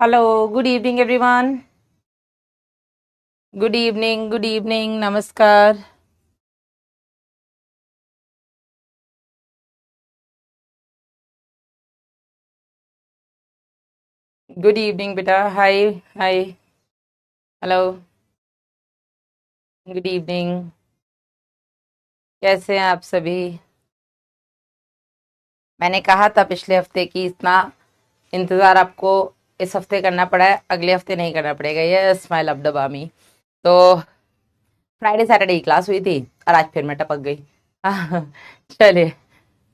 Hello, good evening, everyone. Good evening, namaskar. Good evening, beta. Hi, hi. Hello, good evening. कैसे हैं आप सभी? मैंने कहा था पिछले हफ्ते कि इतना इंतजार आपको इस हफ्ते करना पड़ा है, अगले हफ्ते नहीं करना पड़ेगा। यस, माय लव द बामी। तो फ्राइडे सैटरडे की क्लास हुई थी और आज फिर मैं टपक गई। चलिए,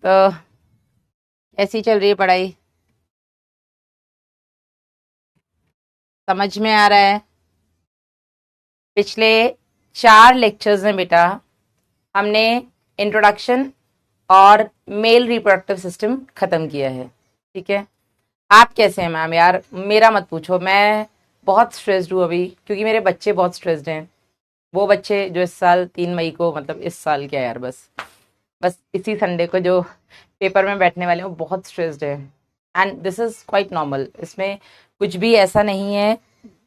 तो ऐसी चल रही है पढ़ाई? समझ में आ रहा है? पिछले 4 लेक्चर्स में बेटा हमने इंट्रोडक्शन और मेल रिप्रोडक्टिव सिस्टम खत्म किया है। ठीक है, आप कैसे हैं मैम? यार मेरा मत पूछो, मैं बहुत स्ट्रेस्ड हूँ अभी क्योंकि मेरे बच्चे बहुत स्ट्रेस्ड हैं। वो बच्चे जो इस साल 3 मई को, मतलब इस साल क्या यार, बस बस इसी संडे को जो पेपर में बैठने वाले हैं वो बहुत स्ट्रेस्ड है। And this is quite normal. इसमें कुछ भी ऐसा नहीं है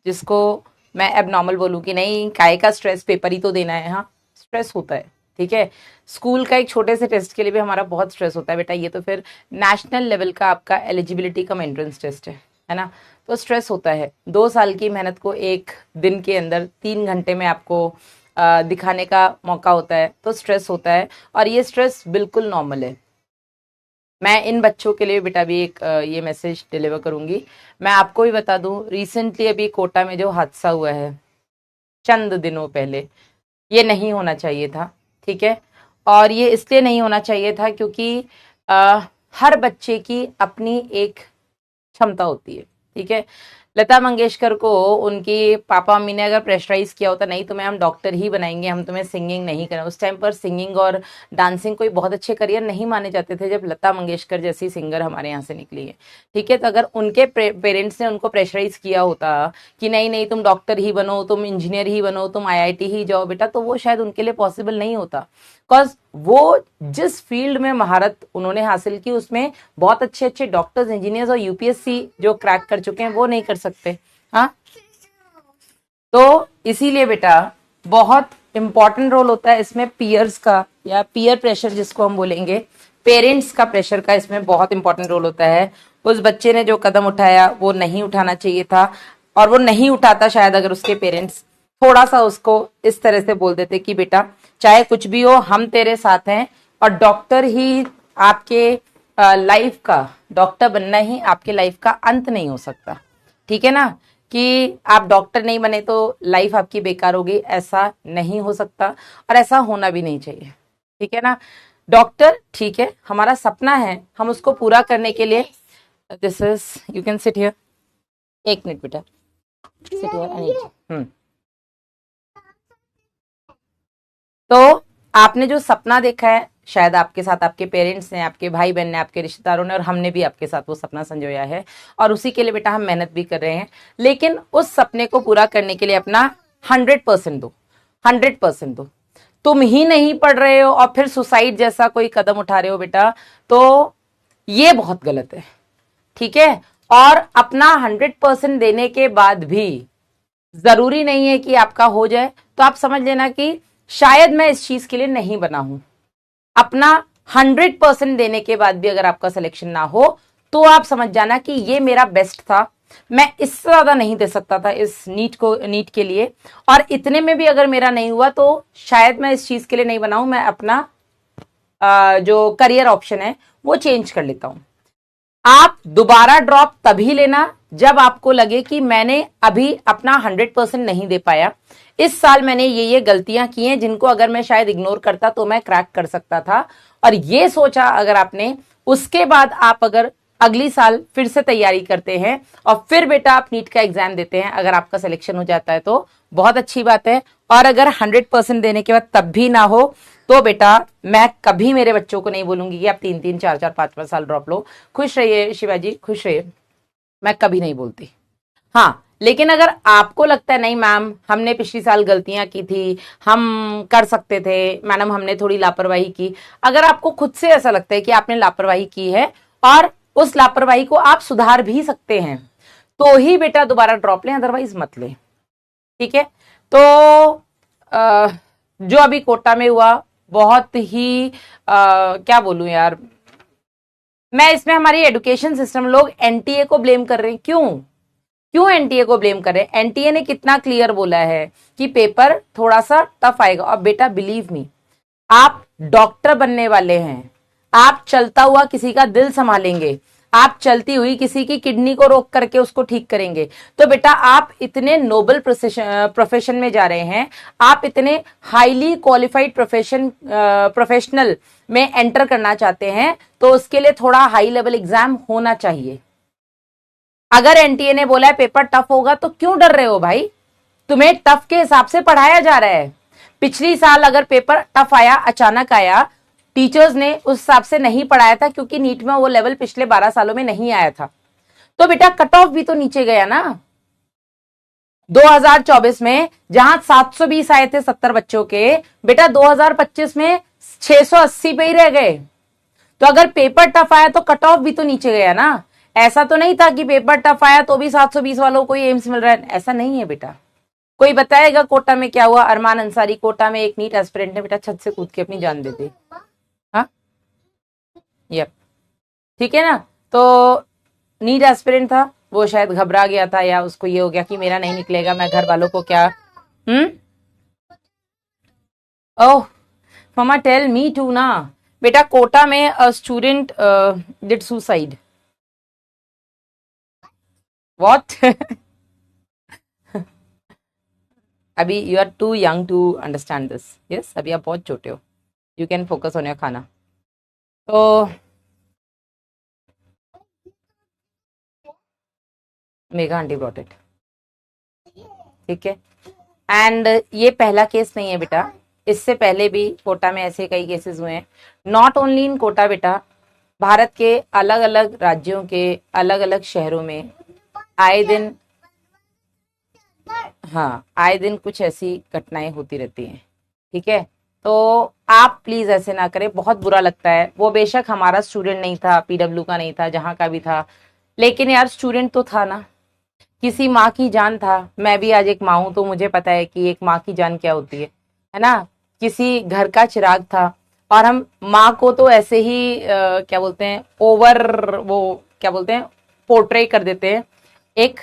जिसको मैं अब नॉर्मल बोलूँ कि नहीं काय का स्ट्रेस, पेपर ही तो देना है। हाँ, स्ट्रेस होता है। ठीक है, स्कूल का एक छोटे से टेस्ट के लिए भी हमारा बहुत स्ट्रेस होता है बेटा। ये तो फिर नेशनल लेवल का आपका एलिजिबिलिटी कम एंट्रेंस टेस्ट है ना? तो स्ट्रेस होता है। 2 साल की मेहनत को एक दिन के अंदर 3 घंटे में आपको दिखाने का मौका होता है, तो स्ट्रेस होता है और ये स्ट्रेस बिल्कुल नॉर्मल है। मैं इन बच्चों के लिए बेटा भी एक ये मैसेज डिलीवर करूंगी। मैं आपको भी बता दूं, रिसेंटली अभी कोटा में जो हादसा हुआ है चंद दिनों पहले, ये नहीं होना चाहिए था। ठीक है, और ये इसलिए नहीं होना चाहिए था क्योंकि आ, हर बच्चे की अपनी एक क्षमता होती है। ठीक है, लता मंगेशकर को उनकी पापा मम्मी ने अगर प्रेशराइज किया होता, नहीं तुम्हें हम डॉक्टर ही बनाएंगे, हम तुम्हें सिंगिंग नहीं करें। उस टाइम पर सिंगिंग और डांसिंग कोई बहुत अच्छे करियर नहीं माने जाते थे जब लता मंगेशकर जैसी सिंगर हमारे यहाँ से निकली है। ठीक है, तो अगर उनके पेरेंट्स ने उनको प्रेशराइज किया होता कि नहीं नहीं तुम डॉक्टर ही बनो, तुम इंजीनियर ही बनो, तुम आईआईटी ही जाओ बेटा, तो वो शायद उनके लिए पॉसिबल नहीं होता। बिकॉज वो जिस फील्ड में महारत उन्होंने हासिल की उसमें बहुत अच्छे अच्छे डॉक्टर्स, इंजीनियर्स और यूपीएससी जो क्रैक कर चुके हैं वो नहीं कर सकते। हाँ, तो इसीलिए बेटा बहुत इंपॉर्टेंट रोल होता है इसमें पीयर्स का, या पीयर प्रेशर जिसको हम बोलेंगे, पेरेंट्स का प्रेशर का इसमें बहुत इंपॉर्टेंट रोल होता है। उस बच्चे ने जो कदम उठाया वो नहीं उठाना चाहिए था, और वो नहीं उठाता शायद अगर उसके पेरेंट्स थोड़ा सा उसको इस तरह से बोल देते कि बेटा चाहे कुछ भी हो हम तेरे साथ हैं, और डॉक्टर ही आपके लाइफ का, डॉक्टर बनना ही आपके लाइफ का अंत नहीं हो सकता। ठीक है ना, कि आप डॉक्टर नहीं बने तो लाइफ आपकी बेकार होगी, ऐसा नहीं हो सकता और ऐसा होना भी नहीं चाहिए। ठीक है ना, डॉक्टर ठीक है हमारा सपना है, हम उसको पूरा करने के लिए, this is, you can sit here, 1 minute बेटा, सिट हियर आई नीड। तो आपने जो सपना देखा है, शायद आपके साथ आपके पेरेंट्स ने, आपके भाई बहन ने, आपके रिश्तेदारों ने और हमने भी आपके साथ वो सपना संजोया है, और उसी के लिए बेटा हम मेहनत भी कर रहे हैं। लेकिन उस सपने को पूरा करने के लिए अपना 100% दो, 100% दो। तुम ही नहीं पढ़ रहे हो और फिर सुसाइड जैसा कोई कदम उठा रहे हो बेटा, तो ये बहुत गलत है। ठीक है, और अपना 100% देने के बाद भी जरूरी नहीं है कि आपका हो जाए, तो आप समझ लेना कि शायद मैं इस चीज के लिए नहीं बना हूं। अपना 100% देने के बाद भी अगर आपका सिलेक्शन ना हो तो आप समझ जाना कि ये मेरा बेस्ट था, मैं इससे ज्यादा नहीं दे सकता था इस नीट के लिए, और इतने में भी अगर मेरा नहीं हुआ तो शायद मैं इस चीज के लिए नहीं बना हूं, मैं अपना जो करियर ऑप्शन है वो चेंज कर लेता हूं। आप दोबारा ड्रॉप तभी लेना जब आपको लगे कि मैंने अभी अपना 100% नहीं दे पाया, इस साल मैंने ये गलतियां की हैं जिनको अगर मैं शायद इग्नोर करता तो मैं क्रैक कर सकता था, और ये सोचा अगर आपने, उसके बाद आप अगर अगली साल फिर से तैयारी करते हैं और फिर बेटा आप नीट का एग्जाम देते हैं, अगर आपका सिलेक्शन हो जाता है तो बहुत अच्छी बात है। और अगर 100% देने के बाद तब भी ना हो तो बेटा मैं कभी मेरे बच्चों को नहीं बोलूंगी कि आप 3-3, 4-4, 5-5 साल ड्रॉप लो। खुश रहिए शिवाजी, खुश रहिए, मैं कभी नहीं बोलती। हाँ, लेकिन अगर आपको लगता है नहीं मैम हमने पिछली साल गलतियां की थी, हम कर सकते थे, मैडम हमने थोड़ी लापरवाही की, अगर आपको खुद से ऐसा लगता है कि आपने लापरवाही की है और उस लापरवाही को आप सुधार भी सकते हैं, तो ही बेटा दोबारा ड्रॉप लें, अदरवाइज मत लें। ठीक है, तो जो अभी कोटा में हुआ बहुत ही क्या बोलूं यार, मैं इसमें हमारी एजुकेशन सिस्टम, लोग एनटीए को ब्लेम कर रहे हैं। क्यों क्यों एनटीए को ब्लेम कर रहे हैं? एनटीए ने कितना क्लियर बोला है कि पेपर थोड़ा सा टफ आएगा। और बेटा बिलीव मी, आप डॉक्टर बनने वाले हैं, आप चलता हुआ किसी का दिल संभालेंगे, आप चलती हुई किसी की किडनी को रोक करके उसको ठीक करेंगे। तो बेटा आप इतने नोबल प्रोफेशन में जा रहे हैं, आप इतने हाईली क्वालिफाइड प्रोफेशनल में एंटर करना चाहते हैं, तो उसके लिए थोड़ा हाई लेवल एग्जाम होना चाहिए। अगर एनटीए ने बोला है पेपर टफ होगा, तो क्यों डर रहे हो भाई? तुम्हें टफ के हिसाब से पढ़ाया जा रहा है। पिछली साल अगर पेपर टफ आया, अचानक आया, टीचर्स ने उस हिसाब से नहीं पढ़ाया था, क्योंकि नीट में वो लेवल पिछले 12 सालों में नहीं आया था, तो बेटा कट ऑफ भी तो नीचे गया ना। 2024 में जहां 720 आए थे 70 बच्चों के, बेटा 2025 में 680 पे ही रह गए। तो अगर पेपर टफ आया तो कट ऑफ भी तो नीचे गया ना। ऐसा तो नहीं था कि पेपर टफ आया तो भी 720 वालों को ही एम्स मिल रहा है, ऐसा नहीं है बेटा। कोई बताएगा कोटा में क्या हुआ? अरमान अंसारी, कोटा में एक नीट एस्पिरेंट ने बेटा छत से कूद के अपनी जान दे दी। हाँ, यप, ठीक है ना। तो नीट एस्पिरेंट था, वो शायद घबरा गया था, या उसको ये हो गया कि मेरा नहीं निकलेगा, मैं घर वालों को क्या। Oh mama tell me too ना। बेटा कोटा में a student did suicide. What? अभी you are too young to understand this. Yes, अभी आप बहुत छोटे हो, you can focus on your khana. तो मेघा आंटी ब्रॉट इट, ठीक है। एंड ये पहला केस नहीं है बेटा, इससे पहले भी कोटा में ऐसे कई केसेस हुए हैं। नॉट ओनली इन कोटा बेटा, भारत के अलग अलग राज्यों के अलग अलग शहरों में आए दिन, हाँ, आए दिन कुछ ऐसी घटनाएं होती रहती हैं। ठीक है, तो आप प्लीज ऐसे ना करें, बहुत बुरा लगता है। वो बेशक हमारा स्टूडेंट नहीं था, पीडब्ल्यू का नहीं था, जहां का भी था, लेकिन यार स्टूडेंट तो था ना, किसी माँ की जान था। मैं भी आज एक माँ हूं, तो मुझे पता है कि एक माँ की जान क्या होती है ना। किसी घर का चिराग था, और हम माँ को तो ऐसे ही क्या बोलते हैं, ओवर, वो क्या बोलते हैं, पोर्ट्रे कर देते हैं। एक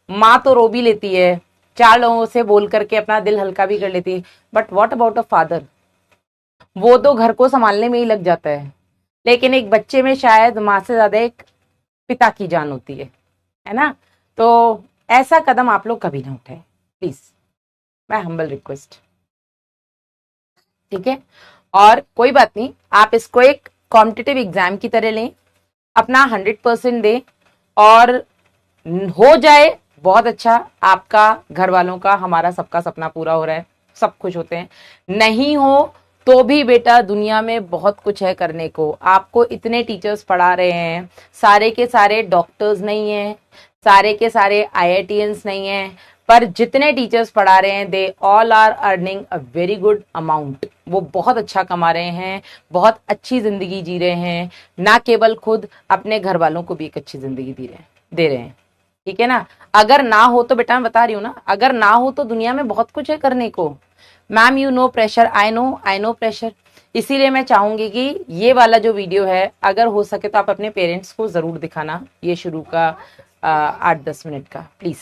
माँ तो रो भी लेती है, चार लोगों से बोल करके अपना दिल हल्का भी कर लेती है, but what about a father? वो तो घर को संभालने में ही लग जाता है। लेकिन एक बच्चे में शायद माँ से ज्यादा एक पिता की जान होती है ना। तो ऐसा कदम आप लोग कभी ना उठाएं प्लीज, मैं हम्बल रिक्वेस्ट, ठीक है। और कोई बात नहीं, आप इसको एक कॉम्पिटिटिव एग्जाम की तरह लें, अपना 100% दें, और हो जाए बहुत अच्छा, आपका, घर वालों का, हमारा सबका सपना पूरा हो रहा है, सब खुश होते हैं। नहीं हो तो भी बेटा दुनिया में बहुत कुछ है करने को। आपको इतने टीचर्स पढ़ा रहे हैं, सारे के सारे डॉक्टर्स नहीं हैं, सारे के सारे आईआईटीएंस नहीं हैं, पर जितने टीचर्स पढ़ा रहे हैं they all are earning a very good amount. वो बहुत अच्छा कमा रहे हैं, बहुत अच्छी जिंदगी जी रहे हैं, ना केवल खुद, अपने घर वालों को भी एक अच्छी जिंदगी दे रहे हैं। ठीक है ना। अगर ना हो तो बेटा, मैं बता रही हूँ ना, अगर ना हो तो दुनिया में बहुत कुछ है करने को। Ma'am you know pressure, I know pressure. इसीलिए मैं चाहूंगी कि ये वाला जो वीडियो है, अगर हो सके तो आप अपने पेरेंट्स को जरूर दिखाना, ये शुरू का 8-10 मिनट का, प्लीज।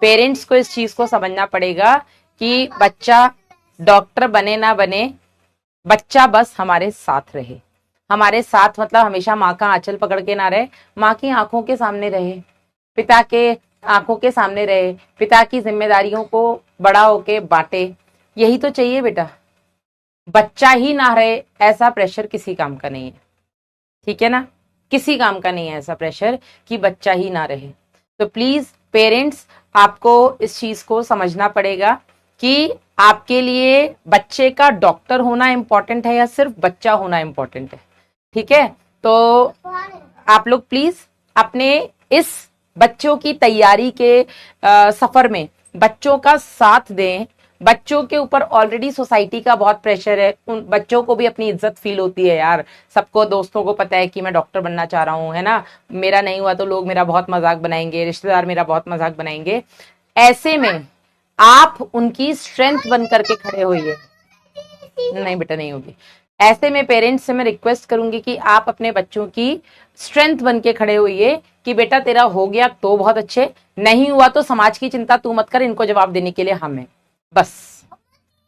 पेरेंट्स को इस चीज को समझना पड़ेगा कि बच्चा डॉक्टर बने ना बने, बच्चा बस हमारे साथ रहे। हमारे साथ मतलब हमेशा माँ का आंचल पकड़ के ना रहे, माँ की आंखों के सामने रहे, पिता के आंखों के सामने रहे, पिता की जिम्मेदारियों को बड़ा होके बांटे। यही तो चाहिए बेटा। बच्चा ही ना रहे, ऐसा प्रेशर किसी काम का नहीं है। ठीक है ना, किसी काम का नहीं है ऐसा प्रेशर कि बच्चा ही ना रहे। तो प्लीज पेरेंट्स, आपको इस चीज को समझना पड़ेगा कि आपके लिए बच्चे का डॉक्टर होना इंपॉर्टेंट है या सिर्फ बच्चा होना इंपॉर्टेंट है। ठीक है, तो आप लोग प्लीज अपने इस बच्चों की तैयारी के सफर में बच्चों का साथ दें, बच्चों के ऊपर ऑलरेडी सोसाइटी का बहुत प्रेशर है, उन बच्चों को भी अपनी इज्जत फील होती है यार, सबको दोस्तों को पता है कि मैं डॉक्टर बनना चाह रहा हूँ, है ना, मेरा नहीं हुआ तो लोग मेरा बहुत मजाक बनाएंगे, रिश्तेदार मेरा बहुत मजाक बनाएंगे। ऐसे में आप उनकी स्ट्रेंथ बन करके खड़े होइए। नहीं बेटा नहीं होगी। ऐसे में पेरेंट्स से मैं रिक्वेस्ट करूंगी कि आप अपने बच्चों की स्ट्रेंथ बन के खड़े होइए कि बेटा तेरा हो गया तो बहुत अच्छे, नहीं हुआ तो समाज की चिंता तू मत कर, इनको जवाब देने के लिए हम हैं। बस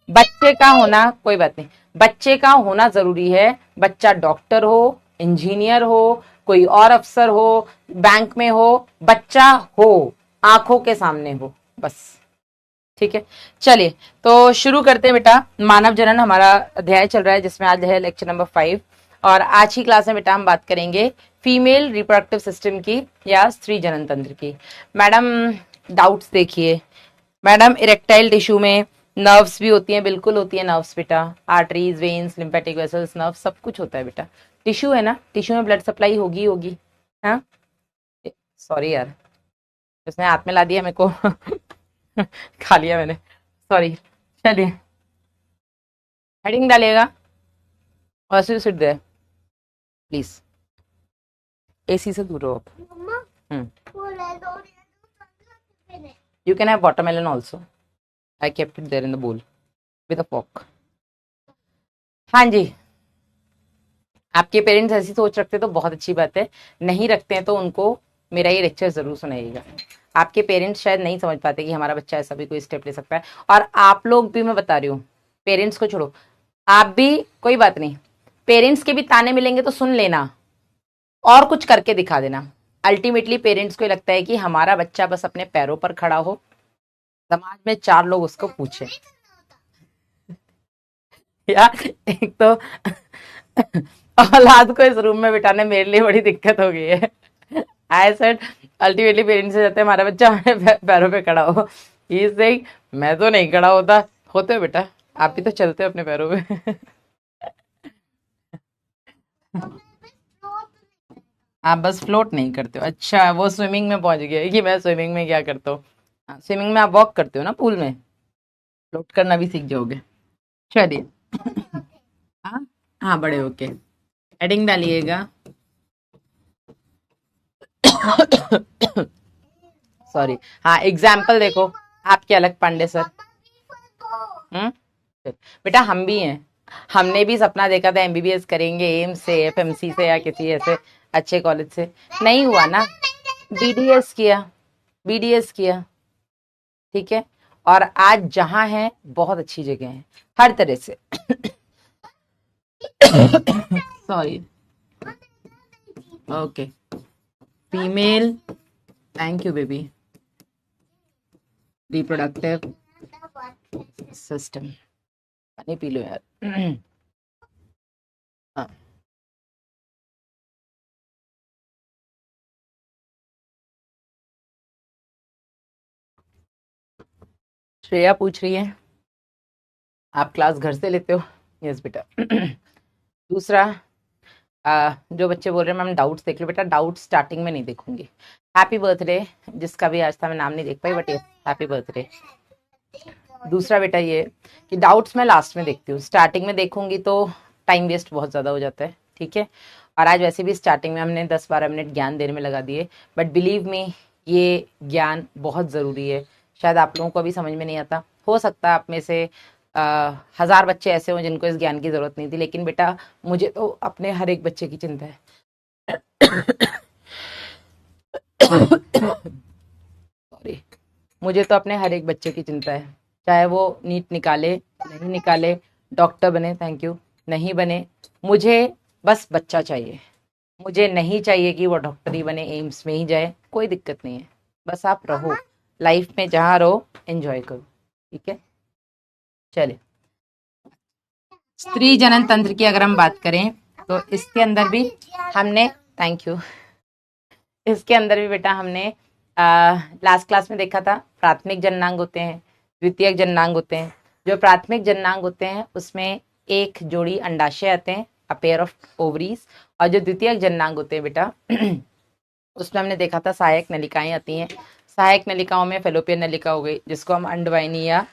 बच्चे का होना, कोई बात नहीं, बच्चे का होना जरूरी है। बच्चा डॉक्टर हो, इंजीनियर हो, कोई और अफसर हो, बैंक में हो, बच्चा हो, आंखों के सामने हो, बस। ठीक है, चलिए तो शुरू करते हैं बेटा। मानव जनन हमारा अध्याय चल रहा है जिसमें आज है लेक्चर नंबर 5, और आज की क्लास में बेटा हम बात करेंगे फीमेल रिप्रोडक्टिव सिस्टम की या स्त्री जनन तंत्र की। मैडम डाउट्स देखिए, मैडम इरेक्टाइल टिश्यू में नर्व्स भी होती हैं, बिल्कुल होती है नर्व्स बेटा, arteries, veins, lymphatic vessels, nerve सब कुछ होता है बेटा। टिश्यू है ना, टिश्यू में ब्लड सप्लाई होगी होगी। हाँ सॉरी यार, उसने हाथ में ला दिया मेरे को खा लिया मैंने, सॉरी। चलिए हेडिंग डालिएगा और सिट दे प्लीज, एसी से दूर रहो आप। You can have watermelon also, I kept it there in the bowl with a fork. हाँ जी, आपके पेरेंट्स ऐसी सोच रखते तो बहुत अच्छी बात है, नहीं रखते हैं तो उनको मेरा ये लेक्चर जरूर सुनाइएगा। आपके पेरेंट्स शायद नहीं समझ पाते कि हमारा बच्चा ऐसा भी कोई स्टेप ले सकता है, और आप लोग भी, मैं बता रही हूँ, पेरेंट्स को छोड़ो, आप भी कोई बात नहीं, पेरेंट्स के भी ताने मिलेंगे तो सुन लेना और कुछ करके दिखा देना। अल्टीमेटली पेरेंट्स को लगता है कि हमारा बच्चा बस अपने पैरों पर खड़ा हो, समाज में 4 लोग उसको पूछे। यार एक तो औलाद को इस रूम में बिठाने मेरे लिए बड़ी दिक्कत हो गई है। आई सेड अल्टीमेटली पेरेंट्स से जाते हैं हमारा बच्चा हमारे पैरों पे खड़ा हो, ही इज सेइंग मैं तो नहीं खड़ा होता, होते हो बेटा, आप भी तो चलते हो अपने पैरों पे। आप बस फ्लोट नहीं करते हो, अच्छा वो स्विमिंग में पहुंच गया कि मैं स्विमिंग में क्या करता हूँ। स्विमिंग में आप वॉक करते हो ना पूल में, फ्लोट करना भी सीख जाओगे। चलिए हाँ हाँ, बड़े होके हेडिंग डालिएगा। सॉरी, हाँ एग्जाम्पल देखो, आपके अलग पांडे सर। हम्म, बेटा हम भी हैं, हमने भी सपना देखा था एमबीबीएस करेंगे एम्स से, एफएमसी से, या किसी ऐसे अच्छे कॉलेज से, नहीं हुआ ना, बीडीएस किया, बीडीएस किया, ठीक है, और आज जहां है बहुत अच्छी जगह है हर तरह से। Sorry, okay, female, thank you baby, reproductive system, पानी पी लो यार। हाँ श्रेया पूछ रही है आप क्लास घर से लेते हो? यस बेटा। दूसरा, जो बच्चे बोल रहे हैं मैम डाउट्स देख लो, बेटा डाउट स्टार्टिंग में नहीं देखूंगी। हैप्पी बर्थडे, जिसका भी आज था मैं नाम नहीं देख पाई, बट यस हैप्पी बर्थडे। दूसरा बेटा ये कि डाउट्स मैं लास्ट में देखती हूँ, स्टार्टिंग में देखूंगी तो टाइम वेस्ट बहुत ज़्यादा हो जाता है, ठीक है। और आज वैसे भी स्टार्टिंग में हमने 10-12 मिनट ज्ञान देने में लगा दिए, बट बिलीव मी ये ज्ञान बहुत ज़रूरी है, शायद आप लोगों को अभी समझ में नहीं आता, हो सकता है आप में से 1000 बच्चे ऐसे हों जिनको इस ज्ञान की ज़रूरत नहीं थी, लेकिन बेटा मुझे तो अपने हर एक बच्चे की चिंता है। सॉरी, मुझे तो अपने हर एक बच्चे की चिंता है, चाहे वो नीट निकाले नहीं निकाले, डॉक्टर बने, थैंक यू, नहीं बने, मुझे बस बच्चा चाहिए, मुझे नहीं चाहिए कि वो डॉक्टर ही बने, एम्स में ही जाए, कोई दिक्कत नहीं है, बस आप रहो लाइफ में, जहाँ रहो एंजॉय करो, ठीक है। चलिए, स्त्री जनन तंत्र की अगर हम बात करें तो इसके अंदर भी हमने, थैंक यू, इसके अंदर भी बेटा हमने लास्ट क्लास में देखा था प्राथमिक जननांग होते हैं, द्वितीयक जननांग होते हैं। जो प्राथमिक जननांग होते हैं उसमें एक जोड़ी अंडाशय आते हैं, अ पेयर ऑफ ओवरीज, और जो द्वितीयक जननांग होते हैं बेटा उसमें हमने देखा था सहायक नलिकाएं आती हैं। सहायक नलिकाओं में फेलोपियन नलिका हो गई, जिसको हम अंडवाहिनी या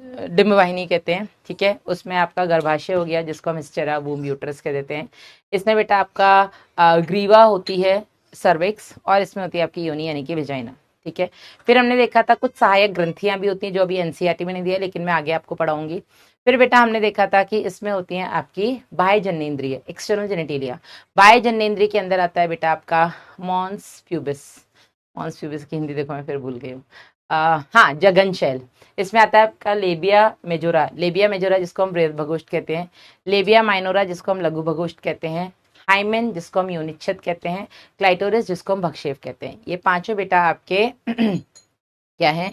डिम्बवाहिनी कहते हैं, ठीक है। उसमें आपका गर्भाशय हो गया जिसको हम स्टेरा वूम यूट्रस कह देते हैं। इसमें बेटा आपका ग्रीवा होती है, सर्विक्स, और इसमें होती है आपकी योनि यानी कि वेजाइना, ठीक है। फिर हमने देखा था कुछ सहायक ग्रंथियां भी होती हैं जो अभी एनसीईआरटी में नहीं दिया, लेकिन मैं आगे आपको पढ़ाऊंगी। फिर बेटा हमने देखा था कि इसमें होती हैं आपकी बाह्य जननेंद्रिय, एक्सटर्नल जेनेटेलिया। बाह्य जननेंद्रिय के अंदर आता है बेटा आपका मॉन्स प्यूबिस। मॉन्स प्यूबिस की हिंदी देखो मैं फिर भूल गई हूँ। हाँ, जगन शैल। इसमें आता है आपका लेबिया मेजोरा, लेबिया मेजोरा जिसको हम बृहद भगोष्ठ कहते हैं, लेबिया माइनोरा जिसको हम लघु भगोष्ठ कहते हैं, हाइमेन जिसको हम योनिच्छद कहते हैं, क्लाइटोरिस जिसको हम भक्षेप कहते हैं। ये पांचों बेटा आपके क्या है,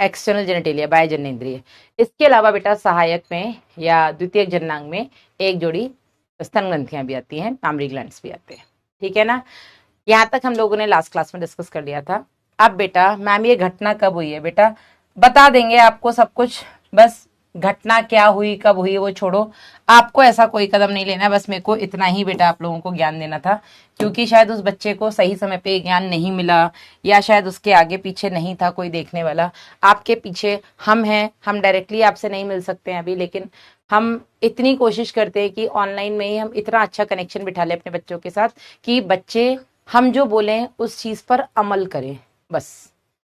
एक्सटर्नल जेनेटेलिया, बाह्य जननेंद्रिय। इसके अलावा बेटा सहायक में या द्वितीयक जननांग में एक जोड़ी स्तन ग्रंथियां भी आती हैं, मामरी ग्लैंड्स भी आते हैं, ठीक है ना। यहाँ तक हम लोगों ने लास्ट क्लास में डिस्कस कर लिया था। अब बेटा मैम ये घटना कब हुई है, बेटा बता देंगे आपको सब कुछ, बस घटना क्या हुई कब हुई वो छोड़ो, आपको ऐसा कोई कदम नहीं लेना है। बस मेरे को इतना ही बेटा आप लोगों को ज्ञान देना था, क्योंकि शायद उस बच्चे को सही समय पे ज्ञान नहीं मिला, या शायद उसके आगे पीछे नहीं था कोई देखने वाला। आपके पीछे हम हैं, हम डायरेक्टली आपसे नहीं मिल सकते हैं अभी, लेकिन हम इतनी कोशिश करते हैं कि ऑनलाइन में ही हम इतना अच्छा कनेक्शन बिठा लें अपने बच्चों के साथ कि बच्चे हम जो बोलें उस चीज पर अमल करें, बस,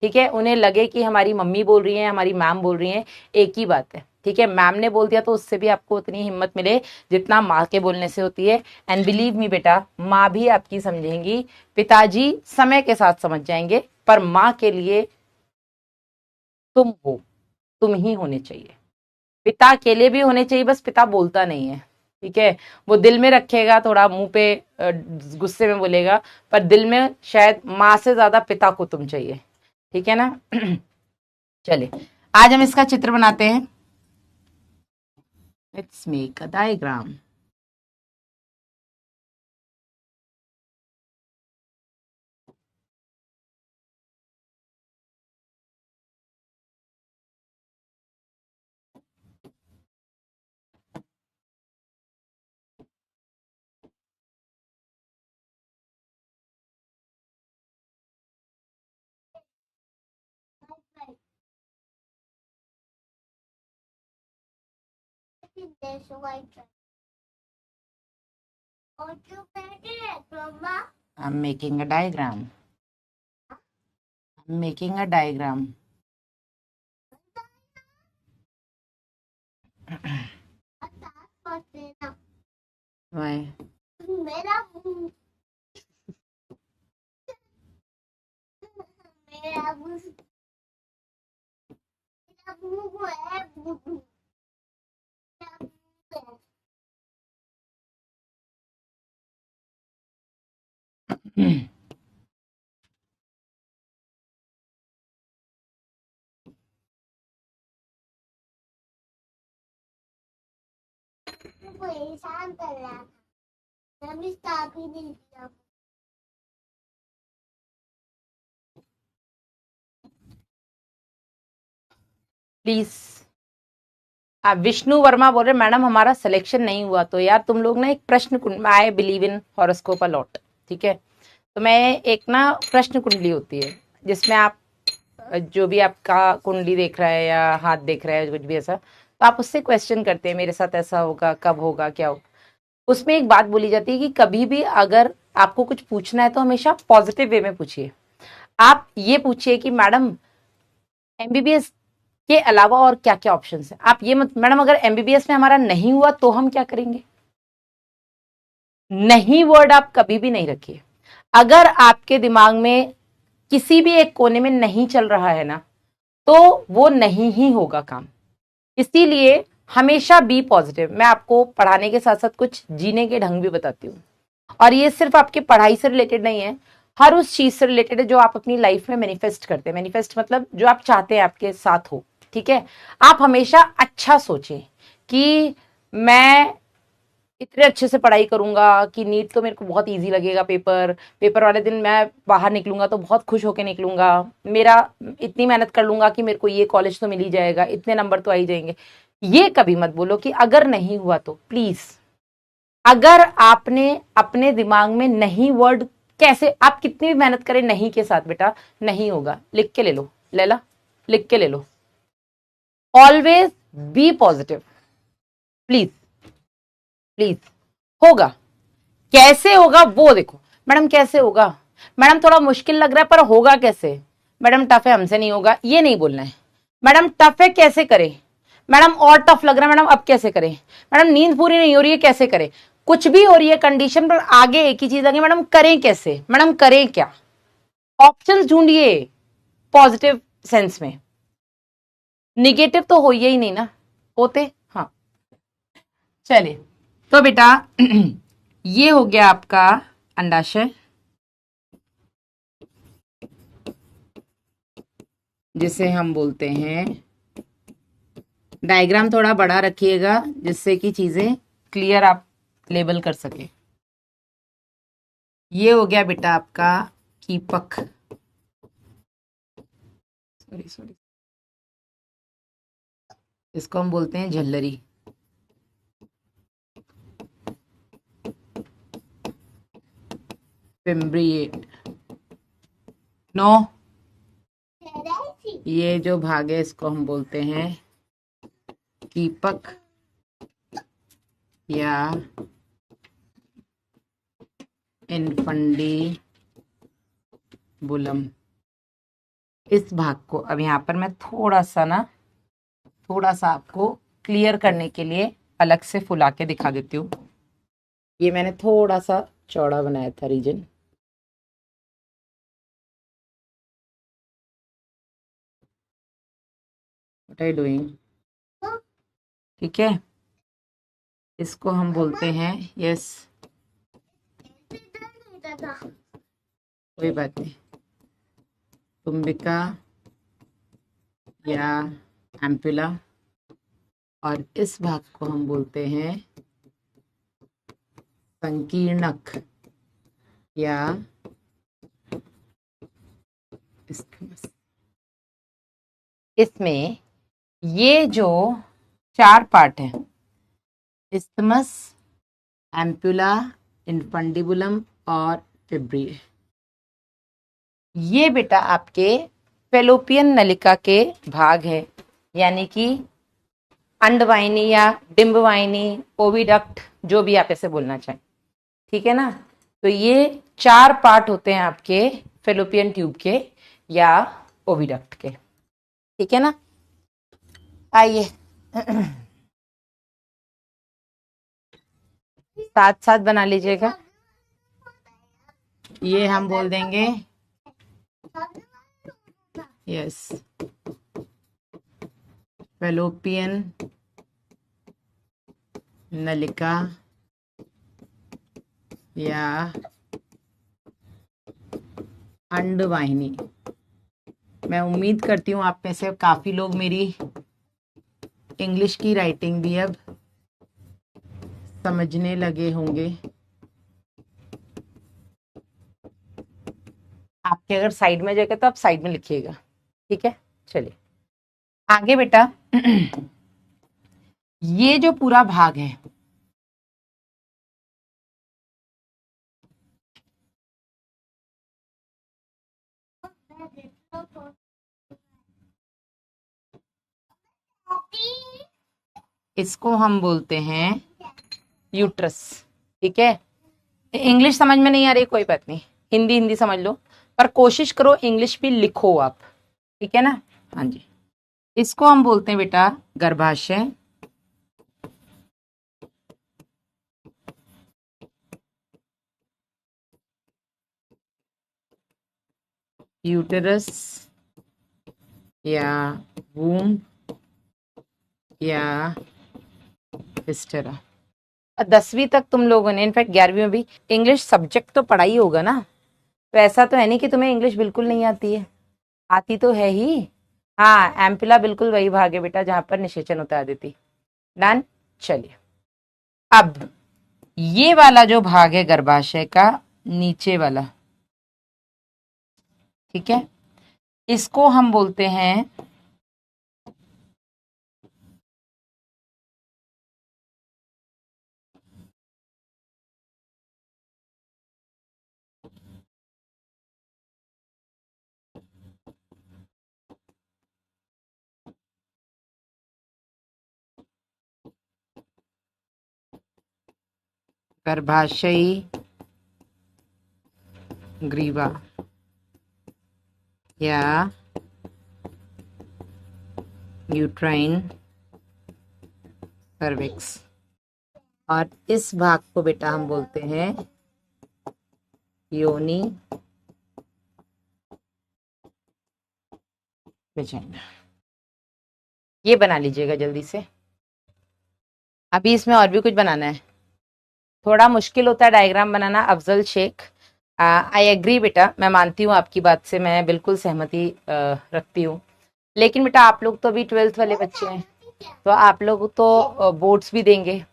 ठीक है। उन्हें लगे कि हमारी मम्मी बोल रही है, हमारी मैम बोल रही है, एक ही बात है, ठीक है। मैम ने बोल दिया तो उससे भी आपको उतनी हिम्मत मिले जितना माँ के बोलने से होती है। एंड बिलीव मी बेटा, माँ भी आपकी समझेंगी, पिताजी समय के साथ समझ जाएंगे, पर माँ के लिए तुम हो, तुम ही होने चाहिए। पिता अकेले भी होने चाहिए, बस पिता बोलता नहीं है, ठीक है। वो दिल में रखेगा, थोड़ा मुंह पे गुस्से में बोलेगा, पर दिल में शायद माँ से ज्यादा पिता को तुम चाहिए, ठीक है ना। चलिए आज हम इसका चित्र बनाते हैं। Let's make a diagram. I'm making a diagram. I'm making a diagram. Why? मेरा मुंह है परेशान कर रहा था, मैं भी स्टाफ ही नहीं दिया। प्लीज, आप विष्णु वर्मा बोल रहे मैडम हमारा सिलेक्शन नहीं हुआ, तो यार तुम लोग ना एक प्रश्न, I believe in horoscope a lot, ठीक है। तो मैं एक ना प्रश्न कुंडली होती है जिसमें आप जो भी आपका कुंडली देख रहा है या हाथ देख रहा है कुछ भी ऐसा, तो आप उससे क्वेश्चन करते हैं मेरे साथ ऐसा होगा, कब होगा, क्या होगा। उसमें एक बात बोली जाती है कि कभी भी अगर आपको कुछ पूछना है तो हमेशा पॉजिटिव वे में पूछिए। आप ये पूछिए कि मैडम एमबीबीएस के अलावा और क्या क्या ऑप्शन है। आप ये मत मैडम अगर एमबीबीएस में हमारा नहीं हुआ तो हम क्या करेंगे, नहीं वर्ड आप कभी भी नहीं रखिए। अगर आपके दिमाग में किसी भी एक कोने में नहीं चल रहा है ना, तो वो नहीं ही होगा काम। इसीलिए हमेशा बी पॉजिटिव। मैं आपको पढ़ाने के साथ साथ कुछ जीने के ढंग भी बताती हूँ, और ये सिर्फ आपकी पढ़ाई से रिलेटेड नहीं है, हर उस चीज से रिलेटेड है जो आप अपनी लाइफ में मैनिफेस्ट करते हैं। मैनिफेस्ट मतलब जो आप चाहते हैं आपके साथ हो, ठीक है। आप हमेशा अच्छा सोचें कि मैं इतने अच्छे से पढ़ाई करूंगा कि नीट तो मेरे को बहुत इजी लगेगा, पेपर पेपर वाले दिन मैं बाहर निकलूंगा तो बहुत खुश होकर निकलूंगा, मेरा इतनी मेहनत कर लूंगा कि मेरे को ये कॉलेज तो मिल ही जाएगा, इतने नंबर तो आ ही जाएंगे। ये कभी मत बोलो कि अगर नहीं हुआ तो। प्लीज, अगर आपने अपने दिमाग में नहीं वर्ड, कैसे आप कितनी भी मेहनत करें नहीं के साथ बेटा नहीं होगा। लिख के ले लो, लैला लिख के ले लो। Always be positive, please please. होगा, कैसे होगा वो देखो। मैडम कैसे होगा, मैडम थोड़ा मुश्किल लग रहा है पर होगा कैसे, मैडम टफ है हमसे नहीं होगा, ये नहीं बोलना है। मैडम टफ है कैसे करें, मैडम और टफ लग रहा है मैडम अब कैसे करें, मैडम नींद पूरी नहीं हो रही है कैसे करें, कुछ भी हो रही है कंडीशन पर आगे एक ही चीज आगे, मैडम करें कैसे, मैडम करें क्या, ऑप्शंस ढूंढिए पॉजिटिव सेंस में। निगेटिव तो हो ही नहीं ना, होते हाँ। चलिए तो बेटा ये हो गया आपका अंडाशय, जिसे हम बोलते हैं, डायग्राम थोड़ा बड़ा रखिएगा जिससे कि चीजें क्लियर आप लेबल कर सके। ये हो गया बेटा आपका कीपक, सॉरी सॉरी, इसको हम बोलते हैं झल्लरी। फिम्ब्रिएट, नो, ये जो भाग है इसको हम बोलते हैं कीपक या इनफंडीबुलम। इस भाग को अब यहाँ पर मैं थोड़ा सा आपको क्लियर करने के लिए अलग से फुला के दिखा देती हूँ। ये मैंने थोड़ा सा चौड़ा बनाया था region. What are you doing, ठीक है, इसको हम बोलते हैं, यस कोई बात नहीं, तुम्बिका या एम्पुला, और इस भाग को हम बोलते हैं संकीर्णक या isthmus। इसमें ये जो चार पार्ट है, isthmus, एम्पुला, इनफंडिबुलम और फिब्रिल, ये बेटा आपके फेलोपियन नलिका के भाग है, यानी कि अंडवाहिनी या डिंबवाहिनी, ओविडक्ट, जो भी आप ऐसे बोलना चाहें, ठीक है ना। तो ये चार पार्ट होते हैं आपके फेलोपियन ट्यूब के या ओविडक्ट के, ठीक है ना। आइए साथ साथ बना लीजिएगा, ये हम बोल देंगे, यस, फेलोपियन नलिका या अंडवाहिनी। मैं उम्मीद करती हूँ आप में से काफी लोग मेरी इंग्लिश की राइटिंग भी अब समझने लगे होंगे। आपके अगर साइड में जगह तो आप साइड में लिखिएगा, ठीक है। चलिए आगे बेटा ये जो पूरा भाग है, इसको हम बोलते हैं यूट्रस, ठीक है। इंग्लिश समझ में नहीं आ रही कोई बात नहीं, हिंदी हिंदी समझ लो, पर कोशिश करो इंग्लिश भी लिखो आप, ठीक है ना। हाँ जी, इसको हम बोलते हैं बेटा गर्भाशय, यूटेरस या वूम या हिस्टेरा। 10वीं तक तुम लोगों ने, इनफैक्ट 11वीं में भी इंग्लिश सब्जेक्ट तो पढ़ा ही होगा ना, तो ऐसा तो है नहीं कि तुम्हें इंग्लिश बिल्कुल नहीं आती है, आती तो है ही। हाँ एम्पुला बिल्कुल वही भाग है बेटा जहां पर निषेचन होता है आदिति, डन। चलिए अब ये वाला जो भाग है गर्भाशय का नीचे वाला, ठीक है, इसको हम बोलते हैं गर्भाशयी ग्रीवा या यूट्राइन सर्विक्स, और इस भाग को बेटा हम बोलते हैं योनि वेजाइना। ये बना लीजिएगा जल्दी से। अभी इसमें और भी कुछ बनाना है, थोड़ा मुश्किल होता है डायग्राम बनाना। अफजल शेख, आई एग्री बेटा, मैं मानती हूँ आपकी बात से, मैं बिल्कुल सहमति रखती हूँ। लेकिन बेटा आप लोग तो अभी 12th वाले बच्चे हैं, तो आप लोग तो बोर्ड्स भी देंगे,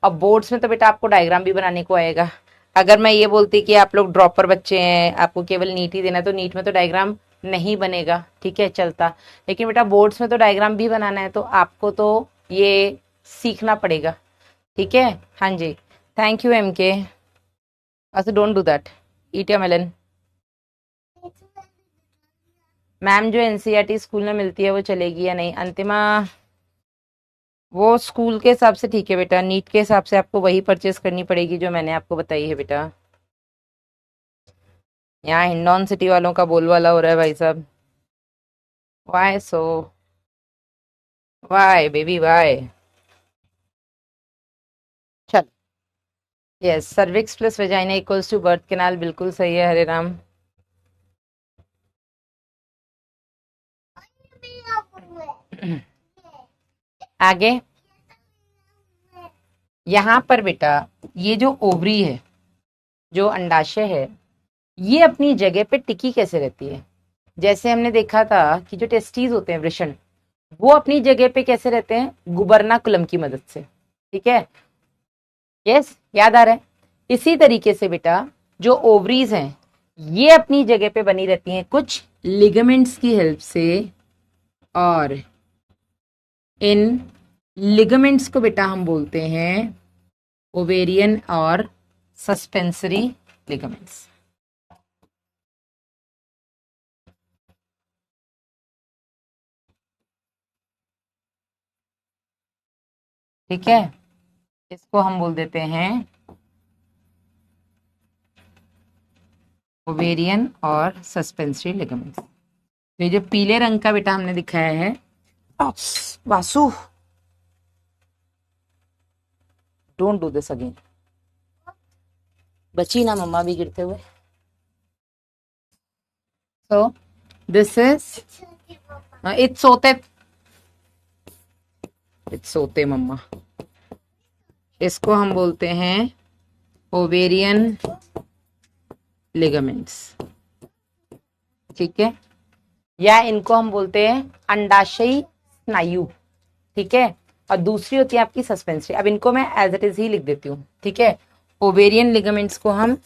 और बोर्ड्स में तो बेटा आपको डायग्राम भी बनाने को आएगा। अगर मैं ये बोलती कि आप लोग ड्रॉपर बच्चे हैं, आपको केवल नीट ही देना है, तो नीट में तो डायग्राम नहीं बनेगा, ठीक है, चलता। लेकिन बेटा बोर्ड्स में तो डायग्राम भी बनाना है, तो आपको तो ये सीखना पड़ेगा, ठीक है। हाँ जी, थैंक यू एम के। अच्छा don't do that, eat your melon. Ma'am जो एनसीईआरटी स्कूल में मिलती है वो चलेगी या नहीं अंतिमा? वो स्कूल के हिसाब से ठीक है बेटा, नीट के हिसाब से आपको वही परचेस करनी पड़ेगी जो मैंने आपको बताई है बेटा। यहाँ हिंडौन सिटी वालों का बोलबाला हो रहा है भाई साहब। Why so, why baby why. चल, yes, cervix plus vagina equals to birth canal, बिल्कुल सही है हरे राम। आगे यहाँ पर बेटा ये जो ओवरी है, जो अंडाशय है, ये अपनी जगह पे टिकी कैसे रहती है? जैसे हमने देखा था कि जो टेस्टीज होते हैं वृषण, वो अपनी जगह पे कैसे रहते हैं? गुबर्नाकुलम की मदद से, ठीक है, यस, याद आ रहा है। इसी तरीके से बेटा जो ओवरीज हैं ये अपनी जगह पे बनी रहती हैं कुछ लिगामेंट्स की हेल्प से, और इन लिगामेंट्स को बेटा हम बोलते हैं ओवेरियन और सस्पेंसरी लिगामेंट्स, ठीक है। इसको हम बोल देते हैं ओवेरियन और सस्पेंसरी लिगामेंट्स। तो ये जो पीले रंग का बेटा हमने दिखाया है, Vasu don't do this again, बची ना मम्मा भी गिरते हुए। सो दिस इज इट्स सोते, इट्स सोते मम्मा। इसको हम बोलते हैं ओवेरियन लिगामेंट्स, ठीक है, या इनको हम बोलते हैं अंडाशयी स्नायु, ठीक है। और दूसरी होती है आपकी सस्पेंसरी। अब इनको मैं एज इट इज ही लिख देती हूँ, ठीक है। ओवेरियन लिगामेंट्स को हम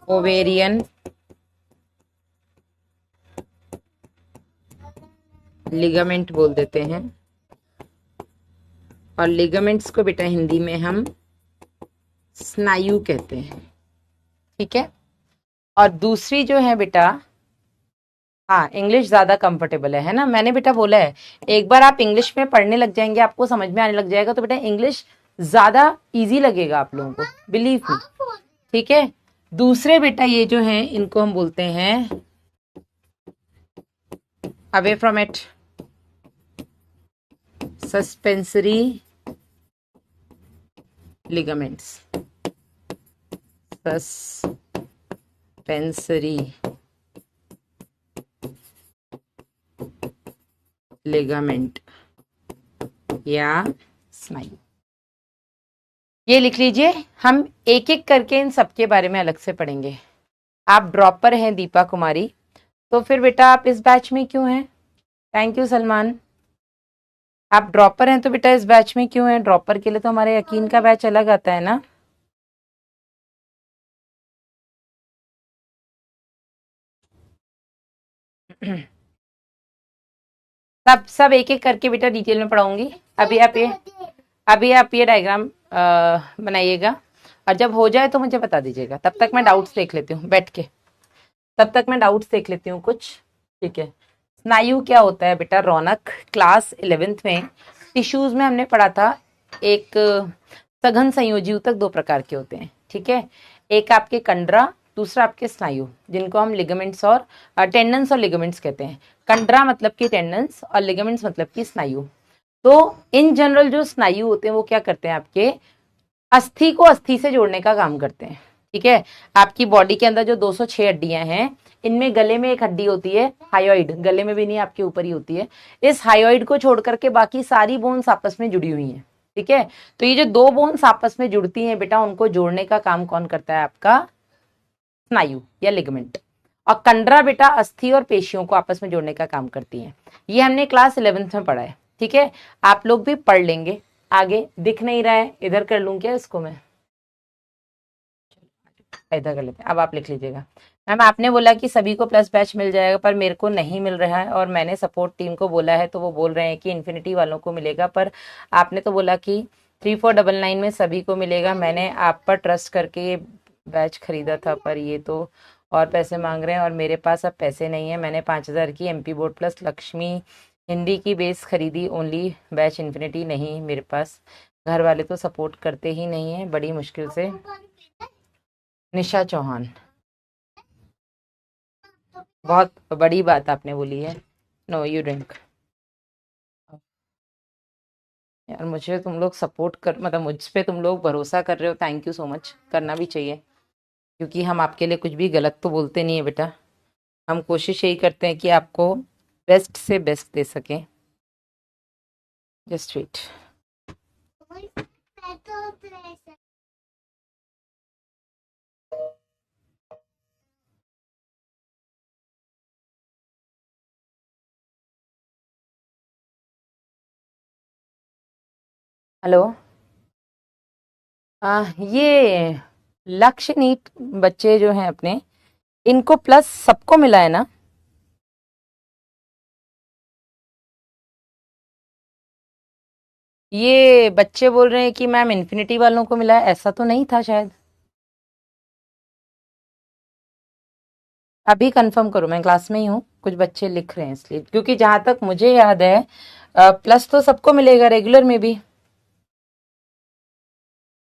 ओवेरियन लिगामेंट बोल देते हैं, और लिगामेंट्स को बेटा हिंदी में हम स्नायु कहते हैं, ठीक है। और दूसरी जो है बेटा, हाँ इंग्लिश ज्यादा कंफर्टेबल है ना, मैंने बेटा बोला है एक बार आप इंग्लिश में पढ़ने लग जाएंगे, आपको समझ में आने लग जाएगा, तो बेटा इंग्लिश ज्यादा इजी लगेगा आप लोगों को, बिलीव मी, ठीक है। दूसरे बेटा ये जो है इनको हम बोलते हैं, away from it, suspensory ligaments, suspensory ligament या स्नायु, ये लिख लीजिए। हम एक एक करके इन सबके बारे में अलग से पढ़ेंगे। आप ड्रॉपर हैं दीपा कुमारी, तो फिर बेटा आप इस बैच में क्यों हैं? Thank you Salman. आप ड्रॉपर हैं तो बेटा इस बैच में क्यों हैं? ड्रॉपर के लिए तो हमारे यकीन का बैच अलग आता है ना। सब एक एक करके बेटा डिटेल में पढ़ाऊंगी। अभी आप ये डायग्राम बनाइएगा, और जब हो जाए तो मुझे बता दीजिएगा। तब तक मैं डाउट्स देख लेती हूँ बैठ के, तब तक मैं डाउट्स देख लेती हूँ कुछ, ठीक है। स्नायु क्या होता है बेटा? रौनक क्लास 11th में टिश्यूज में हमने पढ़ा था एक सघन संयोजी ऊतक दो प्रकार के होते हैं, ठीक है। एक आपके कंडरा, दूसरा आपके स्नायु, जिनको हम लिगामेंट्स और टेंडन्स और लिगामेंट्स कहते हैं। कंडरा मतलब कि टेंडन्स और लिगामेंट्स मतलब कि स्नायु। तो इन जनरल जो स्नायु होते हैं वो क्या करते हैं, आपके अस्थि को अस्थि से जोड़ने का काम करते हैं, ठीक है। आपकी बॉडी के अंदर जो 206 हड्डियां हैं, इनमें गले में एक हड्डी होती है हायोइड, गले में भी नहीं, आपके ऊपर ही होती है। इस हायोइड को छोड़ करके बाकी सारी बोन्स आपस में जुड़ी हुई हैं, ठीक है। तो ये जो दो बोन्स आपस में जुड़ती हैं बेटा, उनको जोड़ने का काम कौन करता है, आपका स्नायु या लिगामेंट। और कंडरा बेटा अस्थि और पेशियों को आपस में जोड़ने का काम करती हैं। ये हमने क्लास 11th में पढ़ा है, ठीक है। आप लोग भी पढ़ लेंगे आगे। दिख नहीं रहा है, इधर कर लूं क्या इसको मैं, इधर कर लेते हैं। अब आप लिख लीजिएगा। मैम आपने बोला कि सभी को प्लस बैच मिल जाएगा, पर मेरे को नहीं मिल रहा है, और मैंने सपोर्ट टीम को बोला है तो वो बोल रहे हैं कि इन्फिनिटी वालों को मिलेगा, पर आपने तो बोला कि 3499 में सभी को मिलेगा। मैंने आप पर ट्रस्ट करके ये बैच खरीदा था, पर ये तो और पैसे मांग रहे हैं और मेरे पास अब पैसे नहीं है। मैंने 5000 की MP board plus Lakshmi Hindi की बेस खरीदी, ओनली बैच इन्फिनिटी नहीं मेरे पास। घर वाले तो सपोर्ट करते ही नहीं है, बड़ी मुश्किल से। निशा चौहान, बहुत बड़ी बात आपने बोली है। No you drink. यार मुझे तुम लोग सपोर्ट कर, मतलब मुझ पे तुम लोग भरोसा कर रहे हो, थैंक यू सो मच। करना भी चाहिए, क्योंकि हम आपके लिए कुछ भी गलत तो बोलते नहीं है बेटा। हम कोशिश यही करते हैं कि आपको बेस्ट से बेस्ट दे सकें। Just wait. हेलो। ये लक्ष्य नीट बच्चे जो हैं अपने, इनको प्लस सबको मिला है ना? ये बच्चे बोल रहे हैं कि मैम इन्फिनिटी वालों को मिला है, ऐसा तो नहीं था शायद। अभी कंफर्म करो, मैं क्लास में ही हूँ, कुछ बच्चे लिख रहे हैं इसलिए, क्योंकि जहां तक मुझे याद है प्लस तो सबको मिलेगा रेगुलर में भी।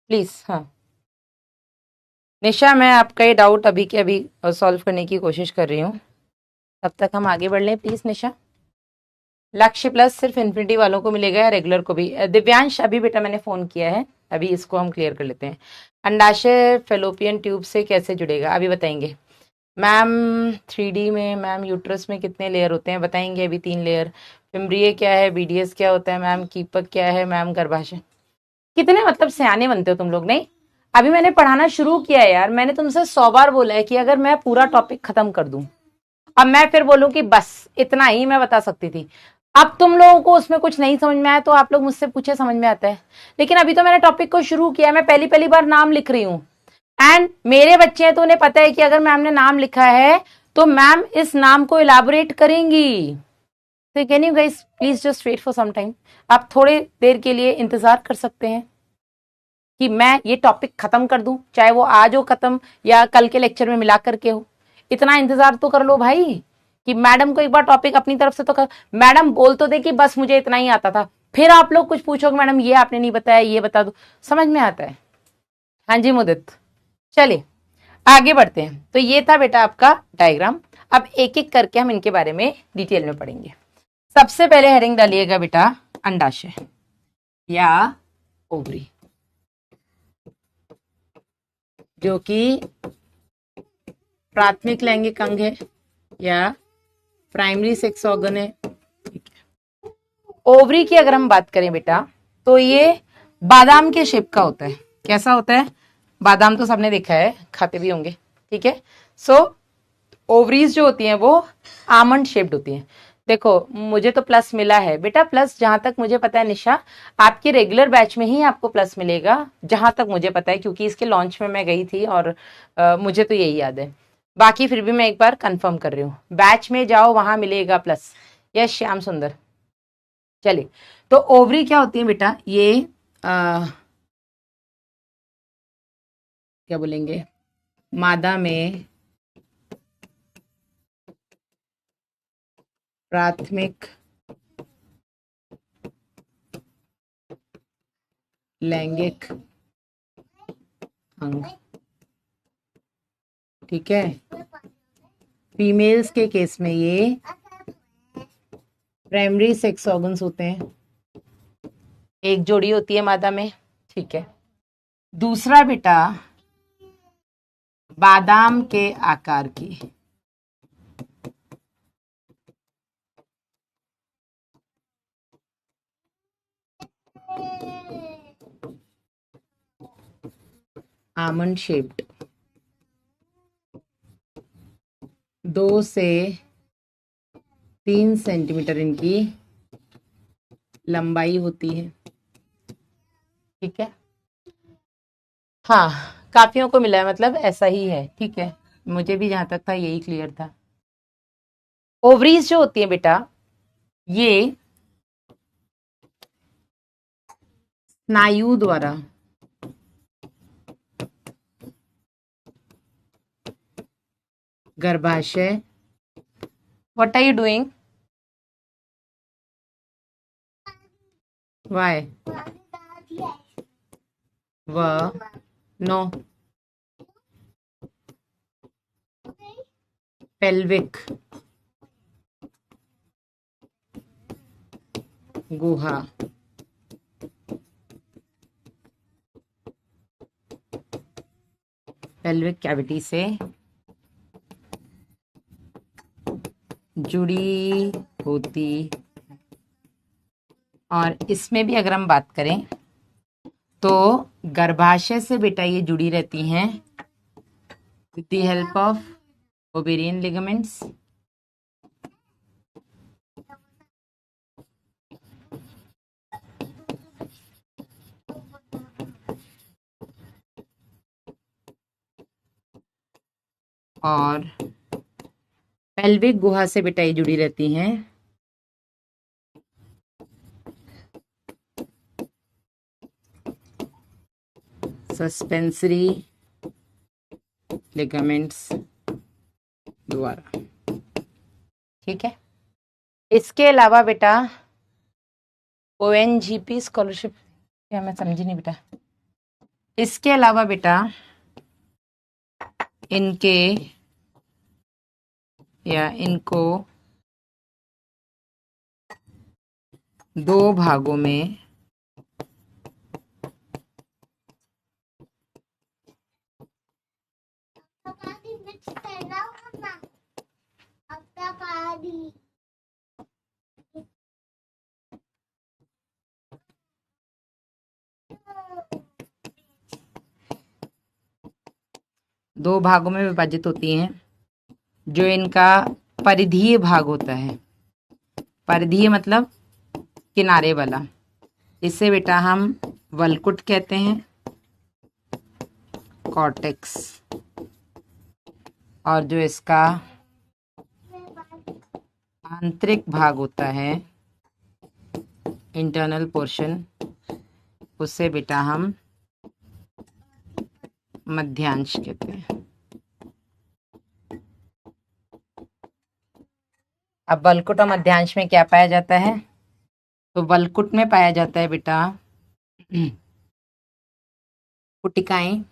प्लीज। हाँ निशा, मैं आपका ये डाउट अभी के अभी सॉल्व करने की कोशिश कर रही हूँ, तब तक हम आगे बढ़ लें प्लीज निशा। लक्ष्य प्लस सिर्फ इन्फिनिटी वालों को मिलेगा या रेगुलर को भी? दिव्यांश, अभी बेटा मैंने फोन किया है, अभी इसको हम क्लियर कर लेते हैं। अंडाशय फेलोपियन ट्यूब से कैसे जुड़ेगा, अभी बताएंगे मैम। 3D में मैम यूट्रस में कितने लेयर होते हैं, बताएंगे अभी। 3 लेयर। फिम्ब्रिय क्या है, BDS क्या होता है मैम, कीपक क्या है मैम, गर्भाशय। कितने मतलब सियाने बनते हो तुम लोग, नहीं? अभी मैंने पढ़ाना शुरू किया है यार, मैंने तुमसे 100 बार बोला है कि अगर मैं पूरा टॉपिक खत्म कर दूं, अब मैं फिर बोलूं कि बस इतना ही मैं बता सकती थी। अब तुम लोगों को उसमें कुछ नहीं समझ में आया तो आप लोग मुझसे पूछे, समझ में आता है। लेकिन अभी तो मैंने टॉपिक को शुरू किया है, मैं पहली पहली बार नाम लिख रही हूं, एंड मेरे बच्चे हैं तो उन्हें पता है कि अगर मैम ने नाम लिखा है तो मैम इस नाम को इलाबोरेट करेंगी। तो can you guys please just wait for some time. आप थोड़ी देर के लिए इंतजार कर सकते हैं कि मैं ये टॉपिक खत्म कर दूं, चाहे वो आज हो खत्म या कल के लेक्चर में मिला करके हो। इतना इंतजार तो कर लो भाई, कि मैडम को एक बार टॉपिक अपनी तरफ से तो कर, मैडम बोल तो दे कि बस मुझे इतना ही आता था, फिर आप लोग कुछ पूछोगे मैडम ये आपने नहीं बताया, ये बता दो, समझ में आता है। हाँ जी मुदित, चलिए आगे बढ़ते हैं। तो ये था बेटा आपका डायग्राम। अब एक एक करके हम इनके बारे में डिटेल में पढ़ेंगे। सबसे पहले हेडिंग डालिएगा बेटा अंडाशय या ओवरी, जो कि प्राथमिक लैंगिक अंग है या प्राइमरी सेक्स ऑर्गन है। ओवरी की अगर हम बात करें बेटा, तो ये बादाम के शेप का होता है। कैसा होता है? बादाम तो सबने देखा है, खाते भी होंगे, ठीक है। सो ओवरीज जो होती हैं वो आमंड शेप्ड होती हैं। देखो मुझे तो प्लस मिला है बेटा, प्लस जहां तक मुझे पता है निशा, आपके रेगुलर बैच में ही आपको प्लस मिलेगा, जहां तक मुझे पता है, क्योंकि इसके लॉन्च में मैं गई थी और मुझे तो यही याद है। बाकी फिर भी मैं एक बार कंफर्म कर रही हूँ, बैच में जाओ वहां मिलेगा प्लस। यस श्याम सुंदर। चलिए, तो ओवरी क्या होती है बेटा, ये क्या बोलेंगे, मादा में प्राथमिक लैंगिक अंग, ठीक है। फीमेल्स के केस में ये प्राइमरी सेक्स ऑर्गन्स होते हैं, एक जोड़ी होती है मादा में, ठीक है। दूसरा बेटा बादाम के आकार की, आमंड शेप्ड, 2 से 3 सेंटीमीटर इनकी लंबाई होती है, ठीक है। हाँ, काफियों को मिला है, मतलब ऐसा ही है, ठीक है। मुझे भी जहां तक था यही क्लियर था। ओवरीज जो होती है बेटा, ये स्नायु द्वारा गर्भाशय, what are you doing, why, व नो, पेल्विक गुहा, पेल्विक कैविटी से जुड़ी होती, और इसमें भी अगर हम बात करें तो गर्भाशय से बेटा ये जुड़ी रहती हैं with the help of ovarian ligaments, और पेल्विक गुहा से बेटा ये जुड़ी रहती हैं सस्पेंसरी लिगामेंट्स द्वारा, ठीक है। इसके अलावा बेटा ONGP स्कॉलरशिप, क्या मैं समझी नहीं बेटा। इसके अलावा बेटा इनके या इनको 2 भागों में विभाजित होती हैं। जो इनका परिधीय भाग होता है, परिधीय मतलब किनारे वाला, इसे बेटा हम वल्कुट कहते हैं, कॉर्टेक्स। और जो इसका आंतरिक भाग होता है, इंटरनल पोर्शन, उसे बेटा हम मध्यांश कहते हैं। अब वल्कुट और मध्यांश में क्या पाया जाता है, तो वल्कुट में पाया जाता है बेटा पुटिकाएं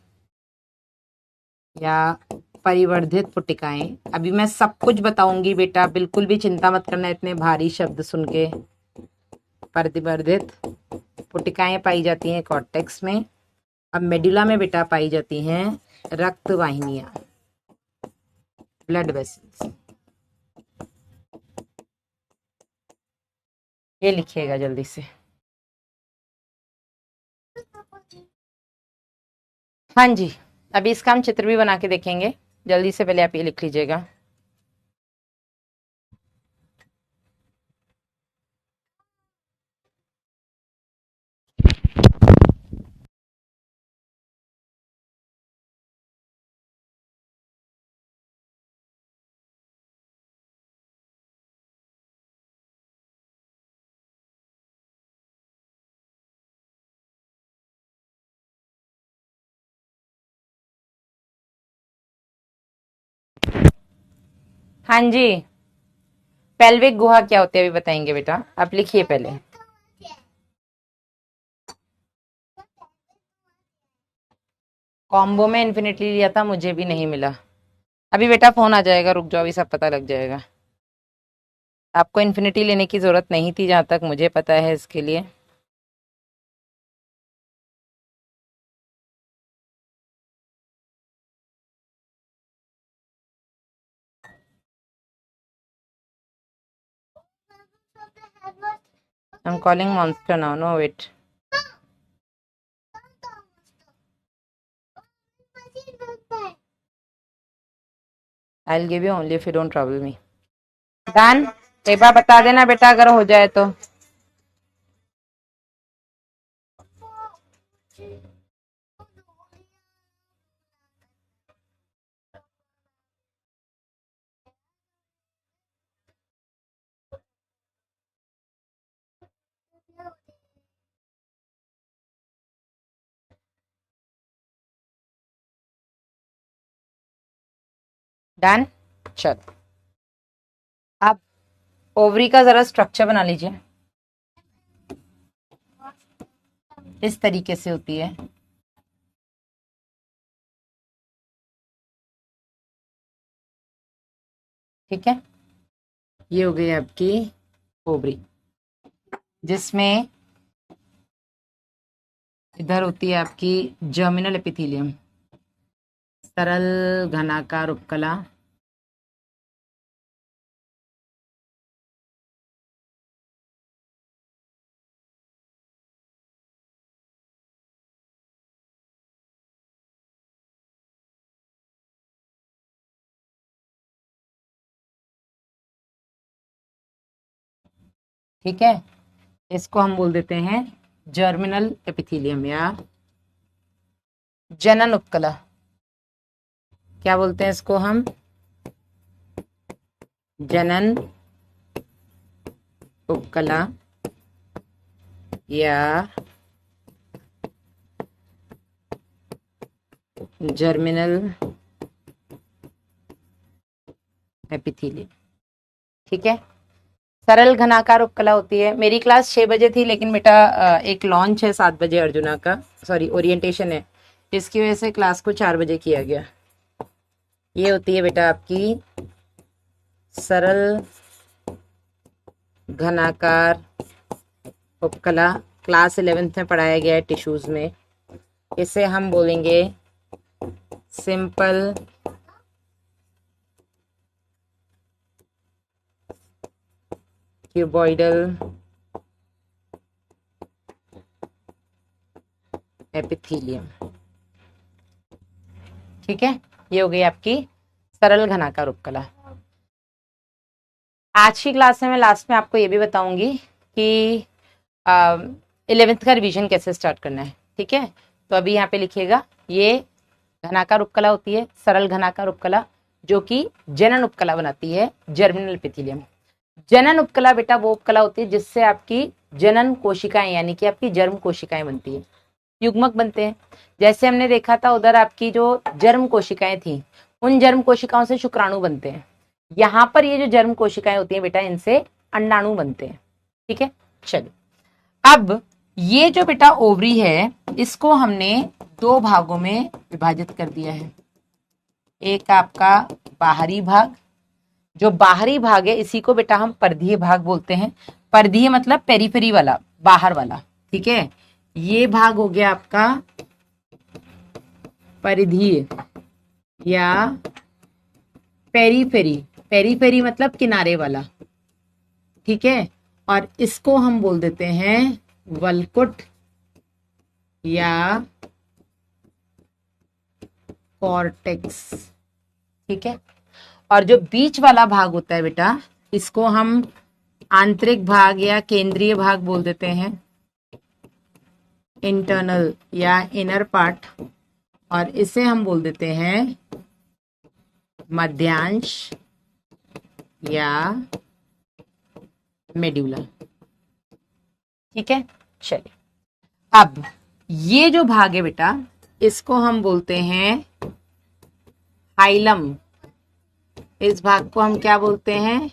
या परिवर्धित पुटिकाएं। अभी मैं सब कुछ बताऊंगी बेटा, बिल्कुल भी चिंता मत करना इतने भारी शब्द सुन के। परिवर्धित पुटिकाएं पाई जाती हैं कॉर्टेक्स में। अब मेडुला में बेटा पाई जाती हैं रक्त वाहिनियां, ब्लड वेसल्स। ये लिखिएगा जल्दी से। हाँ जी, अभी इसका हम चित्र भी बना के देखेंगे, जल्दी से पहले आप ये लिख लीजिएगा। हाँ जी, पेल्विक गुहा क्या होती है अभी बताएंगे बेटा, आप लिखिए पहले। कॉम्बो में इन्फिनिटली लिया था, मुझे भी नहीं मिला। अभी बेटा फोन आ जाएगा, रुक जाओ, अभी सब पता लग जाएगा। आपको इन्फिनिटी लेने की जरूरत नहीं थी जहां तक मुझे पता है इसके लिए। I'm calling Monster now. No, wait. I'll give you only if you don't trouble me. Done. एक बार बता देना बेटा अगर हो जाए तो। डन। चलो आप ओवरी का जरा स्ट्रक्चर बना लीजिए। इस तरीके से होती है। ठीक है, ये हो गई आपकी ओवरी, जिसमें इधर होती है आपकी जर्मिनल एपिथेलियम, सरल घनाकार उपकला। ठीक है, इसको हम बोल देते हैं जर्मिनल एपिथेलियम या जनन उपकला। क्या बोलते हैं इसको हम? जनन उपकला या जर्मिनल एपिथेलियम। ठीक है, सरल घनाकार उपकला होती है। मेरी क्लास 6 बजे थी, लेकिन बेटा एक लॉन्च है 7 बजे अर्जुना का, सॉरी ओरिएंटेशन है, इसकी वजह से क्लास को 4 बजे किया गया। ये होती है बेटा आपकी सरल घनाकार उपकला, क्लास 11th में पढ़ाया गया है टिश्यूज में। इसे हम बोलेंगे सिंपल क्यूबॉइडल एपिथेलियम। ठीक है, ये हो गई आपकी सरल घनाकार उपकला। आज की क्लास में मैं लास्ट में आपको ये भी बताऊंगी कि 11th का रिवीजन कैसे स्टार्ट करना है। ठीक है, तो अभी यहाँ पे लिखिएगा, ये घनाकार उपकला होती है, सरल घनाकार उपकला, जो कि जनन उपकला बनाती है जर्मिनल एपिथेलियम। जनन उपकला बेटा वो उपकला होती है जिससे आपकी जनन कोशिकाएं यानी कि आपकी जर्म कोशिकाएं बनती है, युग्मक बनते हैं। जैसे हमने देखा था उधर आपकी जो जर्म कोशिकाएं थी, उन जर्म कोशिकाओं से शुक्राणु बनते हैं। यहाँ पर ये जो जर्म कोशिकाएं होती हैं बेटा, इनसे अंडाणु बनते हैं। ठीक है, चलिए अब ये जो बेटा ओवरी है, इसको हमने 2 भागों में विभाजित कर दिया है। एक आपका बाहरी भाग, जो बाहरी भाग है इसी को बेटा हम परिधीय भाग बोलते हैं। परिधीय मतलब पेरीफेरी वाला, बाहर वाला। ठीक है, ये भाग हो गया आपका परिधीय या पेरीफेरी। पेरीफेरी मतलब किनारे वाला। ठीक है, और इसको हम बोल देते हैं वलकुट या कॉर्टेक्स। ठीक है, और जो बीच वाला भाग होता है बेटा, इसको हम आंतरिक भाग या केंद्रीय भाग बोल देते हैं, इंटरनल या इनर पार्ट, और इसे हम बोल देते हैं मध्यांश या मेड्यूला। ठीक है, चलिए अब ये जो भाग है बेटा, इसको हम बोलते हैं हाइलम। इस भाग को हम क्या बोलते हैं?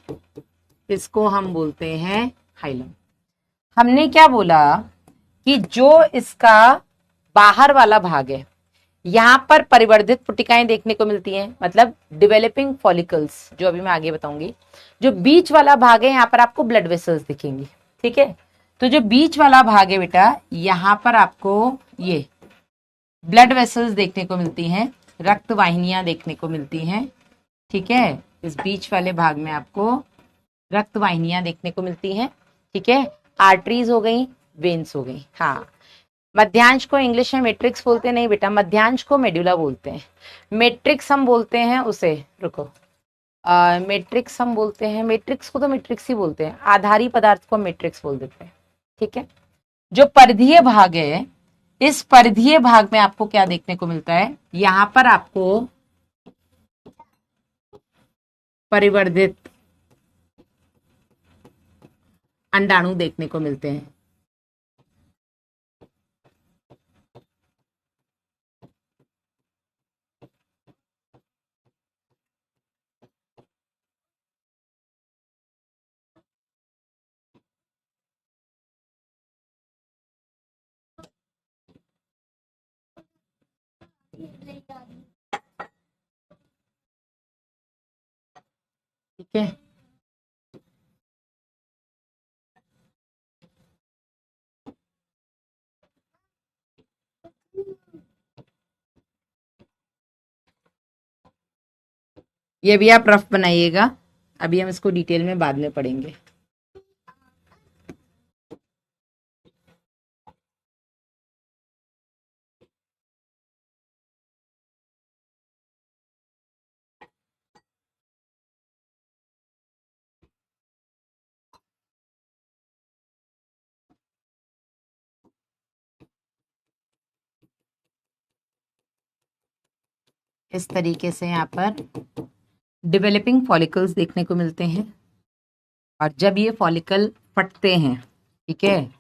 इसको हम बोलते हैं हाइलम। हमने क्या बोला कि जो इसका बाहर वाला भाग है, यहाँ पर परिवर्धित पुटिकाएं देखने को मिलती हैं, मतलब डेवलपिंग फॉलिकल्स, जो अभी मैं आगे बताऊंगी। जो बीच वाला भाग है यहाँ पर आपको ब्लड वेसल्स दिखेंगी, ठीक है। तो जो बीच वाला भाग है बेटा, यहाँ पर आपको ये ब्लड वेसल्स देखने को मिलती हैं, रक्त वाहिनियां देखने को मिलती हैं, ठीक है। इस बीच वाले भाग में आपको रक्त वाहिनियां देखने को मिलती हैं, ठीक है। आर्टरीज हो गई, वेन्स हो गई। हाँ, मध्यांश को इंग्लिश में मैट्रिक्स बोलते नहीं बेटा, मध्यांश को मेडुला बोलते हैं। मैट्रिक्स हम बोलते हैं उसे, रुको, मैट्रिक्स हम बोलते हैं, मैट्रिक्स को तो मैट्रिक्स ही बोलते हैं, आधारी पदार्थ को मैट्रिक्स बोल देते हैं, ठीक है। जो परिधीय भाग है, इस परिधीय भाग में आपको क्या देखने को मिलता है, यहां पर आपको परिवर्धित अंडाणु देखने को मिलते हैं। ठीक है, ये भी आप रफ बनाइएगा, अभी हम इसको डिटेल में बाद में पढ़ेंगे। इस तरीके से यहाँ पर डेवलपिंग फॉलिकल्स देखने को मिलते हैं, और जब ये फॉलिकल फटते हैं, ठीक है,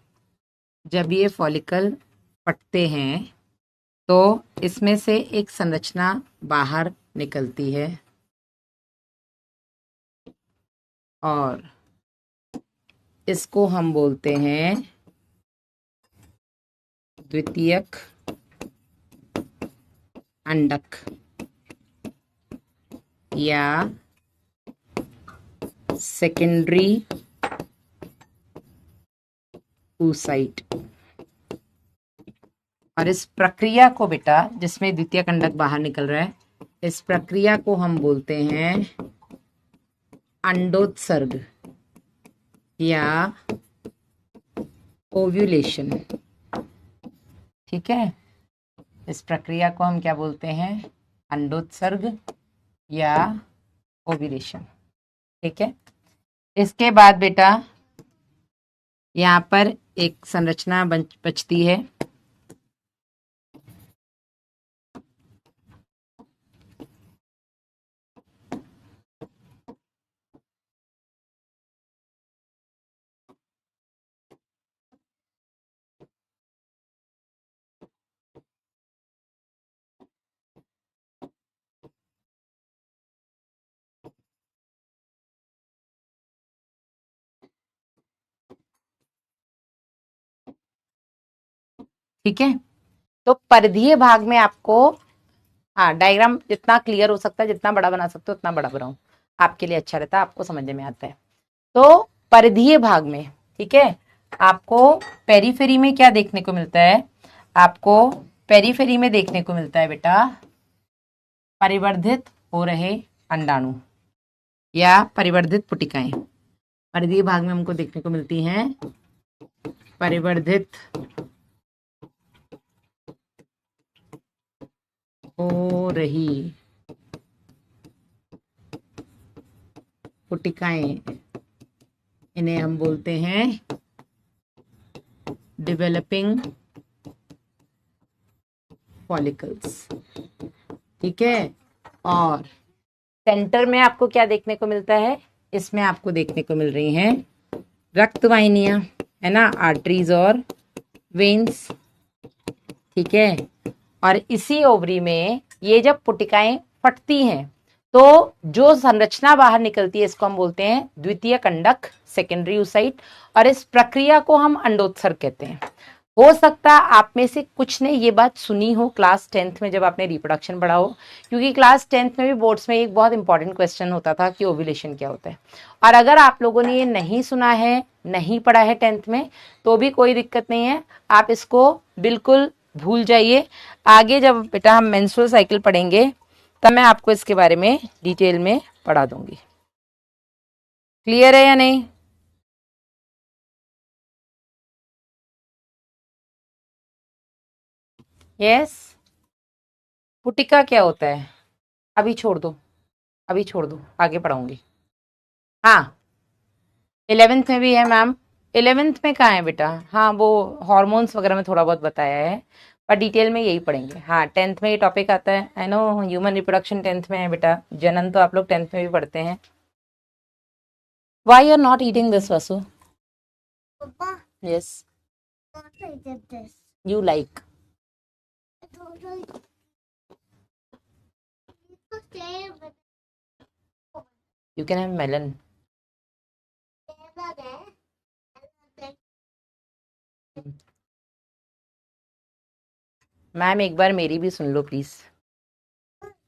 जब ये फॉलिकल फटते हैं तो इसमें से एक संरचना बाहर निकलती है, और इसको हम बोलते हैं द्वितीयक अंडक या सेकेंडरी oocyte। और इस प्रक्रिया को बेटा, जिसमें द्वितीय कंडक बाहर निकल रहा है, इस प्रक्रिया को हम बोलते हैं अंडोत्सर्ग या ओव्यूलेशन, ठीक है। इस प्रक्रिया को हम क्या बोलते हैं, अंडोत्सर्ग या ओव्यूलेशन, ठीक है। इसके बाद बेटा यहाँ पर एक संरचना बचती है, ठीक है। तो परिधीय भाग में आपको, हाँ, डायग्राम जितना क्लियर हो सकता है, जितना बड़ा बना सकते हो उतना बड़ा बनाओ, आपके लिए अच्छा रहता है, आपको समझने में आता है। तो परिधीय भाग में, ठीक है, आपको पेरीफेरी में क्या देखने को मिलता है, आपको पेरीफेरी में देखने को मिलता है बेटा परिवर्धित हो रहे अंडाणु या परिवर्धित पुटिकाएं। परिधीय भाग में हमको देखने को मिलती हैं परिवर्धित हो रही पुटिकाएं, इन्हें हम बोलते हैं डेवलपिंग फॉलिकल्स, ठीक है। और सेंटर में आपको क्या देखने को मिलता है, इसमें आपको देखने को मिल रही हैं रक्त वाहिनियां, है ना, आर्टरीज और वेन्स, ठीक है। और इसी ओवरी में ये जब पुटिकाएं फटती हैं तो जो संरचना बाहर निकलती है, इसको हम बोलते हैं द्वितीय कंडक, सेकेंडरी oocyte, और इस प्रक्रिया को हम अंडोत्सर्ग कहते हैं। हो सकता है आप में से कुछ ने ये बात सुनी हो क्लास 10th में जब आपने रिप्रोडक्शन पढ़ा हो, क्योंकि क्लास 10th में भी बोर्ड्स में एक बहुत इंपॉर्टेंट क्वेश्चन होता था कि ओव्यूलेशन क्या होता है। और अगर आप लोगों ने ये नहीं सुना है, नहीं पढ़ा है 10th में, तो भी कोई दिक्कत नहीं है, आप इसको बिल्कुल भूल जाइए। आगे जब बेटा हम मेंस्ट्रुअल साइकिल पढ़ेंगे तब मैं आपको इसके बारे में डिटेल में पढ़ा दूंगी। क्लियर है या नहीं? यस। पुटिका क्या होता है? अभी छोड़ दो, अभी छोड़ दो, आगे पढ़ाऊंगी। हाँ 11th में भी है मैम। 11th में कहाँ है बेटा? हाँ वो हॉर्मोन्स वगैरह में थोड़ा बहुत बताया है, पर डिटेल में यही पढ़ेंगे। हाँ 10th में ये टॉपिक आता है, I know human reproduction 10th में है बेटा, जनन तो आप लोग 10th में भी पढ़ते हैं। Why are not eating this Vasu? Papa, yes what I did this. You like. I told you to stay with you can have melon. there. Ma'am एक बार मेरी भी सुन लो प्लीज।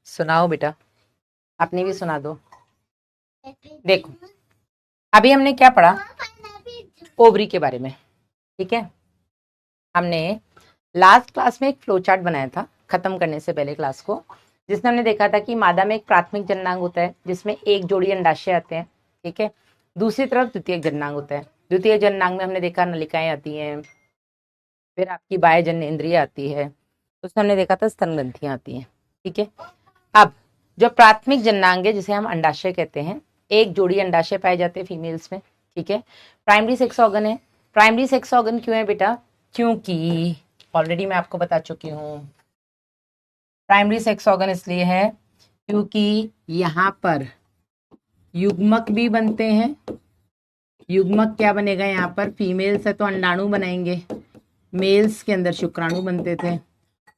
सुनाओ बेटा, अपनी भी सुना दो। देखो अभी हमने क्या पढ़ा, ओवरी के बारे में, ठीक है। हमने लास्ट क्लास में एक फ्लो चार्ट बनाया था खत्म करने से पहले क्लास को, जिसमें हमने देखा था कि मादा में एक प्राथमिक जननांग होता है जिसमें एक जोड़ी अंडाशय आते हैं, ठीक है। दूसरी तरफ द्वितीयक जननांग होता है। द्वितीय जननांग में हमने देखा नलिकाएं आती हैं, फिर आपकी बाह्य जननेंद्रिय आती है, उसमें हमने देखा था स्तनग्रंथियां आती हैं, ठीक है। अब जो प्राथमिक जननांग है जिसे हम अंडाशय कहते हैं, एक जोड़ी अंडाशय पाए जाते हैं फीमेल्स में, ठीक है। प्राइमरी सेक्स ऑर्गन है। प्राइमरी सेक्स ऑर्गन क्यों है बेटा? क्योंकि ऑलरेडी मैं आपको बता चुकी हूँ, प्राइमरी सेक्स ऑर्गन इसलिए है क्योंकि यहाँ पर युग्मक भी बनते हैं। युग्मक क्या बनेगा यहाँ पर? फीमेल्स है तो अंडाणु बनाएंगे, मेल्स के अंदर शुक्राणु बनते थे।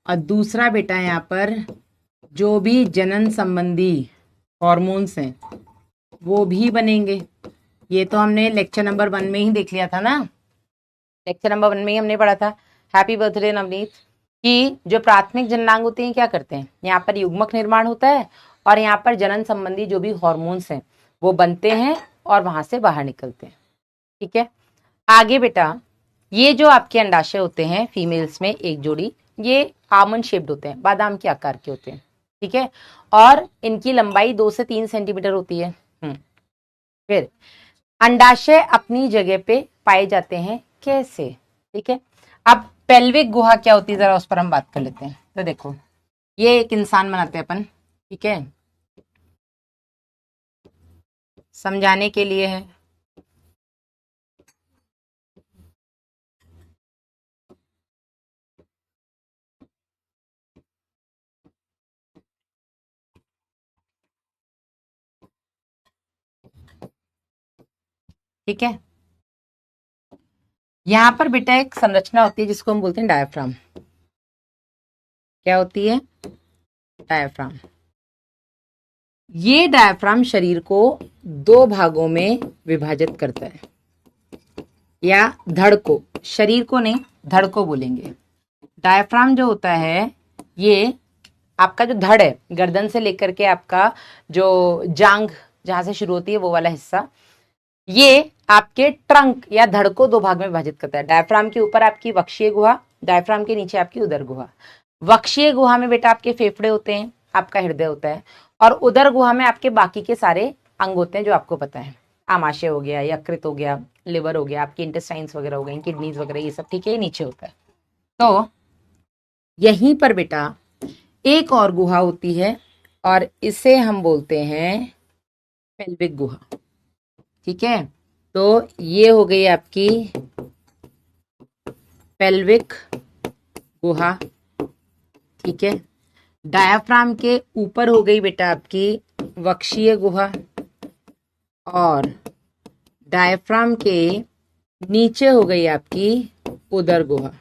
और दूसरा बेटा यहाँ पर जो भी जनन संबंधी हॉर्मोन्स हैं वो भी बनेंगे। ये तो हमने लेक्चर नंबर 1 में ही देख लिया था ना, लेक्चर नंबर 1 में ही हमने पढ़ा था, हैप्पी बर्थडे नवनीत, कि जो प्राथमिक जननांग होते हैं क्या करते हैं, यहाँ पर युग्मक निर्माण होता है और यहाँ पर जनन संबंधी जो भी हॉर्मोन्स हैं वो बनते हैं और वहां से बाहर निकलते हैं, ठीक है। आगे बेटा ये जो आपके अंडाशय होते हैं फीमेल्स में एक जोड़ी, ये आमंड शेप्ड होते हैं, बादाम के आकार के होते हैं, ठीक है। और इनकी लंबाई 2 से 3 सेंटीमीटर होती है। फिर अंडाशय अपनी जगह पे पाए जाते हैं कैसे, ठीक है। अब पेल्विक गुहा क्या होती है जरा उस पर हम बात कर लेते हैं। तो देखो ये एक इंसान बनाते हैं अपन, ठीक है, समझाने के लिए है। ठीक है, यहां पर बेटा एक संरचना होती है जिसको हम बोलते हैं डायफ्राम। क्या होती है? डायफ्राम। ये डायफ्राम शरीर को 2 भागों में विभाजित करता है, या धड़ को, शरीर को नहीं धड़ को बोलेंगे। डायफ्राम जो होता है ये आपका जो धड़ है, गर्दन से लेकर के आपका जो जांग जहां से शुरू होती है वो वाला हिस्सा, ये आपके ट्रंक या धड़ को 2 भाग में विभाजित करता है। डायफ्राम के ऊपर आपकी वक्षीय गुहा, डायफ्राम के नीचे आपकी उदर गुहा। वक्षीय गुहा में बेटा आपके फेफड़े होते हैं, आपका हृदय होता है, और उदर गुहा में आपके बाकी के सारे अंग होते हैं जो आपको पता है, आमाशय हो गया, यकृत हो गया, लिवर हो गया, आपकी इंटेस्टाइन्स वगैरह हो गई, किडनीज वगैरह, ये सब, ठीक है, नीचे होता है। तो यहीं पर बेटा एक और गुहा होती है और इसे हम बोलते हैं पेल्विक गुहा, ठीक है। तो ये हो गई आपकी पेल्विक गुहा, ठीक है। डायाफ्राम के ऊपर हो गई बेटा आपकी वक्षीय गुहा, और डायफ्राम के नीचे हो गई आपकी उदर गुहा।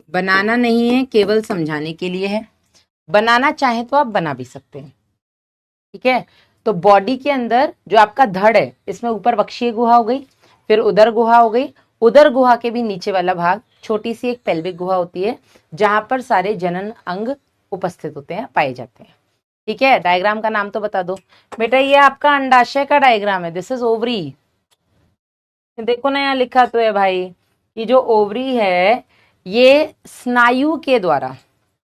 बनाना नहीं है, केवल समझाने के लिए है। बनाना चाहे तो आप बना भी सकते हैं, ठीक है। तो बॉडी के अंदर जो आपका धड़ है इसमें ऊपर वक्षीय गुहा हो गई, फिर उदर गुहा हो गई, उदर गुहा के भी नीचे वाला भाग छोटी सी एक पेल्विक गुहा होती है जहां पर सारे जनन अंग उपस्थित होते हैं, पाए जाते हैं। ठीक है, डायग्राम का नाम तो बता दो बेटा। ये आपका अंडाशय का डायग्राम है, दिस इज ओवरी। देखो ना यहाँ लिखा तो है भाई, ये जो ओवरी है ये स्नायु के द्वारा,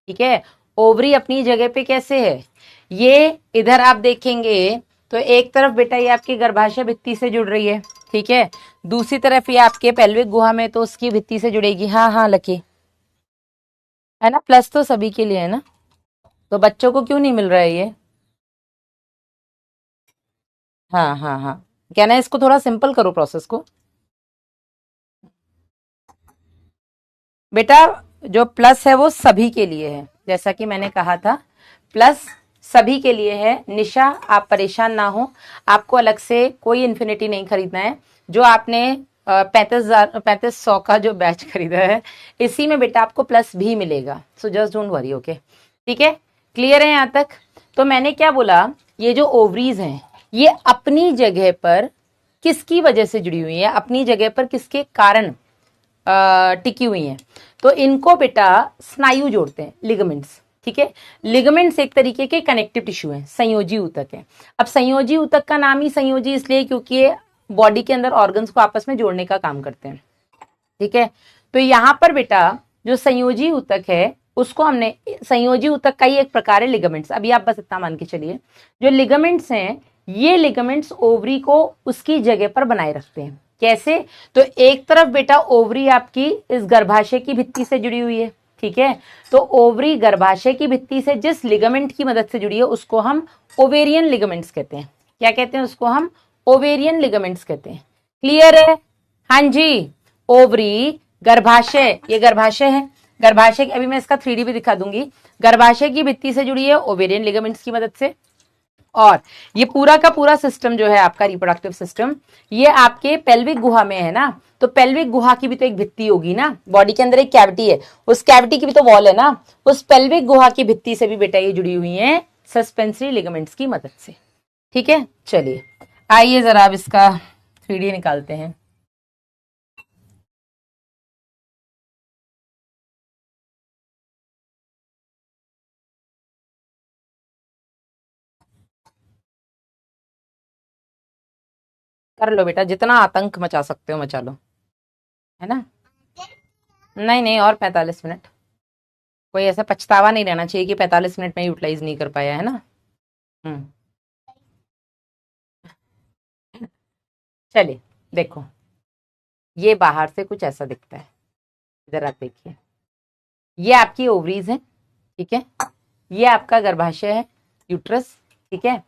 ठीक है, ओवरी अपनी जगह पे कैसे है, ये इधर आप देखेंगे तो एक तरफ बेटा ये आपकी गर्भाशय भित्ति से जुड़ रही है, ठीक है, दूसरी तरफ ये आपके पेल्विक गुहा में तो उसकी भित्ति से जुड़ेगी। हाँ हाँ लकी, है ना, प्लस तो सभी के लिए है ना, तो बच्चों को क्यों नहीं मिल रहा है ये? हाँ हाँ हाँ, कहना है इसको थोड़ा सिंपल करो प्रोसेस को बेटा। जो प्लस है वो सभी के लिए है, जैसा कि मैंने कहा था, प्लस सभी के लिए है। निशा आप परेशान ना हो, आपको अलग से कोई इन्फिनिटी नहीं खरीदना है। जो आपने 3500 का जो बैच खरीदा है इसी में बेटा आपको प्लस भी मिलेगा, so just don't worry, okay, ठीक है, क्लियर है यहाँ तक? तो मैंने क्या बोला, ये जो ओवरीज हैं ये अपनी जगह पर किसकी वजह से जुड़ी हुई है, अपनी जगह पर किसके कारण टिकी हुई हैं, तो इनको बेटा स्नायु जोड़ते हैं, लिगामेंट्स, ठीक है। लिगामेंट्स एक तरीके के कनेक्टिव टिश्यू हैं, संयोजी ऊतक है। अब संयोजी ऊतक का नाम ही संयोजी इसलिए क्योंकि ये बॉडी के अंदर ऑर्गन्स को आपस में जोड़ने का काम करते हैं, ठीक है। तो यहाँ पर बेटा जो संयोजी ऊतक है उसको हमने, संयोजी ऊतक का ही एक प्रकार है लिगामेंट्स। अभी आप बस इतना मान के चलिए, जो लिगामेंट्स हैं ये लिगामेंट्स ओवरी को उसकी जगह पर बनाए रखते हैं। कैसे? तो एक तरफ बेटा ओवरी आपकी इस गर्भाशय की भित्ति से जुड़ी हुई है, ठीक है, तो ओवरी गर्भाशय की भित्ति से जिस लिगामेंट की मदद से जुड़ी है उसको हम ओवेरियन लिगामेंट्स कहते हैं। क्या कहते हैं उसको? हम ओवेरियन लिगामेंट्स कहते हैं। क्लियर है? हाँ जी, ओवरी, गर्भाशय, ये गर्भाशय है, गर्भाशय, अभी मैं इसका 3D भी दिखा दूंगी, गर्भाशय की भित्ति से जुड़ी है ओवेरियन लिगामेंट्स की मदद से। और ये पूरा का पूरा सिस्टम जो है आपका रिप्रोडक्टिव सिस्टम, ये आपके पेल्विक गुहा में है ना, तो पेल्विक गुहा की भी तो एक भित्ति होगी ना, बॉडी के अंदर एक कैविटी है, उस कैविटी की भी तो वॉल है ना, उस पेल्विक गुहा की भित्ति से भी बेटा ये जुड़ी हुई है सस्पेंसरी लिगामेंट्स की मदद से, ठीक है। चलिए आइए जरा अब इसका 3D निकालते हैं। कर लो बेटा, जितना आतंक मचा सकते हो मचा लो, है ना। नहीं नहीं, और 45 मिनट, कोई ऐसा पछतावा नहीं रहना चाहिए कि 45 मिनट में यूटिलाइज नहीं कर पाया, है ना। चलिए देखो, ये बाहर से कुछ ऐसा दिखता है, इधर आप देखिए, ये आपकी ओवरीज है, ठीक है, ये आपका गर्भाशय है, यूट्रस, ठीक है,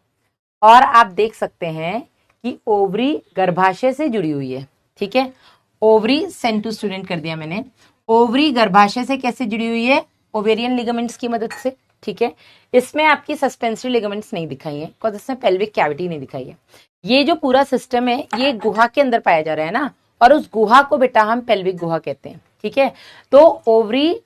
और आप देख सकते हैं कि ओवरी गर्भाशय से जुड़ी हुई है, ठीक है। ओवरी सेंड टू स्टूडेंट कर दिया मैंने। ओवरी गर्भाशय से कैसे जुड़ी हुई है? ओवेरियन लिगामेंट्स की मदद से, ठीक है। इसमें आपकी सस्पेंसरी लिगामेंट्स नहीं दिखाई है बिकॉज इसमें पेल्विक कैविटी नहीं दिखाई है। ये जो पूरा सिस्टम है ये गुहा के अंदर पाया जा रहा है ना, और उस गुहा को बेटा हम पेल्विक गुहा कहते हैं, ठीक है। तो ओवरी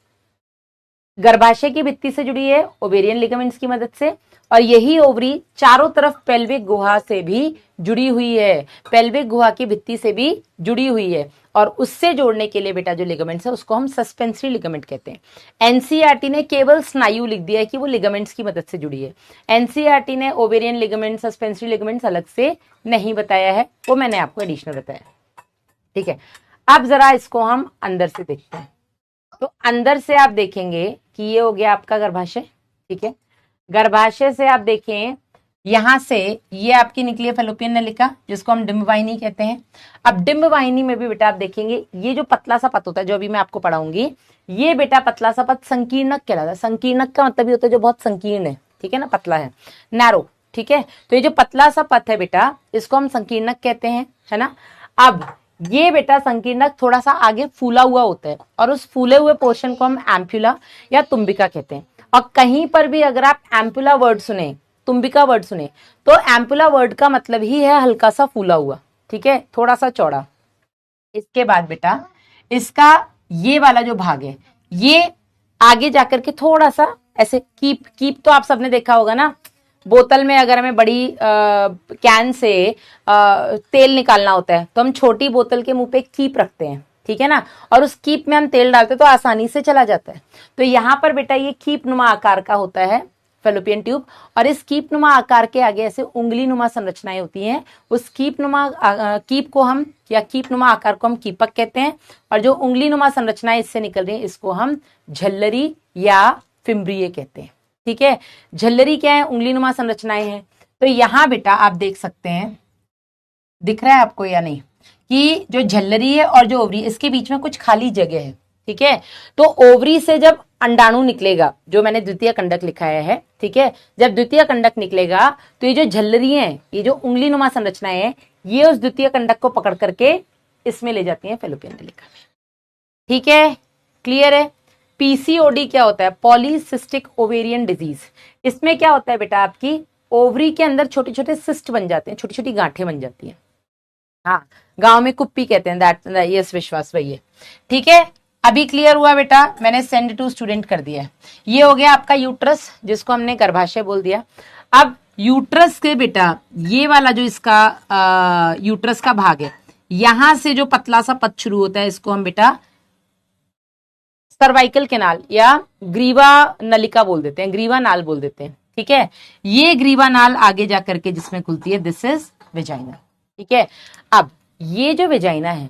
गर्भाशय की भित्ति से जुड़ी है ओवेरियन लिगामेंट्स की मदद से, और यही ओवरी चारों तरफ पेल्विक गुहा से भी जुड़ी हुई है, पेल्विक गुहा की भित्ति से भी जुड़ी हुई है, और उससे जोड़ने के लिए बेटा जो लिगामेंट्स है उसको हम सस्पेंसरी लिगामेंट कहते हैं। एनसीईआरटी ने केवल स्नायु लिख दिया है कि वो लिगामेंट्स की मदद से जुड़ी है। एनसीईआरटी ने ओवेरियन लिगामेंट, सस्पेंसरी लिगामेंट्स अलग से नहीं बताया है, वो मैंने आपको एडिशनल बताया, ठीक है। अब जरा इसको हम अंदर से देखते हैं। तो अंदर से आप देखेंगे कि ये हो गया आपका गर्भाशय, ठीक है। गर्भाशय से आप देखें, यहां से ये आपकी निकली है फैलोपियन नलिका जिसको हम डिंब वाहिनी कहते हैं। अब डिंब वाहिनी में भी बेटा आप देखेंगे ये जो पतला सा पथ होता है जो अभी मैं आपको पढ़ाऊंगी, ये बेटा पतला सा पथ संकीर्णक कहलाता है। संकीर्णक का मतलब ये होता है जो बहुत संकीर्ण है, ठीक है ना, पतला है, नैरो, ठीक है। तो ये जो पतला सा पथ है बेटा इसको हम संकीर्णक कहते हैं, है ना। अब ये बेटा संकीर्णक थोड़ा सा आगे फूला हुआ होता है और उस फूले हुए पोर्शन को हम एम्पुला या तुम्बिका कहते हैं। और कहीं पर भी अगर आप एम्पुला वर्ड सुने, तुम्बिका वर्ड सुने, तो एम्पुला वर्ड का मतलब ही है हल्का सा फूला हुआ, ठीक है, थोड़ा सा चौड़ा। इसके बाद बेटा इसका ये वाला जो भाग है ये आगे जाकर के थोड़ा सा ऐसे कीप तो आप सबने देखा होगा ना, बोतल में अगर हमें बड़ी कैन से तेल निकालना होता है तो हम छोटी बोतल के मुंह पे कीप रखते हैं, ठीक है ना, और उस कीप में हम तेल डालते तो आसानी से चला जाता है। तो यहाँ पर बेटा ये कीप नुमा आकार का होता है फेलोपियन ट्यूब, और इस कीप नुमा आकार के आगे ऐसे उंगली नुमा संरचनाएं होती हैं। उस कीप को हम, या कीप नुमा आकार को हम कीपक कहते हैं, और जो उंगली नुमा संरचनाएं इससे निकल रही हैं इसको हम झल्लरी या फिम्ब्रिये कहते हैं। ठीक है, झल्लरी क्या है, उंगली नुमा संरचनाएं हैं। तो यहाँ बेटा आप देख सकते हैं, दिख रहा है आपको या नहीं, कि जो झल्लरी है और जो ओवरी, इसके बीच में कुछ खाली जगह है। ठीक है, तो ओवरी से जब अंडाणु निकलेगा, जो मैंने द्वितीय कंडक लिखाया है, ठीक है, जब द्वितीय कंडक निकलेगा तो ये जो झल्लरी है, ये जो उंगली नुमा संरचनाएं हैं, ये उस द्वितीय कंडक को पकड़ करके इसमें ले जाती हैं फेलोपियन नलिका में। ठीक है, क्लियर है। पीसीओडी क्या होता है, पॉलीसिस्टिक ओवेरियन डिजीज। इसमें क्या होता है बेटा, आपकी ओवरी के अंदर छोटे छोटे सिस्ट बन जाते हैं, छोटी छोटी गांठें बन जाती हैं। हाँ, गांव में कुप्पी कहते हैं, दैट यस विश्वास वही है। ठीक है, अभी क्लियर हुआ बेटा, मैंने सेंड टू स्टूडेंट कर दिया है। ये हो गया आपका यूट्रस, जिसको हमने गर्भाशय बोल दिया। अब यूट्रस के बेटा ये वाला जो इसका यूट्रस का भाग है, यहां से जो पतला सा पथ शुरू होता है, इसको हम बेटा सर्वाइकल कैनाल या ग्रीवा नलिका बोल देते हैं, ग्रीवा नाल बोल देते हैं। ठीक है, ये ग्रीवा नाल आगे जाकर के जिसमें खुलती है, दिस इज वेजाइना। ठीक है, अब ये जो वेजाइना है,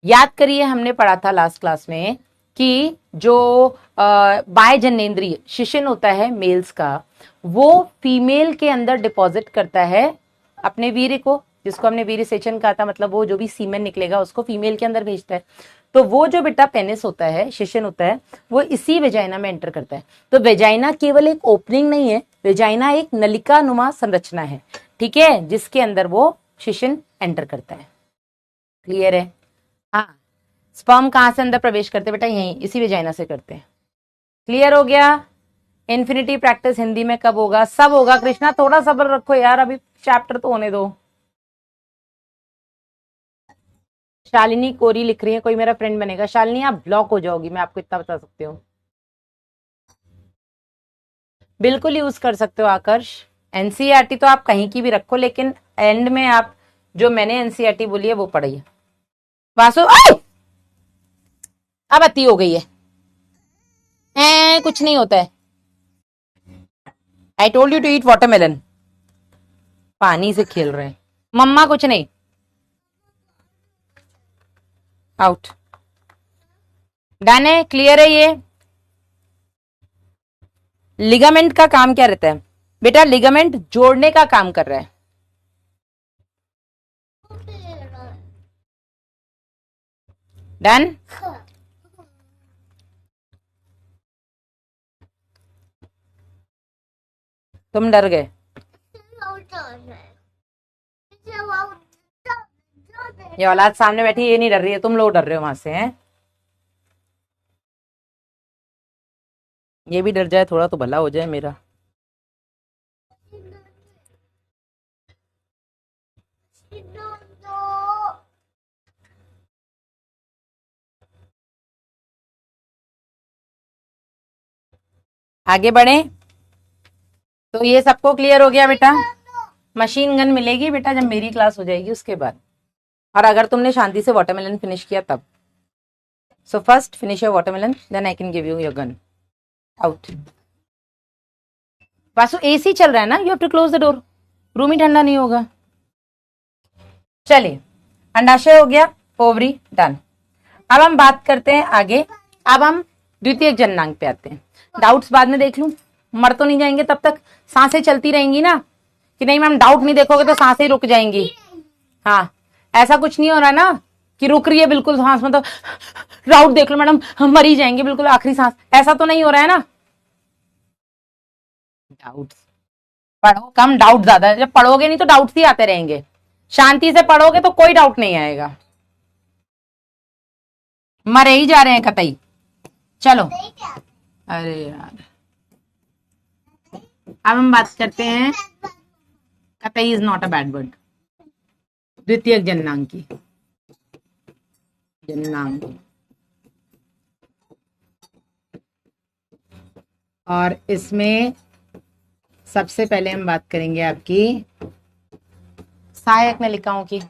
याद करिए हमने पढ़ा था लास्ट क्लास में कि जो बाह्य जनेंद्रिय शिशन होता है मेल्स का, वो फीमेल के अंदर डिपॉजिट करता है अपने वीर्य को, जिसको हमने वीर्य सेचन कहा था, मतलब वो जो भी सीमेन निकलेगा उसको फीमेल के अंदर भेजता है। तो वो जो बेटा पेनिस होता है, शिशन होता है, वो इसी वेजाइना में एंटर करता है। तो वेजाइना केवल एक ओपनिंग नहीं है, वेजाइना एक नलिका नुमा संरचना है। ठीक है, जिसके अंदर वो शिशन एंटर करता है। क्लियर है। हाँ, स्पर्म कहां से अंदर प्रवेश करते बेटा, यहीं इसी वेजाइना से करते हैं। क्लियर हो गया। इन्फिनिटी प्रैक्टिस हिंदी में कब होगा, सब होगा। कृष्णा थोड़ा सब्र रखो यार, अभी चैप्टर तो होने दो। शालिनी कोरी लिख रही है, कोई मेरा फ्रेंड बनेगा। शालिनी आप ब्लॉक हो जाओगी, मैं आपको इतना बता सकती हूँ। बिल्कुल यूज कर सकते हो आकर्ष। एनसीईआरटी तो आप कहीं की भी रखो, लेकिन एंड में आप जो मैंने एनसीईआरटी बोली है वो पढ़िए। वासु अब अति हो गई है, कुछ नहीं होता है। I told you to eat watermelon. पानी से खेल रहे हैं मम्मा, कुछ नहीं। आउट। डन है, क्लियर है। ये लिगामेंट का काम क्या रहता है बेटा, लिगामेंट जोड़ने का काम कर रहा है। डन। तुम डर गए। ये औलाद सामने बैठी, ये नहीं डर रही है, तुम लोग डर रहे हो वहां से हैं। ये भी डर जाए थोड़ा तो भला हो जाए मेरा। आगे बढ़े। तो ये सबको क्लियर हो गया बेटा। मशीन गन मिलेगी बेटा जब मेरी क्लास हो जाएगी उसके बाद, और अगर तुमने शांति से वाटरमेलन फिनिश किया तब। So first finish your watermelon, then I can give you your gun. Out. Vasu AC चल रहा है ना, you have to close the door, room ही ठंडा नहीं होगा। चलिए, अंडाशय हो गया, ओवरी डन। अब हम बात करते हैं आगे। अब हम द्वितीयक जननांग पे आते हैं। डाउट्स बाद में देख लूं, मर तो नहीं जाएंगे तब तक, सांसें चलती रहेंगी ना, कि नहीं मैम डाउट नहीं देखोगे तो सांसें रुक जाएंगी। हाँ, ऐसा कुछ नहीं हो रहा ना कि रुक रही है बिल्कुल सांस, मतलब डाउट देख लो मैडम हम मर ही जाएंगे बिल्कुल आखिरी सांस, ऐसा तो नहीं हो रहा है ना। डाउट्स पढ़ो कम, डाउट ज्यादा। जब पढ़ोगे नहीं तो डाउट्स ही आते रहेंगे, शांति से पढ़ोगे तो कोई डाउट नहीं आएगा। मरे ही जा रहे हैं कतई। चलो, अरे यार अब हम बात करते हैं, कतई is not a bad word, द्वितीयक जननांग की। जननांग, और इसमें सबसे पहले हम बात करेंगे आपकी सहायक नलिकाओं की।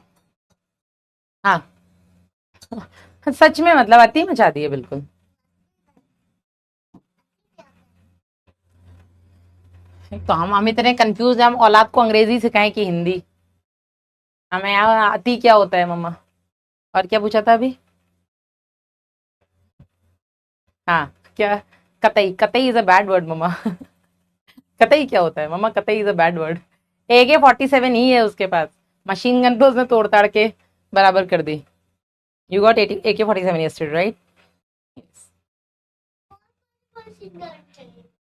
हाँ सच में मतलब अति मचा दिए बिल्कुल। तो हम इतने कंफ्यूज हैं, हम औलाद को अंग्रेजी सिखाएं कि हिंदी। हमें यहाँ अति क्या होता है मम्मा? और क्या पूछा था अभी? हाँ क्या? कतई, कतई इज अ बैड वर्ड मम्मा। कतई क्या होता है मम्मा? कतई is a bad word. AK-47 ही है उसके पास, मशीन गन तो उसने तोड़ ताड़ के बराबर कर दी। You got AK-47 yesterday, right?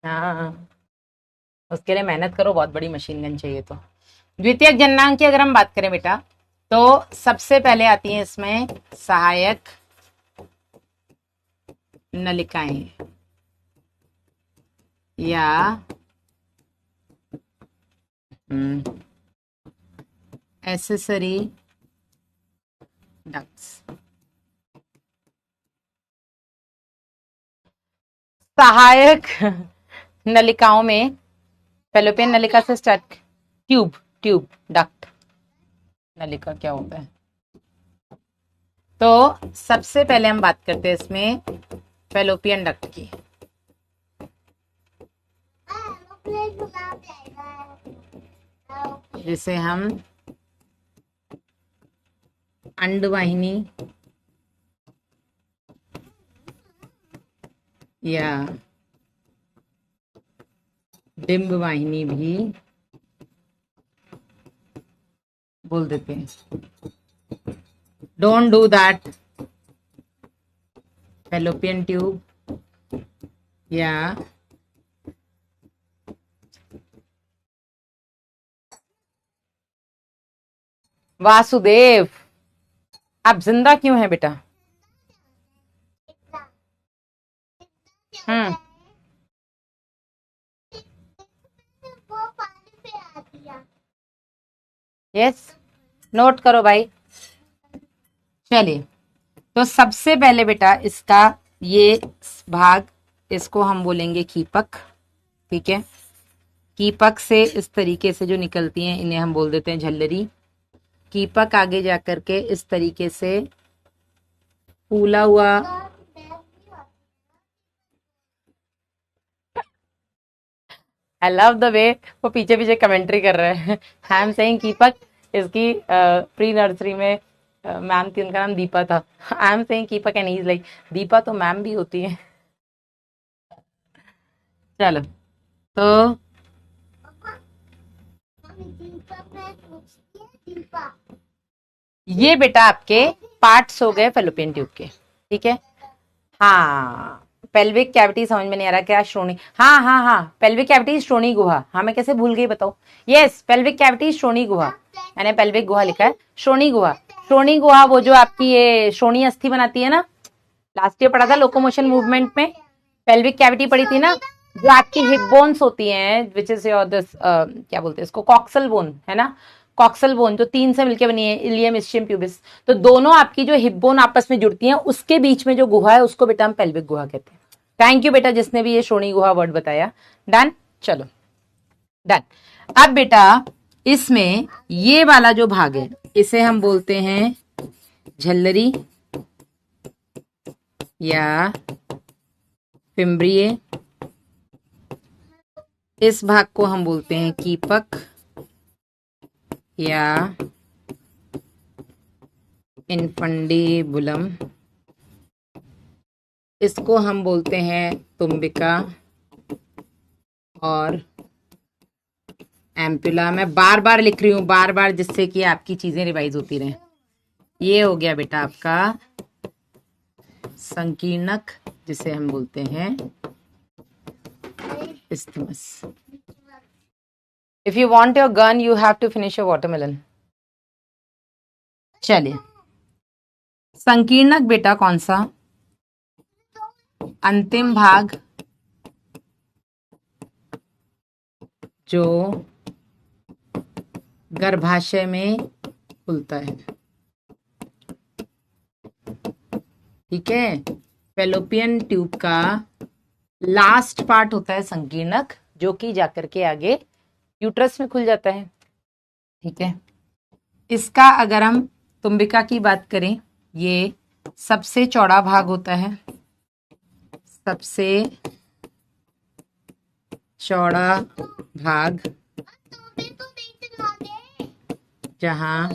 हाँ, उसके लिए मेहनत करो, बहुत बड़ी मशीन गन चाहिए तो। द्वितीयक जननांग की अगर हम बात करें बेटा, तो सबसे पहले आती है इसमें सहायक नलिकाएं या एसेसरी डक्ट्स। सहायक नलिकाओं में फैलोपियन नलिका से स्टार्ट, ट्यूब, ट्यूब डक्ट, नलिका क्या होता है? तो सबसे पहले हम बात करते हैं इसमें फैलोपियन डक्ट की। जिसे हम अंडवाहिनी या डिंब वाहिनी भी बोल देते हैं। Don't do that. Fallopian tube या वासुदेव, आप जिंदा क्यों हैं बेटा? हम्म, वो पानी पे आ दिया। यस, नोट करो भाई। चलिए, तो सबसे पहले बेटा इसका ये भाग, इसको हम बोलेंगे कीपक। ठीक है, कीपक से इस तरीके से जो निकलती हैं इन्हें हम बोल देते हैं झल्लरी। कीपक आगे जाकर के इस तरीके से फूला हुआ, आई लव द वे वो पीछे पीछे कमेंट्री कर रहे हैं। आई एम सेइंग कीपक, इसकी प्री नर्सरी में मैम थी, उनका नाम दीपा था। आई एम सेइंग कीपक and he is like Deepa तो मैम भी होती है। चलो, तो ये बेटा आपके पार्ट्स हो गए फेलोपियन ट्यूब के। ठीक है, हाँ, पेल्विक कैविटी समझ में नहीं आ रहा क्या? श्रोणी, हाँ हाँ हाँ, पेल्विक कैविटी श्रोणी गुहा। हाँ, मैं कैसे भूल गई बताओ? यस, पेल्विक कैविटी श्रोणी गुहा, मैंने पेल्विक गुहा लिखा है, श्रोणी गुहा। श्रोणी गुहा वो जो आपकी ये श्रोणी अस्थि बनाती है ना, लास्ट ईयर पढ़ा था लोकोमोशन मूवमेंट में, पेल्विक कैविटी पढ़ी थी ना, जो आपकी हिप बोन्स होती हैं, विच इज योर दिस क्या बोलते हैं इसको, कॉक्सल बोन है ना, कॉक्सल बोन जो 3 से मिलकर बनी है, इलियम इस्चियम प्यूबिस। तो दोनों आपकी जो हिप बोन आपस में जुड़ती हैं, उसके बीच में जो गुहा है उसको बेटा हम पेल्विक गुहा कहते हैं। थैंक यू बेटा जिसने भी ये श्रोणी गुहा वर्ड बताया। डन, चलो डन। अब बेटा इसमें ये वाला जो भाग है इसे हम बोलते हैं झल्लरी या फिम्ब्रिये। इस भाग को हम बोलते हैं कीपक या इनफंडिबुलम। इसको हम बोलते हैं तुम्बिका और एम्पुला। मैं बार बार लिख रही हूँ, बार बार, जिससे कि आपकी चीजें रिवाइज होती रहें। ये हो गया बेटा आपका संकीर्णक, जिसे हम बोलते हैं isthmus. If you want your gun, you have to finish your watermelon. चलिए, संकीर्णक बेटा कौन सा? अंतिम भाग जो गर्भाशय में खुलता है। ठीक है, फैलोपियन ट्यूब का लास्ट पार्ट होता है संकीर्णक, जो कि जाकर के आगे यूट्रस में खुल जाता है। ठीक है, इसका अगर हम तुम्बिका की बात करें, ये सबसे चौड़ा भाग होता है, सबसे चौड़ा भाग जहां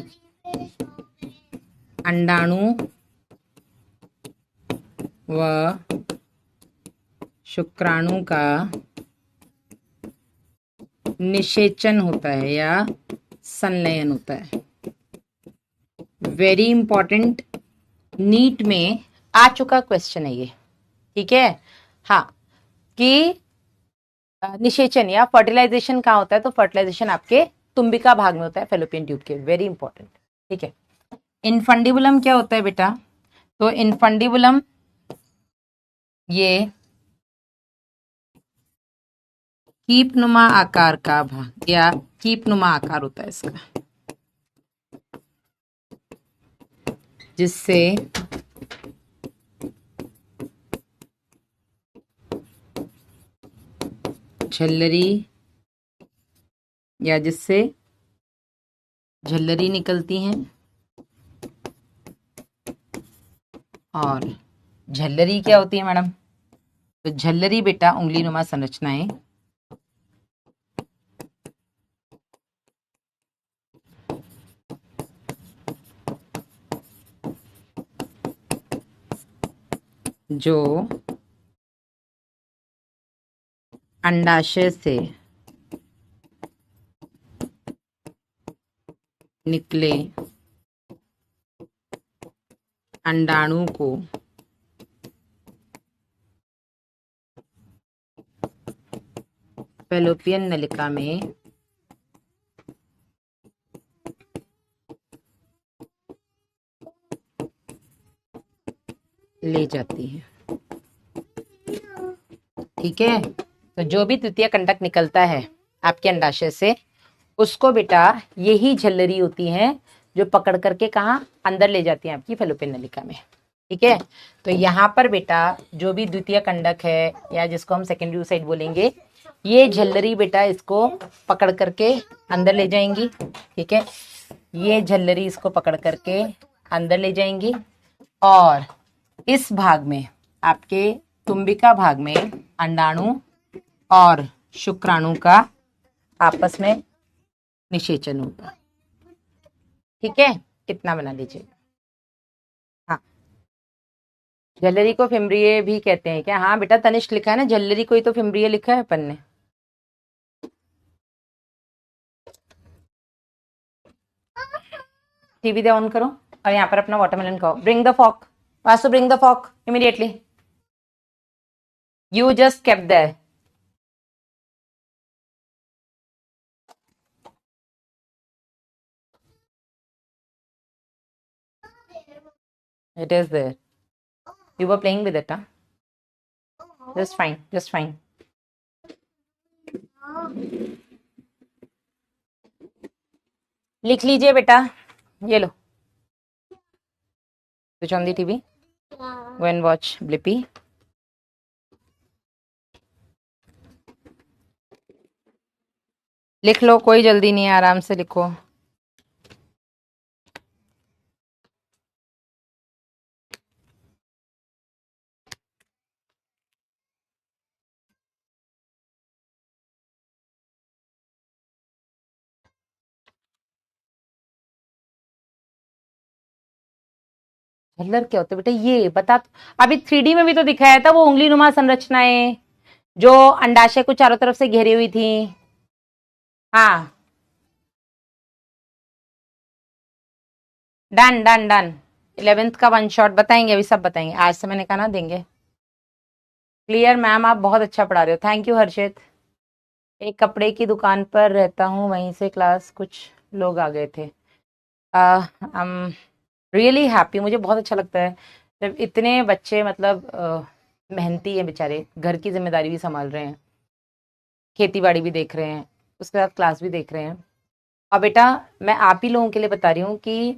अंडाणु व शुक्राणु का निषेचन होता है या संलयन होता है। वेरी इंपॉर्टेंट, नीट में आ चुका क्वेश्चन है ये, ठीक है। हाँ, कि निषेचन या फर्टिलाइजेशन कहाँ होता है, तो फर्टिलाइजेशन आपके तुम्बिका भाग में होता है, फेलोपियन ट्यूब के। वेरी इंपॉर्टेंट, ठीक है। इनफंडिबुलम क्या होता है बेटा, तो इनफंडिबुलम ये कीप नुमा आकार का भाग या कीप नुमा आकार होता है इसका, जिससे झल्लरी या जिससे झल्लरी निकलती हैं। और झल्लरी क्या होती है मैडम, तो झल्लरी बेटा उंगली नुमा संरचनाएं जो अंडाशय से निकले अंडाणु को फैलोपियन नलिका में ले जाती है, ठीक है। तो जो भी तृतीय कंडक निकलता है आपके अंडाशय से, उसको बेटा यही झल्लरी होती है जो पकड़ करके कहाँ अंदर ले जाती है आपकी फैलोपियन नलिका में, ठीक है। तो यहाँ पर बेटा जो भी द्वितीय कंडक है या जिसको हम सेकेंडरी साइड बोलेंगे, ये झल्लरी बेटा इसको पकड़ करके अंदर ले जाएंगी, ठीक है। ये झल्लरी इसको पकड़ करके अंदर ले जाएंगी और इस भाग में आपके तुम्बिका भाग में अंडाणु और शुक्राणु का आपस में निषेचन होता है, ठीक है। कितना बना लीजिए। हाँ, झल्लरी को फिम्ब्रिये भी कहते हैं क्या, हाँ बेटा तनिष्क लिखा है ना, झल्लरी को ही तो फिम्ब्रिये लिखा है अपन ने। टीवी दे ऑन करो और यहाँ पर अपना वाटरमेलन खाओ। Bring the fork Vasu, bring the fork immediately, you just kept there. It is there. You were playing with it, huh? Just fine, just fine. लिख लीजिए बेटा, ये लो। Switch on the TV. Go and watch Blippi. लिख लो, कोई जल्दी नहीं है, आराम से लिखो। झल्लर क्या होता है बेटा, ये बता। अभी 3D में भी तो दिखाया था वो उंगली नुमा संरचनाएं जो अंडाशय को चारों तरफ से घेरी हुई थी। हाँ, डन डन डन। 11th का वन शॉट बताएंगे, अभी सब बताएंगे, आज से मैंने कहा ना देंगे। क्लियर मैम, आप बहुत अच्छा पढ़ा रहे हो, थैंक यू हर्षित। एक कपड़े की दुकान पर रहता हूँ, वहीं से क्लास कुछ लोग आ गए थे। आई एम रियली हैप्पी, मुझे बहुत अच्छा लगता है जब इतने बच्चे मतलब मेहनती हैं बेचारे, घर की जिम्मेदारी भी संभाल रहे हैं, खेती बाड़ी भी देख रहे हैं, उसके बाद क्लास भी देख रहे हैं। और बेटा मैं आप ही लोगों के लिए बता रही हूँ कि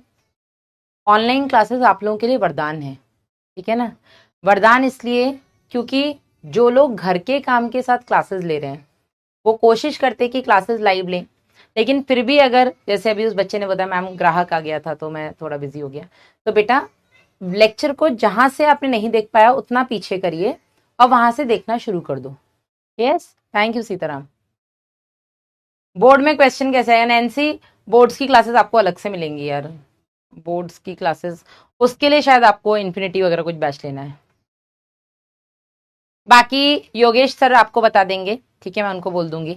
ऑनलाइन क्लासेस आप लोगों के लिए वरदान है, ठीक है ना। वरदान इसलिए क्योंकि जो लोग घर के काम के साथ क्लासेस ले रहे हैं वो कोशिश करते हैं कि क्लासेस लाइव लें, लेकिन फिर भी अगर जैसे अभी उस बच्चे ने बताया मैम ग्राहक आ गया था तो मैं थोड़ा बिजी हो गया, तो बेटा लेक्चर को जहां से आपने नहीं देख पाया उतना पीछे करिए और वहां से देखना शुरू कर दो। Yes, thank you Sitaram. Board में क्वेश्चन कैसे है नैन्सी? बोर्ड्स की क्लासेस आपको अलग से मिलेंगी यार, बोर्ड्स की क्लासेस, उसके लिए शायद आपको इन्फिनिटी वगैरह कुछ बैच लेना है। बाकी योगेश सर आपको बता देंगे, ठीक है, मैं उनको बोल दूंगी।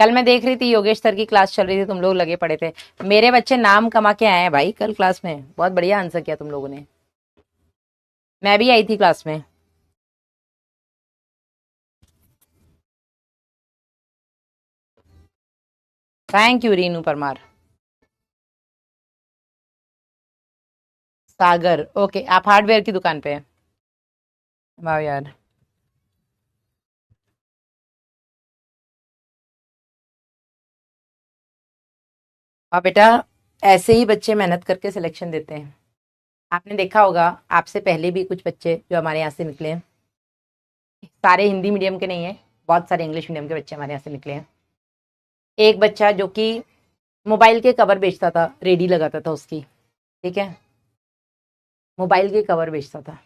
कल मैं देख रही थी योगेश सर की क्लास चल रही थी, तुम लोग लगे पड़े थे। मेरे बच्चे नाम कमा के आए हैं भाई कल क्लास में, बहुत बढ़िया आंसर किया तुम लोगों ने। मैं भी आई थी क्लास में। Thank you Rinu Parmar. Sagar, okay, आप हार्डवेयर की दुकान पे हैं? वाह यार। और बेटा ऐसे ही बच्चे मेहनत करके सिलेक्शन देते हैं। आपने देखा होगा, आपसे पहले भी कुछ बच्चे जो हमारे यहाँ से निकले हैं, सारे हिंदी मीडियम के नहीं है, बहुत सारे इंग्लिश मीडियम के बच्चे हमारे यहाँ से निकले हैं। एक बच्चा जो कि मोबाइल के कवर बेचता था, रेडी लगाता था उसकी, ठीक है, मोबाइल के कवर बेचता था।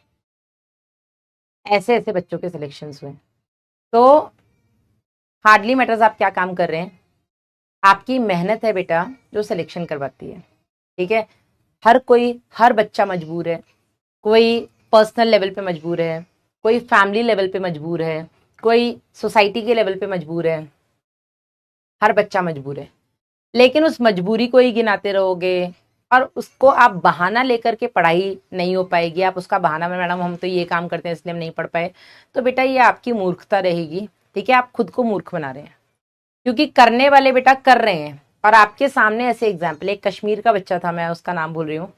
ऐसे ऐसे बच्चों के सिलेक्शन हुए। तो हार्डली मैटर्स आप क्या काम कर रहे हैं, आपकी मेहनत है बेटा जो सिलेक्शन करवाती है, ठीक है। हर कोई, हर बच्चा मजबूर है, कोई पर्सनल लेवल पे मजबूर है, कोई फैमिली लेवल पे मजबूर है, कोई सोसाइटी के लेवल पे मजबूर है, हर बच्चा मजबूर है। लेकिन उस मजबूरी को ही गिनाते रहोगे और उसको आप बहाना लेकर के पढ़ाई नहीं हो पाएगी, आप उसका बहाना में मैडम हम तो ये काम करते हैं इसलिए हम नहीं पढ़ पाए, तो बेटा ये आपकी मूर्खता रहेगी, ठीक है। आप खुद को मूर्ख बना रहे हैं, क्योंकि करने वाले बेटा कर रहे हैं। और आपके सामने ऐसे एग्जाम्पल, एक कश्मीर का बच्चा था, मैं उसका नाम भूल रही हूँ,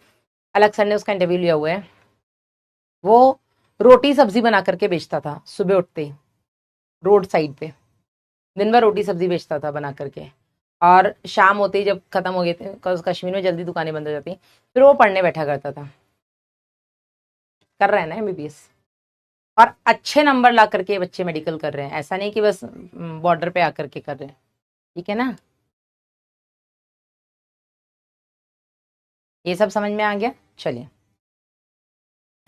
अलग सर ने उसका इंटरव्यू लिया हुआ है, वो रोटी सब्जी बना करके बेचता था सुबह उठते ही, रोड साइड पे दिन भर रोटी सब्जी बेचता था बना करके, और शाम होते ही जब खत्म हो गए थे, कश्मीर में जल्दी दुकानें बंद हो जाती, फिर वो पढ़ने बैठा करता था। कर रहे हैं ना एमबीबीएस, और अच्छे नंबर ला करके बच्चे मेडिकल कर रहे हैं, ऐसा नहीं कि बस बॉर्डर पे आकर के कर रहे हैं, ठीक है ना। ये सब समझ में आ गया? चलिए,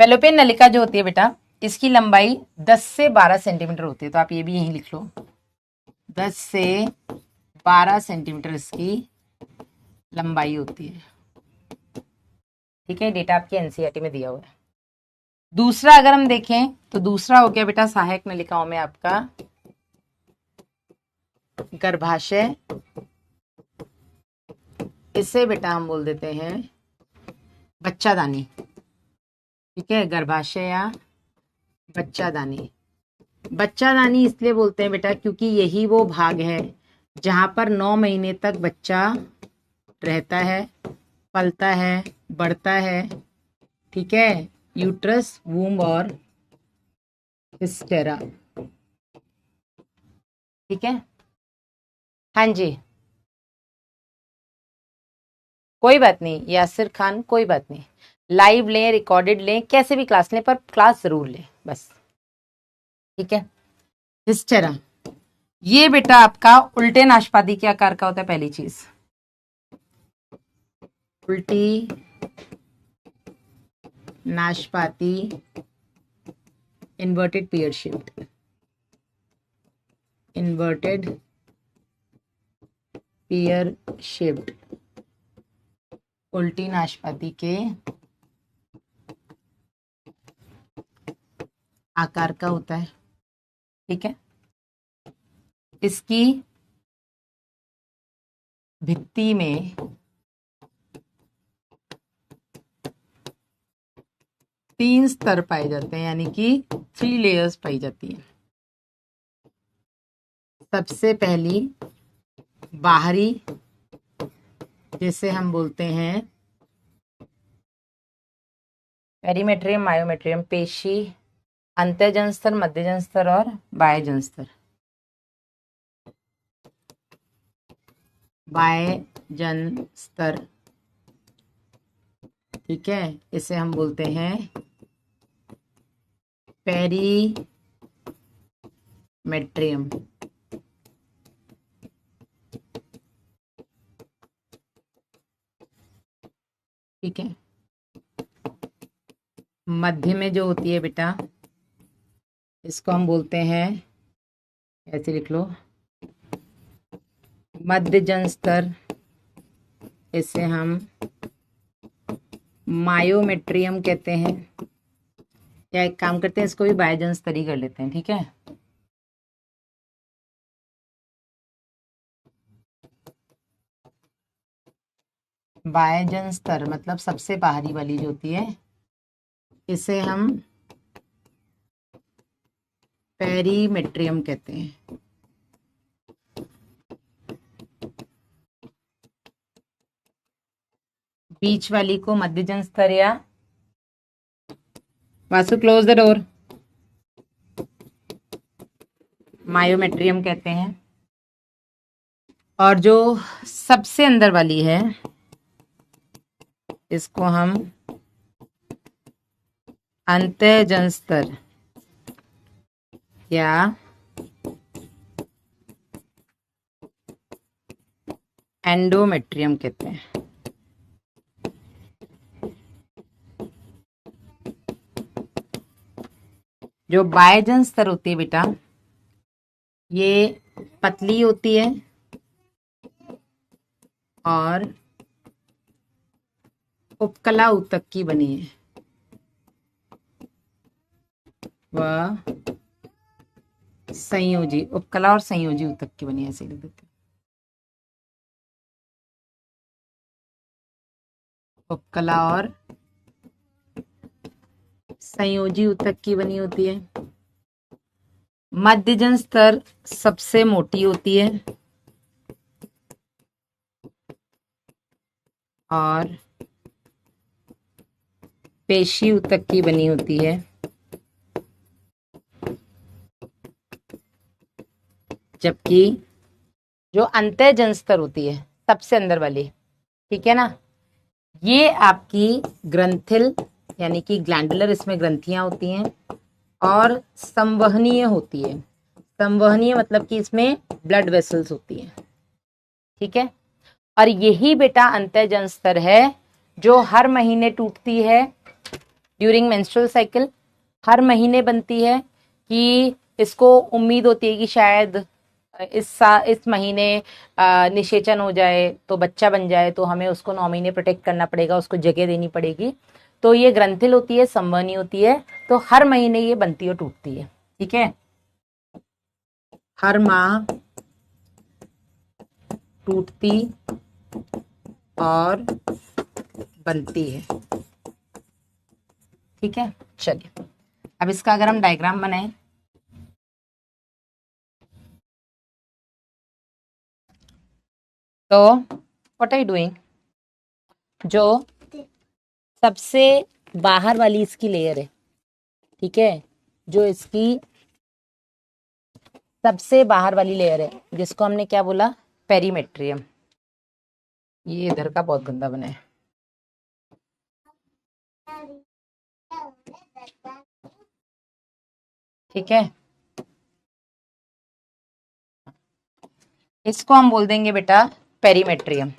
फेलोपियन नलिका जो होती है बेटा, इसकी लंबाई 10 से 12 सेंटीमीटर होती है, तो आप ये भी यहीं लिख लो, 10 से 12 सेंटीमीटर इसकी लंबाई होती है, ठीक है। डेटा आपकी एनसीईआरटी में दिया हुआ है। दूसरा अगर हम देखें तो दूसरा हो गया बेटा सहायक नलिकाओं में आपका गर्भाशय, इसे बेटा हम बोल देते हैं बच्चादानी, ठीक है, गर्भाशय या बच्चादानी। बच्चादानी इसलिए बोलते हैं बेटा क्योंकि यही वो भाग है जहां पर 9 महीने तक बच्चा रहता है, पलता है, बढ़ता है, ठीक है, यूट्रस, वूम्ब और हिस्टेरा, ठीक है। हाँ जी, कोई बात नहीं यासिर खान, कोई बात नहीं, लाइव लें, रिकॉर्डेड लें, कैसे भी क्लास लें, पर क्लास जरूर लें बस, ठीक है। हिस्टेरा, ये बेटा आपका उल्टे नाशपाती के आकार का होता है, पहली चीज, उल्टी नाशपाती, inverted pear shaped, inverted pear shaped, उल्टी नाशपाती के आकार का होता है, ठीक है। इसकी भित्ति में 3 स्तर पाए जाते हैं, यानी कि 3 लेयर्स पाई जाती है। सबसे पहली बाहरी, जिसे हम बोलते हैं पेरीमेट्रियम, मायोमेट्रियम, पेशी, अंतःजन स्तर, मध्यजन स्तर और बाह्यजन स्तर। बाह्यजन स्तर, ठीक है, इसे हम बोलते हैं पेरीमेट्रियम, ठीक है। मध्य में जो होती है बेटा, इसको हम बोलते हैं, ऐसे लिख लो, मध्य जन स्तर। इसे हम मायोमेट्रियम कहते हैं, या एक काम करते हैं, इसको भी बाह्यजन स्तर ही कर लेते हैं, ठीक है। बाह्यजन स्तर मतलब सबसे बाहरी वाली जो होती है, इसे हम पेरीमेट्रियम कहते हैं। बीच वाली को मध्यजन स्तर या Vasu close the door, myometrium कहते हैं। और जो सबसे अंदर वाली है, इसको हम अंतःजन स्तर या एंडोमेट्रियम कहते हैं। जो बाह्यजन स्तर होती है बेटा, ये पतली होती है और उपकला ऊतक की बनी है। वह संयोजी, उपकला और संयोजी ऊतक की बनी है, ऐसे लिख देते हैं। उपकला और संयोजी ऊतक की बनी होती है। मध्यजन स्तर सबसे मोटी होती है और पेशी ऊतक की बनी होती है। जबकि जो अंतःजन स्तर होती है, सबसे अंदर वाली, ठीक है ना, ये आपकी ग्रंथिल यानी कि ग्लैंडुलर, इसमें ग्रंथियां होती हैं और संवहनीय होती है। संवहनीय मतलब कि इसमें ब्लड वेसल्स होती हैं, ठीक है। और यही बेटा अंतःजन स्तर है जो हर महीने टूटती है ड्यूरिंग मेंस्ट्रुअल साइकिल। हर महीने बनती है कि इसको उम्मीद होती है कि शायद इस महीने निषेचन हो जाए तो बच्चा बन जाए, तो हमें उसको 9 महीने प्रोटेक्ट करना पड़ेगा, उसको जगह देनी पड़ेगी। तो ये ग्रंथिल होती है, संवहनी होती है, तो हर महीने ये बनती और टूटती है, ठीक है। हर माह टूटती और बनती है, ठीक है। चलिए अब इसका अगर हम डायग्राम बनाएं, तो व्हाट आर यू डूइंग, जो सबसे बाहर वाली इसकी लेयर है, ठीक है, जो इसकी सबसे बाहर वाली लेयर है, जिसको हमने क्या बोला, पेरीमेट्रियम। ये इधर का बहुत गंदा बना है, ठीक है। इसको हम बोल देंगे बेटा पेरीमेट्रियम।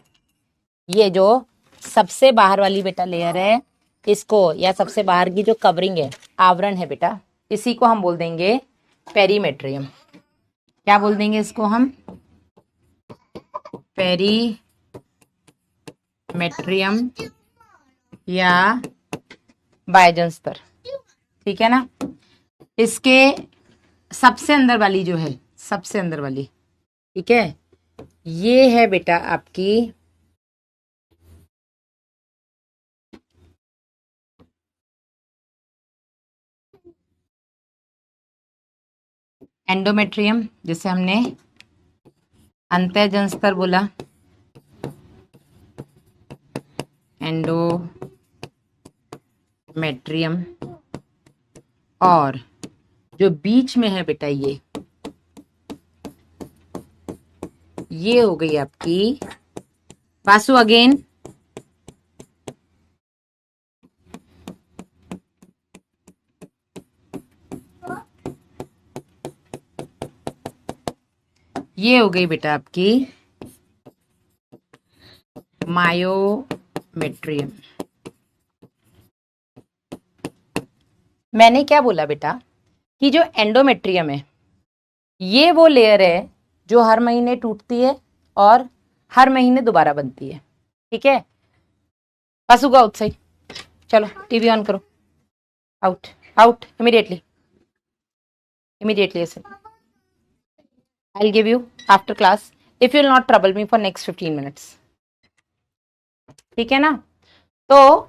ये जो सबसे बाहर वाली बेटा लेयर है, इसको, या सबसे बाहर की जो कवरिंग है, आवरण है बेटा, इसी को हम बोल देंगे पेरीमेट्रियम। क्या बोल देंगे इसको हम, पेरीमेट्रियम या बाह्यजन स्तर, ठीक है ना। इसके सबसे अंदर वाली जो है, सबसे अंदर वाली, ठीक है, ये है बेटा आपकी एंडोमेट्रियम, जिसे हमने अंतःजन स्तर बोला, एंडोमेट्रियम। और जो बीच में है बेटा, ये हो गई आपकी वासु अगेन ये हो गई बेटा आपकी मायोमेट्रियम। मैंने क्या बोला बेटा कि जो एंडोमेट्रियम है ये वो लेयर है जो हर महीने टूटती है और हर महीने दोबारा बनती है, ठीक है। बस होगा आउटसाइड, चलो टीवी ऑन करो, आउट आउट इमीडिएटली ऐसे। I'll give you after class if you'll not trouble me for next 15 minutes, ठीक है ना। तो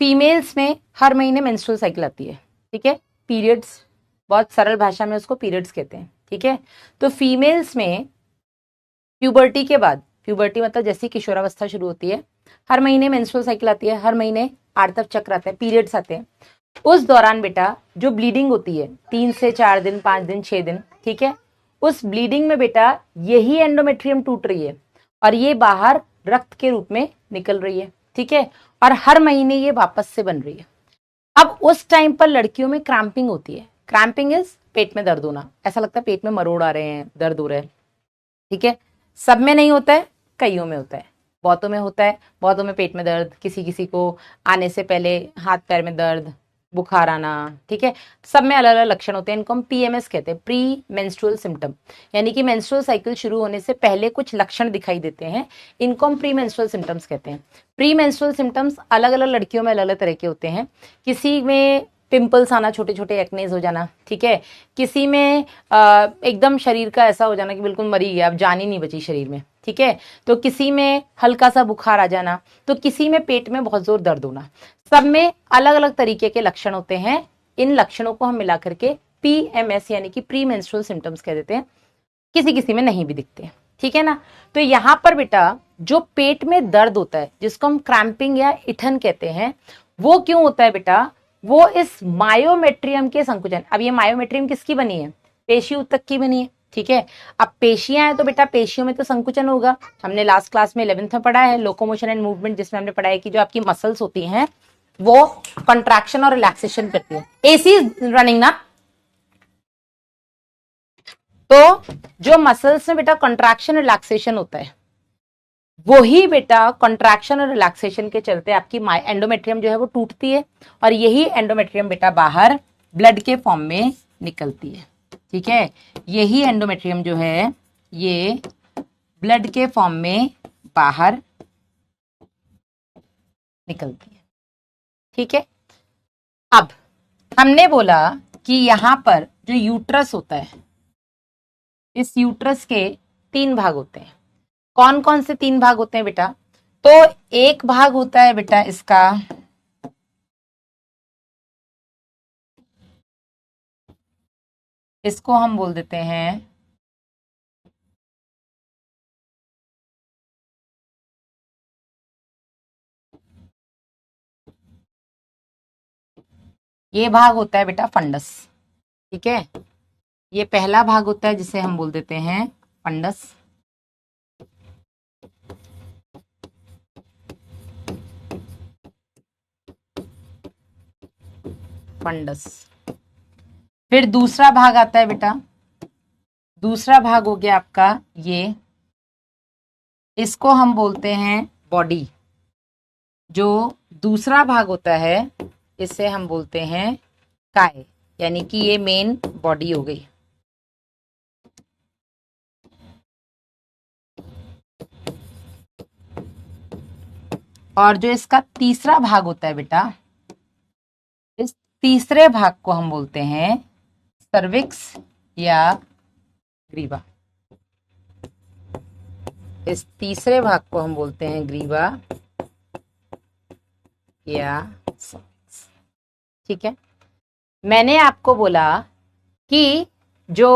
फीमेल्स में हर महीने मेंस्ट्रुअल साइकिल आती है, ठीक है। पीरियड्स, बहुत सरल भाषा में उसको पीरियड्स कहते हैं, ठीक है। तो फीमेल्स में प्यूबर्टी के बाद, प्यूबर्टी मतलब जैसी किशोरावस्था शुरू होती है, हर महीने मेंस्ट्रुअल साइकिल आती है, हर महीने आर्तव चक्र आता है, पीरियड्स आते हैं। उस दौरान बेटा जो ब्लीडिंग होती है 3 से 4 दिन, 5 दिन, 6 दिन, ठीक है, उस ब्लीडिंग में बेटा यही एंडोमेट्रियम टूट रही है और ये बाहर रक्त के रूप में निकल रही है, ठीक है। और हर महीने ये वापस से बन रही है। अब उस टाइम पर लड़कियों में क्रैम्पिंग होती है। क्रैम्पिंग इज पेट में दर्द होना, ऐसा लगता है पेट में मरोड़ आ रहे हैं, दर्द हो रहा है, ठीक है। सब में नहीं होता है, कईयों में होता है, बहुतों में होता है। बहुतों में पेट में दर्द, किसी किसी को आने से पहले हाथ पैर में दर्द, बुखार आना, ठीक है। सब में अलग अलग लक्षण होते हैं। इनको हम पीएमएस कहते हैं, प्री मेंस्ट्रुअल सिम्टम, यानी कि मेंस्ट्रुअल साइकिल शुरू होने से पहले कुछ लक्षण दिखाई देते हैं, इनको हम प्री मेंस्ट्रुअल सिम्टम्स कहते हैं। प्री मेंस्ट्रुअल सिम्टम्स अलग अलग लड़कियों में अलग अलग तरह के होते हैं। किसी में पिंपल्स आना, छोटे छोटे एक्नेज हो जाना, ठीक है। किसी में एकदम शरीर का ऐसा हो जाना कि बिल्कुल मरी गया, अब जान ही नहीं बची शरीर में, ठीक है। तो किसी में हल्का सा बुखार आ जाना, तो किसी में पेट में बहुत जोर दर्द होना। सब में अलग अलग तरीके के लक्षण होते हैं। इन लक्षणों को हम मिला करके पीएमएस यानी कि प्री मेंस्ट्रुअल सिम्टम्स कह देते हैं। किसी किसी में नहीं भी दिखते हैं, ठीक है ना। तो यहाँ पर बेटा जो पेट में दर्द होता है, जिसको हम क्रैम्पिंग या इठन कहते हैं, वो क्यों होता है बेटा? वो इस मायोमेट्रियम के संकुचन। अब ये मायोमेट्रियम किसकी बनी है? पेशी ऊतक की बनी है, ठीक है। अब पेशियां हैं तो बेटा पेशियों में तो संकुचन होगा। हमने लास्ट क्लास में 11th में पढ़ा है लोकोमोशन एंड मूवमेंट, जिसमें हमने पढ़ा है कि जो आपकी मसल्स होती हैं वो कंट्रैक्शन और रिलैक्सेशन करती है। एसी रनिंग ना, तो जो मसल्स में बेटा कंट्रैक्शन रिलैक्सेशन होता है, वही बेटा कंट्रैक्शन और रिलैक्सेशन के चलते आपकी एंडोमेट्रियम जो है वो टूटती है और यही एंडोमेट्रियम बेटा बाहर ब्लड के फॉर्म में निकलती है, ठीक है। यही एंडोमेट्रियम जो है ये ब्लड के फॉर्म में बाहर निकलती है, ठीक है। अब हमने बोला कि यहां पर जो यूट्रस होता है, इस यूट्रस के 3 भाग होते हैं। कौन कौन से 3 भाग होते हैं बेटा? तो एक भाग होता है बेटा इसका इसको हम बोल देते हैं ये भाग होता है बेटा फंडस, ठीक है। ये पहला भाग होता है जिसे हम बोल देते हैं फंडस। फंडस। फिर दूसरा भाग आता है बेटा, दूसरा भाग हो गया आपका ये, इसको हम बोलते हैं बॉडी। जो दूसरा भाग होता है इसे हम बोलते हैं काय, यानी कि ये मेन बॉडी हो गई। और जो इसका तीसरा भाग होता है बेटा, इस तीसरे भाग को हम बोलते हैं सर्विक्स या ग्रीवा। इस तीसरे भाग को हम बोलते हैं ग्रीवा या सर्विक्स, ठीक है। मैंने आपको बोला कि जो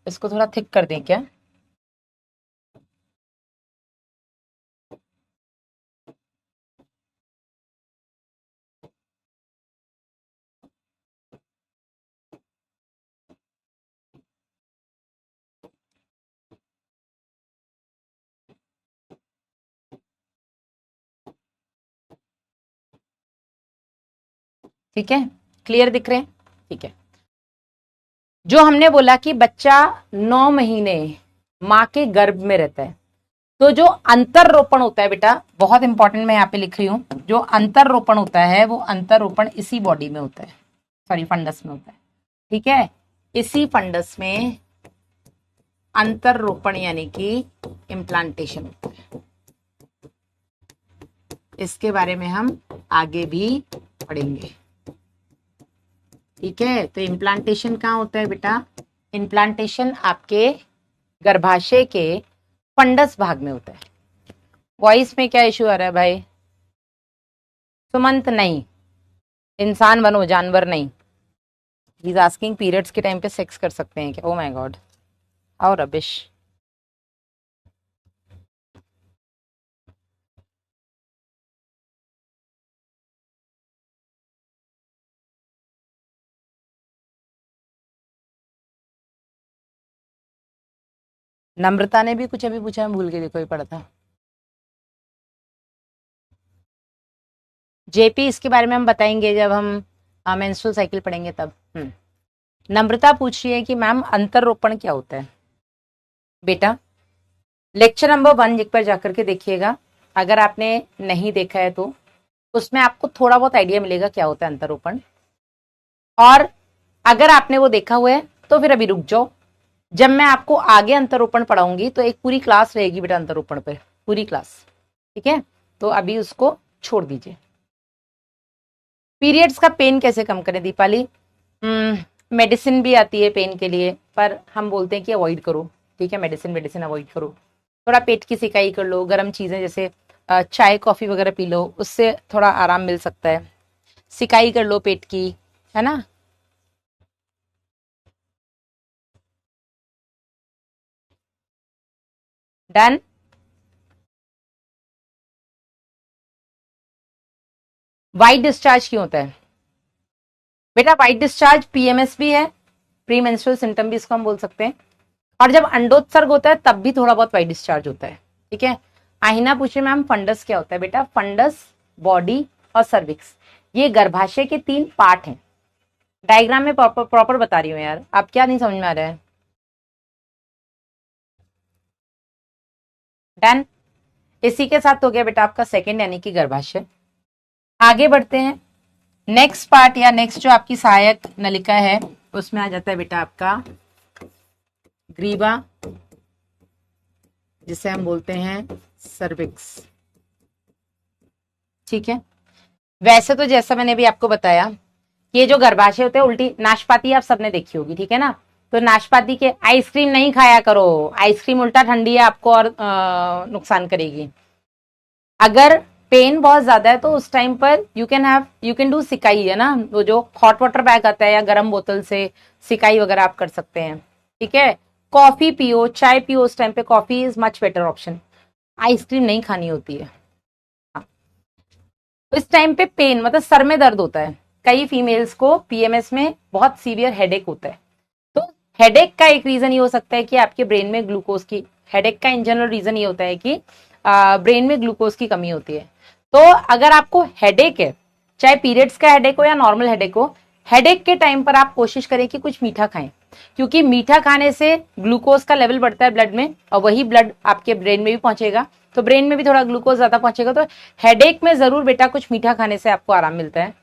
इसको थोड़ा थिक कर दें क्या? ठीक है, क्लियर दिख रहे हैं? ठीक है। जो हमने बोला कि बच्चा 9 महीने माँ के गर्भ में रहता है, तो जो अंतर रोपण होता है बेटा, बहुत इंपॉर्टेंट मैं यहाँ पे लिख रही हूँ, जो अंतर रोपण होता है वो अंतर रोपण इसी बॉडी में होता है, सॉरी फंडस में होता है, ठीक है। इसी फंडस में अंतररोपण यानी कि इम्प्लांटेशन होता है। इसके बारे में हम आगे भी पढ़ेंगे, ठीक है। तो इम्प्लांटेशन कहाँ होता है बेटा? इम्प्लांटेशन आपके गर्भाशय के फंडस भाग में होता है। वॉइस में क्या इश्यू आ रहा है भाई? सुमंत नहीं, इंसान बनो जानवर नहीं। ही इज आस्किंग पीरियड्स के टाइम पे सेक्स कर सकते हैं क्या? Oh my god, how rubbish. Namrata ने भी कुछ अभी पूछा, मैं भूल गई, देखो ही पढ़ा था। जेपी इसके बारे में हम बताएंगे जब हम मेंस्ट्रुअल साइकिल पढ़ेंगे तब। नम्रता पूछ रही है कि मैम अंतररोपण क्या होता है? बेटा लेक्चर नंबर 1 एक बार जाकर के देखिएगा, अगर आपने नहीं देखा है तो उसमें आपको थोड़ा बहुत आइडिया मिलेगा क्या होता है अंतररोपण। और अगर आपने वो देखा हुआ है तो फिर अभी रुक जाओ, जब मैं आपको आगे अंतररोपण पढ़ाऊंगी तो एक पूरी क्लास रहेगी बेटा अंतररोपण पर, पूरी क्लास, ठीक है। तो अभी उसको छोड़ दीजिए। पीरियड्स का पेन कैसे कम करें दीपाली? मेडिसिन भी आती है पेन के लिए, पर हम बोलते हैं कि अवॉइड करो, ठीक है। मेडिसिन अवॉइड करो। थोड़ा पेट की सिकाई कर लो, गर्म चीजें जैसे चाय कॉफी वगैरह पी लो, उससे थोड़ा आराम मिल सकता है। सिकाई कर लो पेट की, है ना। डन। वाइट डिस्चार्ज क्यों होता है बेटा? वाइट डिस्चार्ज पीएमएस भी है, प्री मेंस्ट्रुअल सिम्टम भी इसको हम बोल सकते हैं। और जब अंडोत्सर्ग होता है तब भी थोड़ा बहुत वाइट डिस्चार्ज होता है, ठीक है। आहिना पूछे मैम फंडस क्या होता है? बेटा फंडस, बॉडी और सर्विक्स, ये गर्भाशय के 3 पार्ट हैं। डायग्राम में प्रॉपर बता रही हूँ यार, आप क्या नहीं समझ में आ रहा है? डन। इसी के साथ हो गया बेटा आपका सेकंड यानी कि गर्भाशय। आगे बढ़ते हैं। नेक्स्ट पार्ट या नेक्स्ट जो आपकी सहायक नलिका है उसमें आ जाता है बेटा आपका ग्रीवा, जिसे हम बोलते हैं सर्विक्स, ठीक है। वैसे तो जैसा मैंने भी आपको बताया, ये जो गर्भाशय होते हैं, उल्टी नाशपाती आप सबने देखी होगी, ठीक है ना। तो नाशपाती के आइसक्रीम नहीं खाया करो, आइसक्रीम उल्टा ठंडी है आपको और नुकसान करेगी। अगर पेन बहुत ज्यादा है तो उस टाइम पर यू कैन डू सिकाई, है ना, वो जो हॉट वाटर बैग आता है या गर्म बोतल से सिकाई वगैरह आप कर सकते हैं, ठीक है। कॉफी पियो, चाय पियो, उस टाइम पे coffee is much better option. Ice cream नहीं खानी होती है। हाँ। इस टाइम पे पेन मतलब सर में दर्द होता है, कई फीमेल्स को पीएमएस में बहुत सीवियर हेडेक होता है। तो हेडेक का एक रीजन ये हो सकता है कि आपके ब्रेन में ग्लूकोज की, हेडेक का इन जनरल रीजन ये होता है कि ब्रेन में ग्लूकोज की कमी होती है। तो अगर आपको हेडेक है, चाहे पीरियड्स का हेडेक हो या नॉर्मल हेडेक हो, हेडेक के टाइम पर आप कोशिश करें कि कुछ मीठा खाएं, क्योंकि मीठा खाने से ग्लूकोज का लेवल बढ़ता है ब्लड में और वही ब्लड आपके ब्रेन में भी पहुंचेगा, तो ब्रेन में भी थोड़ा ग्लूकोज ज्यादा पहुंचेगा। तो हेडेक में जरूर बेटा कुछ मीठा खाने से आपको आराम मिलता है,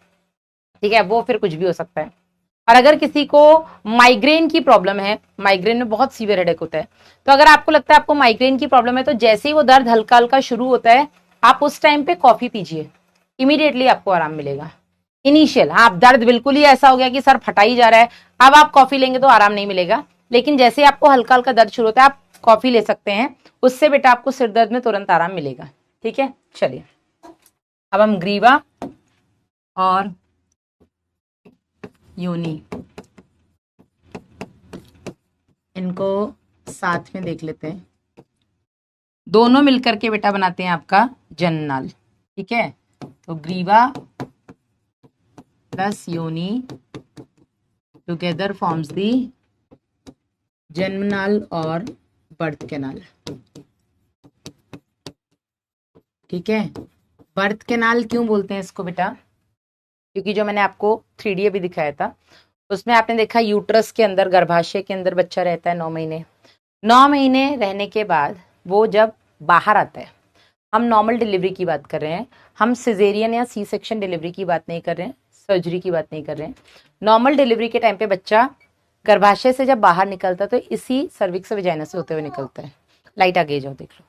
ठीक है। वो फिर कुछ भी हो सकता है। और अगर किसी को माइग्रेन की प्रॉब्लम है, माइग्रेन में बहुत सीवियर हेडेक होता है, तो अगर आपको लगता है आपको माइग्रेन की प्रॉब्लम है तो जैसे ही वो दर्द हल्का हल्का शुरू होता है आप उस टाइम पे कॉफी पीजिए, इमीडिएटली आपको आराम मिलेगा। इनिशियल, हाँ, दर्द बिल्कुल ही ऐसा हो गया कि सर फटा ही जा रहा है, अब आप कॉफी लेंगे तो आराम नहीं मिलेगा, लेकिन जैसे आपको हल्का हल्का दर्द शुरू होता है आप कॉफी ले सकते हैं, उससे बेटा आपको सिर दर्द में तुरंत आराम मिलेगा, ठीक है। चलिए अब हम ग्रीवा और योनि इनको साथ में देख लेते हैं। दोनों मिलकर के बेटा बनाते हैं आपका जननाल, ठीक है। तो ग्रीवा प्लस योनि टुगेदर फॉर्म्स दी जन्मनाल और बर्थ कैनाल, ठीक है। बर्थ कैनाल क्यों बोलते हैं इसको बेटा? क्योंकि जो मैंने आपको 3D अभी दिखाया था उसमें आपने देखा यूट्रस के अंदर, गर्भाशय के अंदर बच्चा रहता है 9 महीने। 9 महीने रहने के बाद वो जब बाहर आता है, हम नॉर्मल डिलीवरी की बात कर रहे हैं, हम सिजेरियन या सी सेक्शन डिलीवरी की बात नहीं कर रहे हैं, सर्जरी की बात नहीं कर रहे हैं। नॉर्मल डिलीवरी के टाइम पे बच्चा गर्भाशय से जब बाहर निकलता है तो इसी सर्विक्स वजाइना से होते हुए निकलता है। लाइट आगे जाओ, देख लो,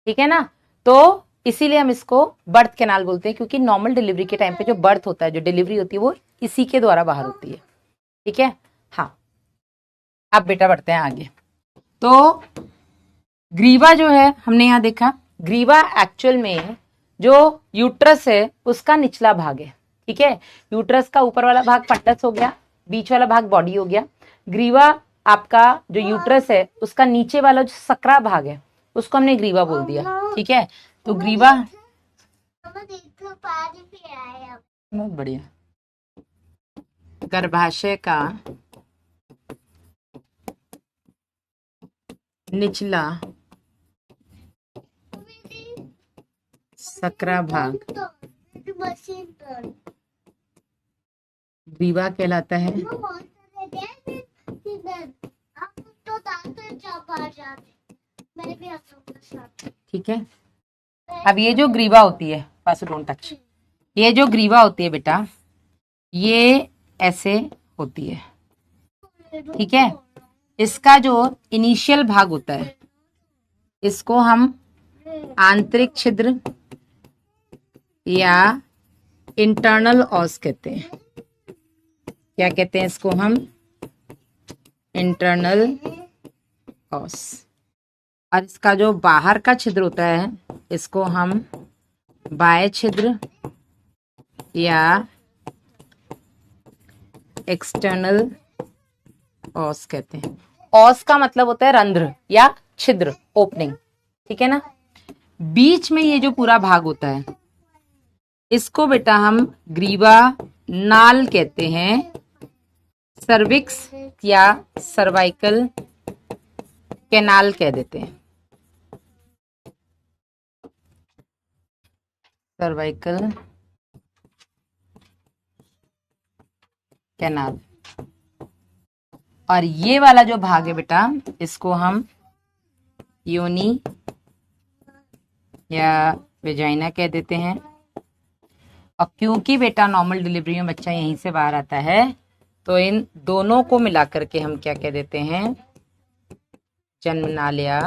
ठीक है ना। तो इसीलिए हम इसको बर्थ कैनाल बोलते हैं, क्योंकि नॉर्मल डिलीवरी के टाइम पे जो बर्थ होता है, जो डिलीवरी होती है, वो इसी के द्वारा बाहर होती है, ठीक है। हाँ, अब बेटा बढ़ते हैं आगे। तो ग्रीवा जो है हमने यहाँ देखा, ग्रीवा एक्चुअल में जो यूट्रस है उसका निचला भाग है, ठीक है। यूट्रस का ऊपर वाला भाग फंडस हो गया, बीच वाला भाग बॉडी हो गया। ग्रीवा आपका जो यूट्रस है उसका नीचे वाला जो सकरा भाग है उसको हमने ग्रीवा बोल दिया, ठीक है। तो ग्रीवा, देखो पानी पे आया। बहुत बढ़िया। गर्भाशय का निचला सकरा भाग मशीन पर ग्रीवा कहलाता है। आप तो दांत चबा जाते, मैं भी आपके साथ, ठीक है। अब ये जो ग्रीवा होती है, पास डोंट टच, ये जो ग्रीवा होती है बेटा, ये ऐसे होती है, ठीक है। इसका जो इनिशियल भाग होता है इसको हम आंतरिक छिद्र या इंटरनल ऑस कहते हैं। क्या कहते हैं इसको हम? इंटरनल ऑस। और इसका जो बाहर का छिद्र होता है इसको हम बाह्य छिद्र या एक्सटर्नल ऑस कहते हैं। ऑस का मतलब होता है रंध्र या छिद्र, ओपनिंग, ठीक है ना। बीच में ये जो पूरा भाग होता है इसको बेटा हम ग्रीवा नाल कहते हैं, सर्विक्स या सर्वाइकल कैनाल कह देते हैं, सर्वाइकल कैनाल। और ये वाला जो भाग है बेटा इसको हम योनि या वेजाइना कह देते हैं। और क्योंकि बेटा नॉर्मल डिलीवरी में बच्चा यहीं से बाहर आता है तो इन दोनों को मिला करके हम क्या कह देते हैं? जन्मनाल या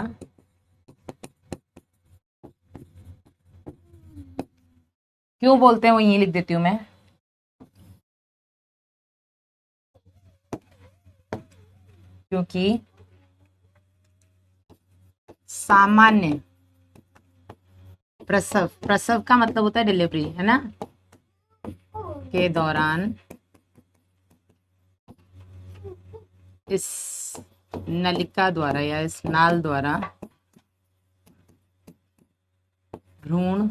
क्यों बोलते हैं वो यहीं लिख देती हूं मैं, क्योंकि सामान्य प्रसव, प्रसव का मतलब होता है डिलीवरी, है ना, के दौरान इस नलिका द्वारा या इस नाल द्वारा भ्रूण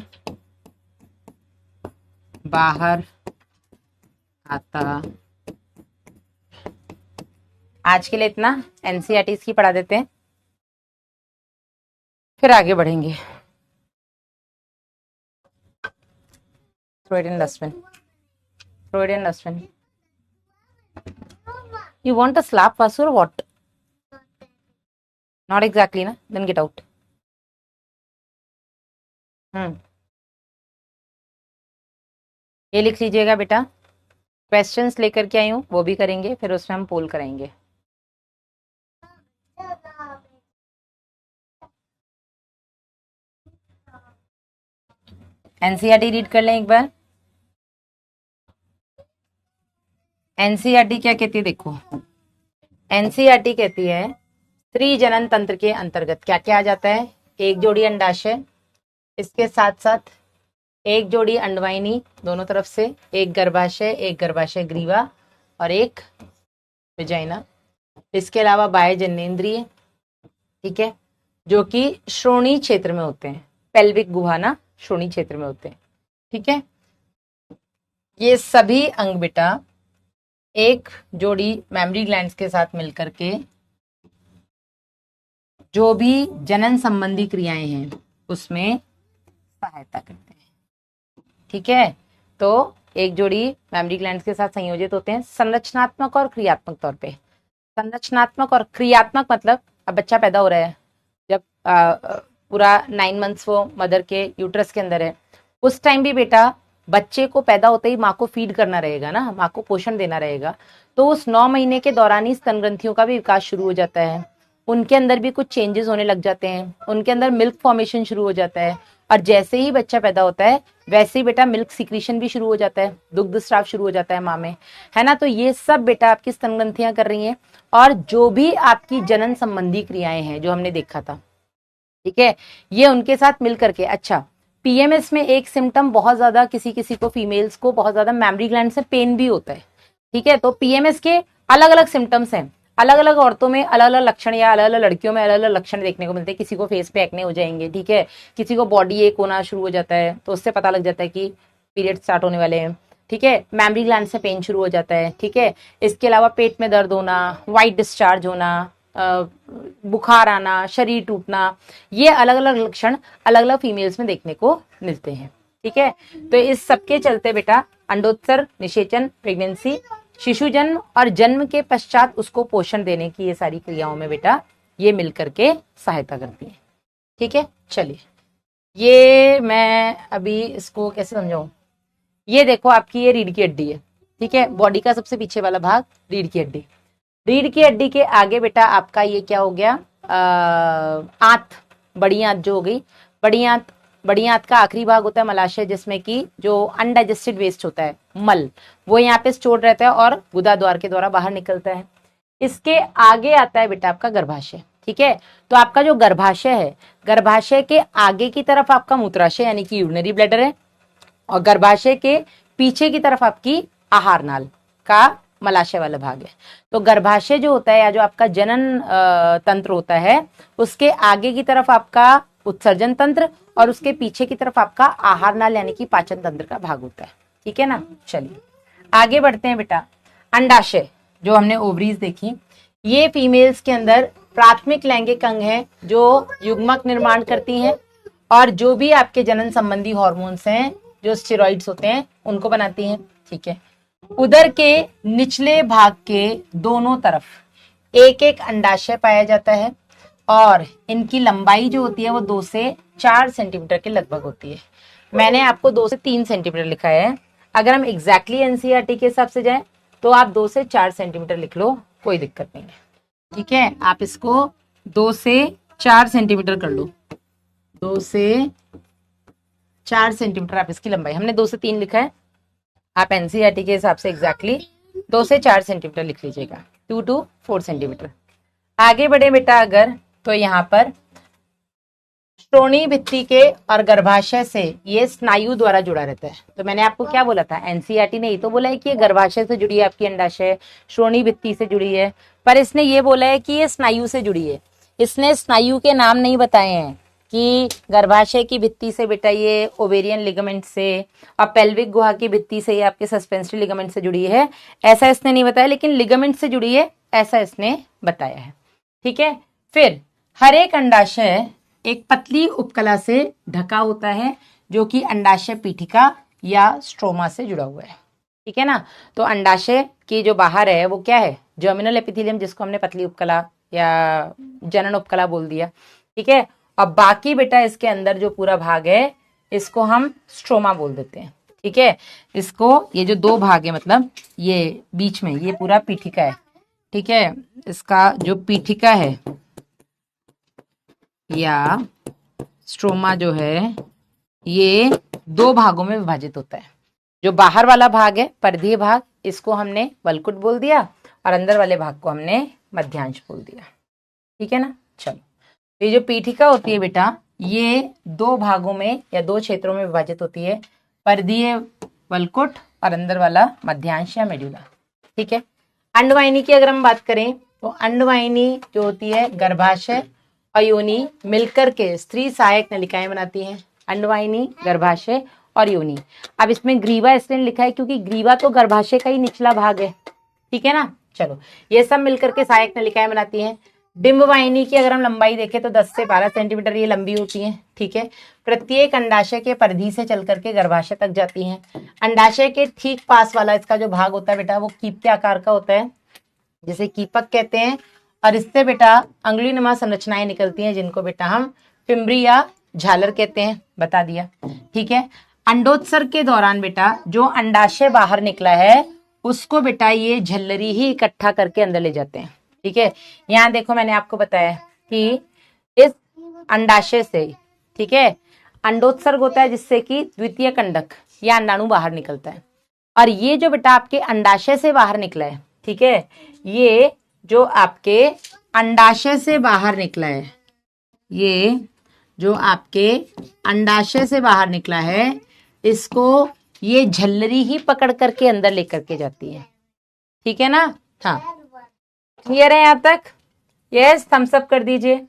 बाहर आता। आज के लिए इतना, एनसीईआरटी इसकी पढ़ा देते हैं, फिर आगे बढ़ेंगे। Throw it in dustbin. Throw it in dustbin. You want a slap, Vasu, or what? Not exactly, na? Then get out. ये लिख लीजिएगा बेटा। क्वेश्चंस लेकर के आई हूँ, वो भी करेंगे, फिर उसमें हम पोल कराएंगे। एनसीईआरटी रीड कर लें एक बार। एनसीईआरटी क्या कहती है देखो, एनसीईआरटी कहती है स्त्री जनन तंत्र के अंतर्गत क्या क्या आ जाता है? एक जोड़ी अंडाशय, इसके साथ साथ एक जोड़ी अंडवाहिनी दोनों तरफ से, एक गर्भाशय ग्रीवा और एक विजाइना। इसके अलावा बाह्य जनेंद्रिय, ठीक है, जो कि श्रोणी क्षेत्र में होते हैं, पेल्विक गुहा ना श्रोणी क्षेत्र में होते हैं, ठीक है। ये सभी अंग बेटा एक जोड़ी मैमरी ग्लैंड्स के साथ मिलकर के जो भी जनन संबंधी क्रियाएं हैं उसमें सहायता करते हैं, ठीक है। तो एक जोड़ी मैमरी ग्लैंड्स के साथ संयोजित होते हैं संरचनात्मक और क्रियात्मक तौर पे। संरचनात्मक और क्रियात्मक मतलब अब बच्चा पैदा हो रहा है, जब पूरा 9 मंथ्स वो मदर के यूट्रस के अंदर है, उस टाइम भी बेटा बच्चे को पैदा होते ही माँ को फीड करना रहेगा ना, माँ को पोषण देना रहेगा, तो उस 9 महीने के दौरान ही स्तन ग्रंथियों का भी विकास शुरू हो जाता है, उनके अंदर भी कुछ चेंजेस होने लग जाते हैं, उनके अंदर मिल्क फॉर्मेशन शुरू हो जाता है, और जैसे ही बच्चा पैदा होता है वैसे ही बेटा मिल्क सिक्रीशन भी शुरू हो जाता है, दुग्ध स्राव शुरू हो जाता है माँ में, है ना। तो ये सब बेटा आपकी स्तन ग्रंथियां कर रही हैं, और जो भी आपकी जनन संबंधी क्रियाएं हैं जो हमने देखा था, ठीक है, ये उनके साथ मिल करके। अच्छा, पीएमएस में एक सिम्टम बहुत ज्यादा किसी किसी को, फीमेल्स को बहुत ज्यादा मैमरी ग्लैंड से पेन भी होता है, ठीक है। तो पीएमएस के अलग अलग सिम्टम्स हैं, अलग अलग औरतों में अलग अलग लक्षण, या अलग अलग लड़कियों में अलग अलग लक्षण देखने को मिलते हैं। किसी को फेस पे एक्ने हो जाएंगे, ठीक है, किसी को बॉडी एक होना शुरू हो जाता है, तो उससे पता लग जाता है कि पीरियड स्टार्ट होने वाले हैं, ठीक है। मैमरी ग्लैंड से पेन शुरू हो जाता है, ठीक है। इसके अलावा पेट में दर्द होना, व्हाइट डिस्चार्ज होना, बुखार आना, शरीर टूटना, ये अलग अलग लक्षण अलग अलग फीमेल्स में देखने को मिलते हैं, ठीक है। तो इस सबके चलते बेटा अंडोत्सर्ग, निषेचन, प्रेगनेंसी, शिशु जन्म और जन्म के पश्चात उसको पोषण देने की ये सारी क्रियाओं में बेटा ये मिलकर के सहायता करती है, ठीक है। चलिए, ये मैं अभी इसको कैसे समझाऊं। ये देखो आपकी ये रीढ़ की हड्डी है, ठीक है, बॉडी का सबसे पीछे वाला भाग रीढ़ की हड्डी। रीढ़ की हड्डी के आगे बेटा आपका ये क्या हो गया, आंत, बड़ी आंत जो हो गई। बड़ी आंत का आखिरी भाग होता है मलाशय, जिसमें कि जो अनडाइजेस्टेड वेस्ट होता है, मल, वो यहाँ पे स्टोर रहता है और गुदा द्वार के द्वारा बाहर निकलता है। इसके आगे आता है बेटा आपका गर्भाशय, ठीक है। तो आपका जो गर्भाशय है, गर्भाशय के आगे की तरफ आपका मूत्राशय यानी कि यूरिनरी ब्लैडर है, और गर्भाशय के पीछे की तरफ आपकी आहार नाल का मलाशय वाला भाग है। तो गर्भाशय जो होता है, या जो आपका जनन तंत्र होता है, उसके आगे की तरफ आपका उत्सर्जन तंत्र और उसके पीछे की तरफ आपका आहार नाल यानी कि पाचन तंत्र का भाग होता है, ठीक है ना। चलिए आगे बढ़ते हैं बेटा। अंडाशय, जो हमने ओवरीज देखी, ये फीमेल्स के अंदर प्राथमिक लैंगिक अंग है जो युग्मक निर्माण करती हैं, और जो भी आपके जनन संबंधी हॉर्मोन्स हैं, जो स्टेरॉइड्स होते हैं, उनको बनाती हैं, ठीक है। उदर के निचले भाग के दोनों तरफ एक एक अंडाशय पाया जाता है, और इनकी लंबाई जो होती है वो 2 से 4 सेंटीमीटर के लगभग होती है। मैंने आपको 2 से 3 सेंटीमीटर लिखा है, अगर हम एग्जैक्टली एनसीईआरटी के हिसाब से जाएं तो आप 2 से 4 सेंटीमीटर लिख लो, कोई दिक्कत नहीं है, ठीक है। आप इसको 2 से 4 सेंटीमीटर कर लो, 2 से 4 सेंटीमीटर आप इसकी लंबाई, हमने 2 से 3 लिखा है, आप एनसीईआरटी के हिसाब से एग्जैक्टली 2 से 4 सेंटीमीटर लिख लीजिएगा, 2 to 4 सेंटीमीटर। आगे बढ़े बेटा अगर, तो यहाँ पर श्रोणी भित्ति के और गर्भाशय से ये स्नायु द्वारा जुड़ा रहता है। तो मैंने आपको क्या बोला था, एनसीईआरटी ने ये तो बोला है कि ये गर्भाशय से जुड़ी है आपकी अंडाशय, श्रोणी भित्ति से जुड़ी है, पर इसने ये बोला है कि ये स्नायु से जुड़ी है। इसने स्नायु के नाम नहीं बताए हैं कि गर्भाशय की भित्ति से बेटा ये ओवेरियन लिगामेंट से, और पेल्विक गुहा की भित्ति से ये आपके सस्पेंसरी लिगामेंट से जुड़ी है, ऐसा इसने नहीं बताया, लेकिन लिगामेंट से जुड़ी है ऐसा इसने बताया है, ठीक है। फिर हर एक अंडाशय एक पतली उपकला से ढका होता है, जो कि अंडाशय पीठिका या स्ट्रोमा से जुड़ा हुआ है, ठीक है ना। तो अंडाशय की जो बाहर है वो क्या है, जर्मिनल एपिथेलियम, जिसको हमने पतली उपकला या जनन उपकला बोल दिया, ठीक है। अब बाकी बेटा इसके अंदर जो पूरा भाग है इसको हम स्ट्रोमा बोल देते हैं, ठीक है। इसको, ये जो 2 भाग है, मतलब ये बीच में ये पूरा पीठिका है, ठीक है। इसका जो पीठिका है या स्ट्रोमा जो है, ये 2 भागों में विभाजित होता है। जो बाहर वाला भाग है, परिधीय भाग, इसको हमने वल्कुट बोल दिया, और अंदर वाले भाग को हमने मध्यांश बोल दिया, ठीक है ना। चलो, ये जो पीठिका होती है बेटा, ये 2 भागों में या 2 क्षेत्रों में विभाजित होती है, परिधीय वल्कुट और अंदर वाला मध्यांश या मेड्यूला, ठीक है। अंडवाहिनी की अगर हम बात करें तो अंडवाहिनी जो होती है, गर्भाशय और योनि मिलकर के स्त्री सहायक नलिकाएं बनाती हैं। अंडवाहिनी, गर्भाशय और योनि। अब इसमें ग्रीवा इसलिए लिखा है क्योंकि ग्रीवा तो गर्भाशय का ही निचला भाग है, ठीक है ना। चलो, ये सब मिलकर के सहायक नलिकाएं बनाती हैं। डिंबवाहिनी की अगर हम लंबाई देखें तो 10 से 12 सेंटीमीटर ये लंबी होती है, ठीक है। प्रत्येक अंडाशय के परिधि से चल करके गर्भाशय तक जाती हैं। अंडाशय के ठीक पास वाला इसका जो भाग होता है बेटा, वो कीप के आकार का होता है, जिसे कीपक कहते हैं, और इससे बेटा अंगुलीनुमा संरचनाएं निकलती हैं, जिनको बेटा हम फिम्बरी या झालर कहते हैं, बता दिया, ठीक है। अंडोत्सर्ग के दौरान बेटा जो अंडाशय बाहर निकला है उसको बेटा ये झल्लरी ही इकट्ठा करके अंदर ले जाते हैं। ठीक है, यहाँ देखो मैंने आपको बताया कि इस अंडाशय से, ठीक है, अंडोत्सर्ग होता है जिससे कि द्वितीय कंडक या अंडाणु बाहर निकलता है। और ये जो बेटा आपके अंडाशय से बाहर निकला है, ठीक है, ये जो आपके अंडाशय से बाहर निकला है, ये जो आपके अंडाशय से बाहर निकला है, इसको ये झल्लरी ही पकड़ करके अंदर लेकर के जाती है। ठीक है ना? हाँ, क्लियर है यहाँ तक? यस, थम्स अप कर दीजिए।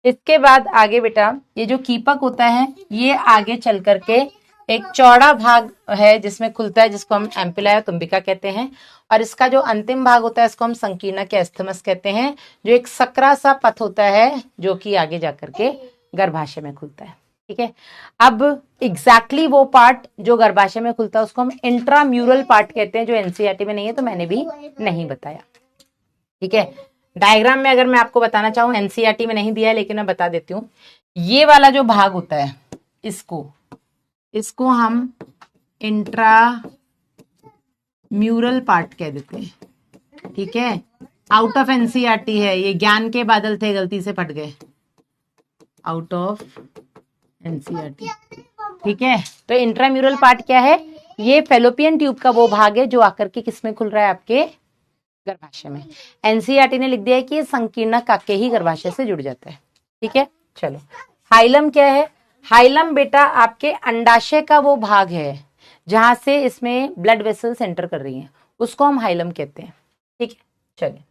इसके बाद आगे बेटा ये जो कीपक होता है ये आगे चल करके एक चौड़ा भाग है जिसमें खुलता है, जिसको हम एम्पुला या तुम्बिका कहते हैं। और इसका जो अंतिम भाग होता है इसको हम संकीर्णक या एस्थमस कहते हैं, जो एक सकरा सा पथ होता है जो कि आगे जाकर के गर्भाशय में खुलता है। ठीक है, अब एग्जैक्टली वो पार्ट जो गर्भाशय में खुलता है उसको हम इंट्राम्यूरल पार्ट कहते हैं, जो एनसीईआरटी में नहीं है, तो मैंने भी नहीं बताया। ठीक है, डायग्राम में अगर मैं आपको बताना चाहूँ, एनसीईआरटी में नहीं दिया है लेकिन मैं बता देती हूँ। ये वाला जो भाग होता है इसको हम इंट्रा म्यूरल पार्ट कह देते हैं। ठीक है, आउट ऑफ एनसीईआरटी है, ये ज्ञान के बादल थे, गलती से फट गए, आउट ऑफ एनसीईआरटी। ठीक है, तो इंट्राम्यूरल पार्ट क्या है? ये फेलोपियन ट्यूब का वो भाग है जो आकर के किसमें खुल रहा है? आपके गर्भाशय में। एनसीईआरटी ने लिख दिया है कि ये संकीर्णक आके ही गर्भाशय से जुड़ जाता है। ठीक है, चलो, हाइलम क्या है? हाइलम बेटा आपके अंडाशय का वो भाग है जहां से इसमें ब्लड वेसल्स एंटर कर रही हैं, उसको हम हाइलम कहते हैं। ठीक है, चलिए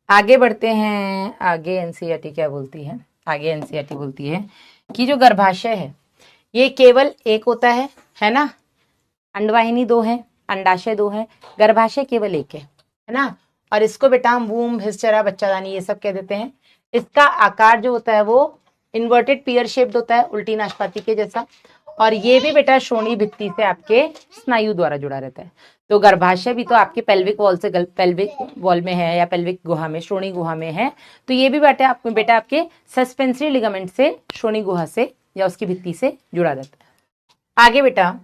आगे बढ़ते हैं। आगे एनसीईआरटी क्या बोलती है? आगे एनसीईआरटी बोलती है कि जो गर्भाशय है ये केवल एक होता है ना? अंडवाहिनी दो है, अंडाशय दो है, गर्भाशय केवल एक है ना? और इसको बेटा हम वूम, हिस्चरा, बच्चादानी ये सब कह देते हैं। इसका आकार जो होता है वो इन्वर्टेड पियर शेप्ड होता है, उल्टी नाशपाती के जैसा। और ये भी बेटा श्रोणी भित्ति से आपके स्नायु द्वारा जुड़ा रहता है। तो गर्भाशय भी तो आपके पेल्विक वॉल से, पेल्विक वॉल में है या पेल्विक गुहा में, श्रोणी गुहा में है, तो ये भी बेटा आपके सस्पेंसरी लिगामेंट से, श्रोणी गुहा से या उसकी भित्ति से जुड़ा रहता है। आगे बेटा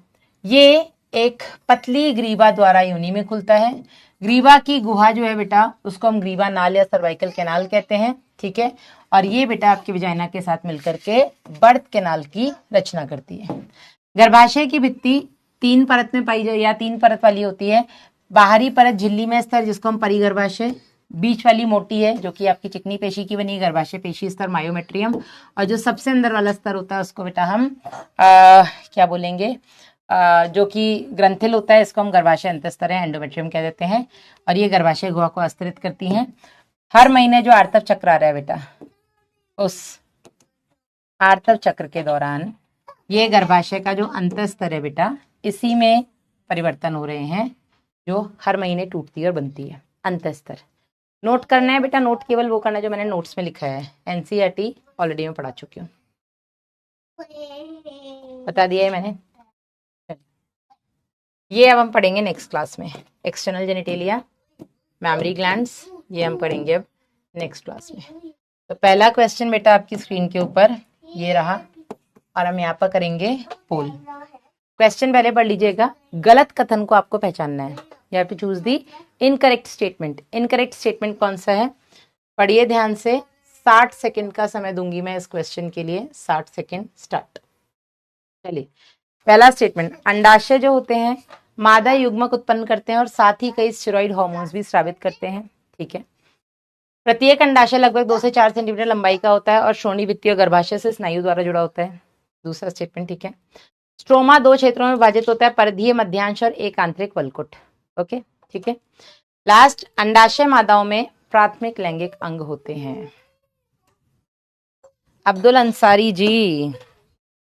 ये एक पतली ग्रीवा द्वारा योनि में खुलता है। ग्रीवा की गुहा जो है बेटा उसको हम ग्रीवा नाल या सर्वाइकल कैनाल कहते हैं। ठीक है, और ये बेटा आपके विजाइना के साथ मिलकर के बर्थ कैनाल की रचना करती है। गर्भाशय की भित्ति 3 परत में पाई जाए या 3 परत वाली होती है। बाहरी परत झिल्ली में स्तर जिसको हम परिगर्भाशय, बीच वाली मोटी है जो कि आपकी चिकनी पेशी की बनी गर्भाशय पेशी स्तर मायोमेट्रियम, और जो सबसे अंदर वाला स्तर होता है उसको बेटा हम क्या बोलेंगे, जो कि ग्रंथिल होता है, इसको हम गर्भाशय अंतस्तर है, एंडोमेट्रियम कह देते हैं। और ये गर्भाशय गुहा को आस्तरित करती हैं। हर महीने जो आर्तव चक्र आ रहा है बेटा, उस आर्तव चक्र के दौरान ये गर्भाशय का जो अंतस्तर है बेटा, इसी में परिवर्तन हो रहे हैं, जो हर महीने टूटती है और बनती है, अंतस्तर। नोट करना है बेटा, नोट केवल वो करना है जो मैंने नोट्स में लिखा है। एनसीईआरटी ऑलरेडी मैं पढ़ा चुकी हूँ, बता दिया है मैंने। ये अब हम पढ़ेंगे नेक्स्ट क्लास में, एक्सटर्नल जेनिटेलिया, मैमरी ग्लैंड्स, ये हम पढ़ेंगे अब नेक्स्ट क्लास में। तो पहला क्वेश्चन बेटा आपकी स्क्रीन के ऊपर ये रहा, और हम यहाँ पर करेंगे पोल। क्वेश्चन पहले पढ़ लीजिएगा। गलत कथन को आपको पहचानना है। You have to choose the incorrect statement. Incorrect statement कौन सा है? पढ़िए ध्यान से। 60 सेकंड का समय दूंगी मैं इस क्वेश्चन के लिए। 60 सेकंड स्टार्ट। चलिए, पहला स्टेटमेंट, अंडाशय जो होते हैं मादा युग्मक उत्पन्न करते हैं और साथ ही कई स्टेरॉइड हार्मोन्स भी स्रावित करते हैं। ठीक है, प्रत्येक अंडाशय लगभग 2 से 4 सेंटीमीटर लंबाई का होता है और श्रोणी भित्ति और गर्भाशय से स्नायु द्वारा जुड़ा होता है। दूसरा स्टेटमेंट, ठीक है, स्ट्रोमा 2 क्षेत्रों में विभाजित होता है, परिधीय, मध्यांश और एक आंतरिक वलकुट। ओके, ठीक है। लास्ट, अंडाशय मादाओं में प्राथमिक लैंगिक अंग होते हैं। अब्दुल अंसारी जी,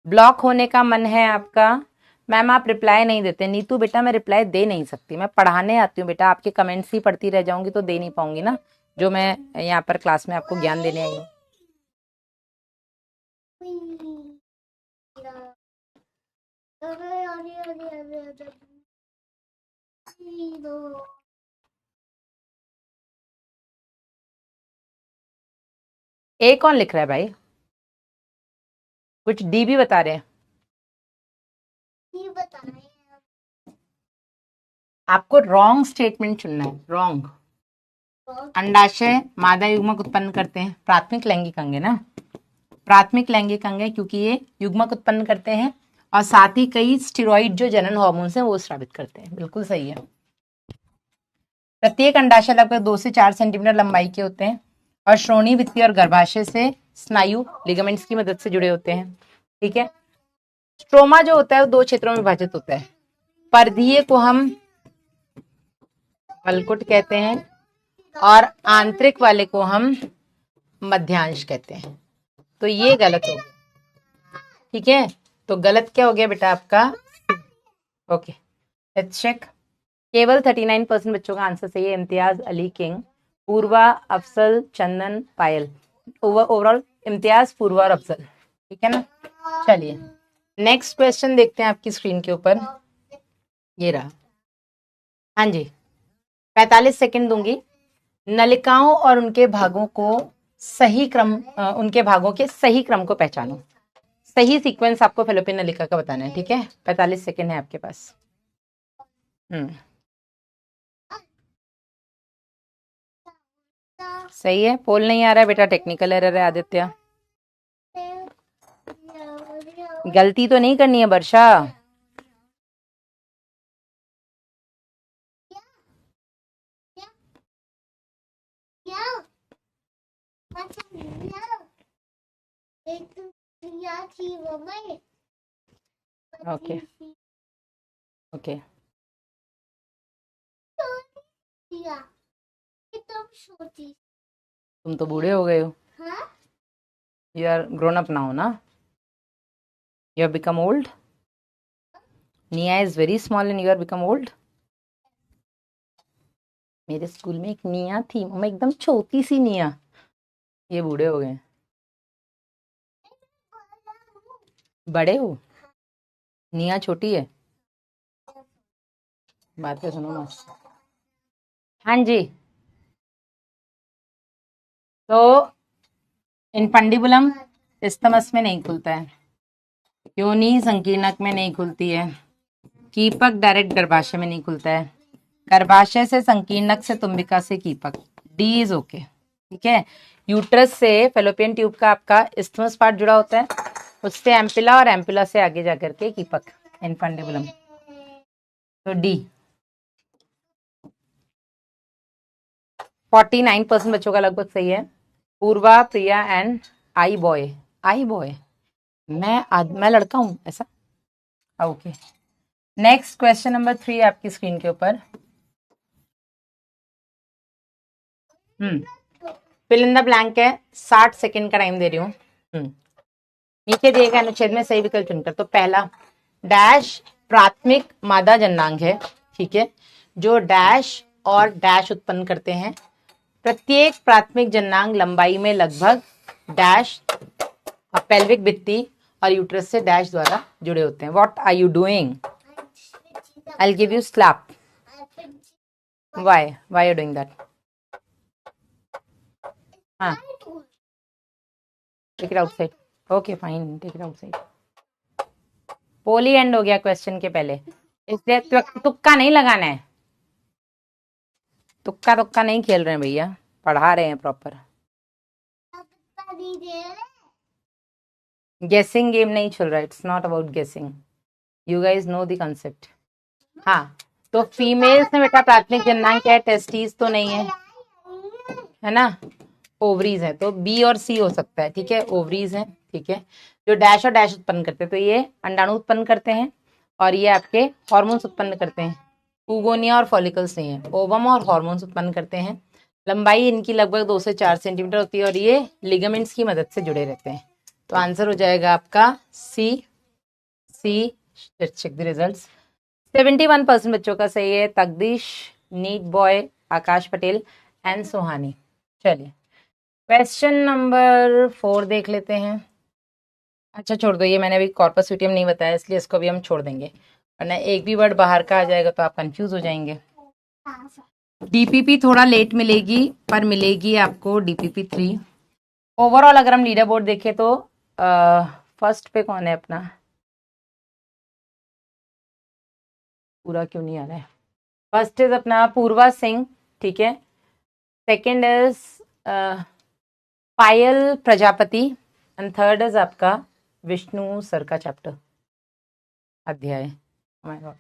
ब्लॉक होने का मन है आपका? मैम आप रिप्लाई नहीं देते। नीतू बेटा मैं रिप्लाई दे नहीं सकती, मैं पढ़ाने आती हूँ बेटा, आपके कमेंट्स ही पढ़ती रह जाऊंगी तो दे नहीं पाऊंगी ना, जो मैं यहाँ पर क्लास में आपको ज्ञान देने आई हूँ। ए कौन लिख रहा है भाई? कुछ डी भी बता रहे हैं। ये बताएं। आपको रॉन्ग स्टेटमेंट चुनना है, रॉन्ग। अंडाशय मादा युग्मक उत्पन्न करते हैं, प्राथमिक लैंगिक अंग है ना, प्राथमिक लैंगिक अंग है क्योंकि ये युग्मक उत्पन्न करते हैं और साथ ही कई स्टेरॉइड जो जनन हार्मोन्स हैं वो स्रावित करते हैं। बिल्कुल सही है। प्रत्येक अंडाशय लगभग 2 से 4 सेंटीमीटर लंबाई के होते हैं और श्रोणि भित्ति और गर्भाशय से स्नायु लिगामेंट्स की मदद से जुड़े होते हैं। ठीक है। स्ट्रोमा जो होता है वो 2 क्षेत्रों में विभाजित होता है। परिधीय को हम वल्कुट कहते हैं और आंतरिक वाले को हम मध्यांश कहते हैं। तो ये गलत हो गया। ठीक है, तो गलत क्या हो गया बेटा आपका? Okay, let's check. केवल 39% बच्चों का आंसर सही है। इम्तियाज, अली, किंग, पूर्वा, अफसल, चंदन, पायल। ओवरऑल इम्तियाज, पूर्वा और अफसल। ठीक है ना। चलिए नेक्स्ट क्वेश्चन देखते हैं आपकी स्क्रीन के ऊपर। ये रहा। हाँ जी, 45 सेकंड दूंगी। नलिकाओं और उनके भागों को सही क्रम, उनके भागों के सही क्रम को पहचानो। सही सीक्वेंस आपको फेलोपियन नलिका का बताना है। ठीक है, 45 सेकंड है आपके पास। सही है। पोल नहीं आ रहा है बेटा, टेक्निकल एरर है आदित्य। गलती तो नहीं करनी है वर्षा। ओके ओके, तुम तो बूढ़े हो गए हो। You are grown up now ना, you have become old. Nia is very small and you are become old. मेरे स्कूल में एक निया थी, मैं एकदम छोटी सी निया। ये बूढ़े हो गए। बड़े हो, निया छोटी है। बातें सुनो मस्त। हाँ जी, तो इनफंडिबुलम इस्तमस में नहीं खुलता है, योनि संकीर्णक में नहीं खुलती है, कीपक डायरेक्ट गर्भाशय में नहीं खुलता है, गर्भाशय से संकीर्णक से तुम्बिका से कीपक। D is okay. ठीक है, यूट्रस से फेलोपियन ट्यूब का आपका इस्थमस पार्ट जुड़ा होता है, उससे एम्पिला और एम्पिला से आगे जाकर के कीपक, इनफंडिबुलम। तो डी। 49% बच्चों का लगभग सही है। Purva, Priya and I boy. I boy, मैं लड़का हूं ऐसा। ओके, नेक्स्ट क्वेश्चन नंबर 3 आपकी स्क्रीन के ऊपर। फिल इन द ब्लैंक है, 60 सेकंड का टाइम दे रही हूँ। नीचे दिए गए अनुच्छेद में सही विकल्प चुनकर। तो पहला, डैश प्राथमिक मादा जननांग है। ठीक है, जो डैश और डैश उत्पन्न करते हैं। प्रत्येक प्राथमिक जननांग लंबाई में लगभग डैश पेल्विक भित्ति और यूट्रस से डैश द्वारा जुड़े होते हैं। What are you doing? I will give you slap. Why you doing that? हाँ, take it outside. Okay fine, take it outside. पोली एंड हो गया क्वेश्चन के पहले, इसलिए तुक्का नहीं लगाना है। तुक्का तुक्का नहीं खेल रहे हैं भैया, पढ़ा रहे हैं प्रॉपर। गेसिंग गेम नहीं चल रहा है, इट्स नॉट अबाउट गेसिंग, you guys know the concept. हाँ, तो फीमेल्स में बेटा प्राथमिक जननांग क्या है? टेस्टिस तो नहीं है ना, ओवरीज है। तो बी और सी हो सकता है। ठीक है, ओवरीज है। ठीक है, जो डैश और डैश उत्पन्न करते हैं, तो ये अंडाणु उत्पन्न करते हैं और ये आपके हॉर्मोन्स उत्पन्न करते हैं। पूगोनिया और फॉलिकल्स नहीं है, ओवम और हॉर्मोन्स उत्पन्न करते हैं। लंबाई इनकी लगभग 2 से 4 सेंटीमीटर होती है और ये लिगामेंट्स की मदद से जुड़े रहते हैं। तो आंसर हो जाएगा आपका C. Let's check the results. 71% बच्चों का सही है। तकदीश, neat boy, Akash Patel and Suhani. चलिए क्वेश्चन नंबर 4 देख लेते हैं। अच्छा छोड़ दो, ये मैंने अभी कॉर्पस ल्यूटियम नहीं बताया, इसलिए इसको भी हम छोड़ देंगे, वरना एक भी वर्ड बाहर का आ जाएगा तो आप कंफ्यूज हो जाएंगे। डीपीपी थोड़ा लेट मिलेगी, पर मिलेगी आपको डीपीपी 3। ओवरऑल अगर हम लीडर बोर्ड देखें तो फर्स्ट पे कौन है अपना? पूरा क्यों नहीं आ रहा है? फर्स्ट इज अपना पूर्वा सिंह, ठीक है। Second is Payal Prajapati and third is आपका विष्णु सर का चैप्टर अध्याय। Oh my God.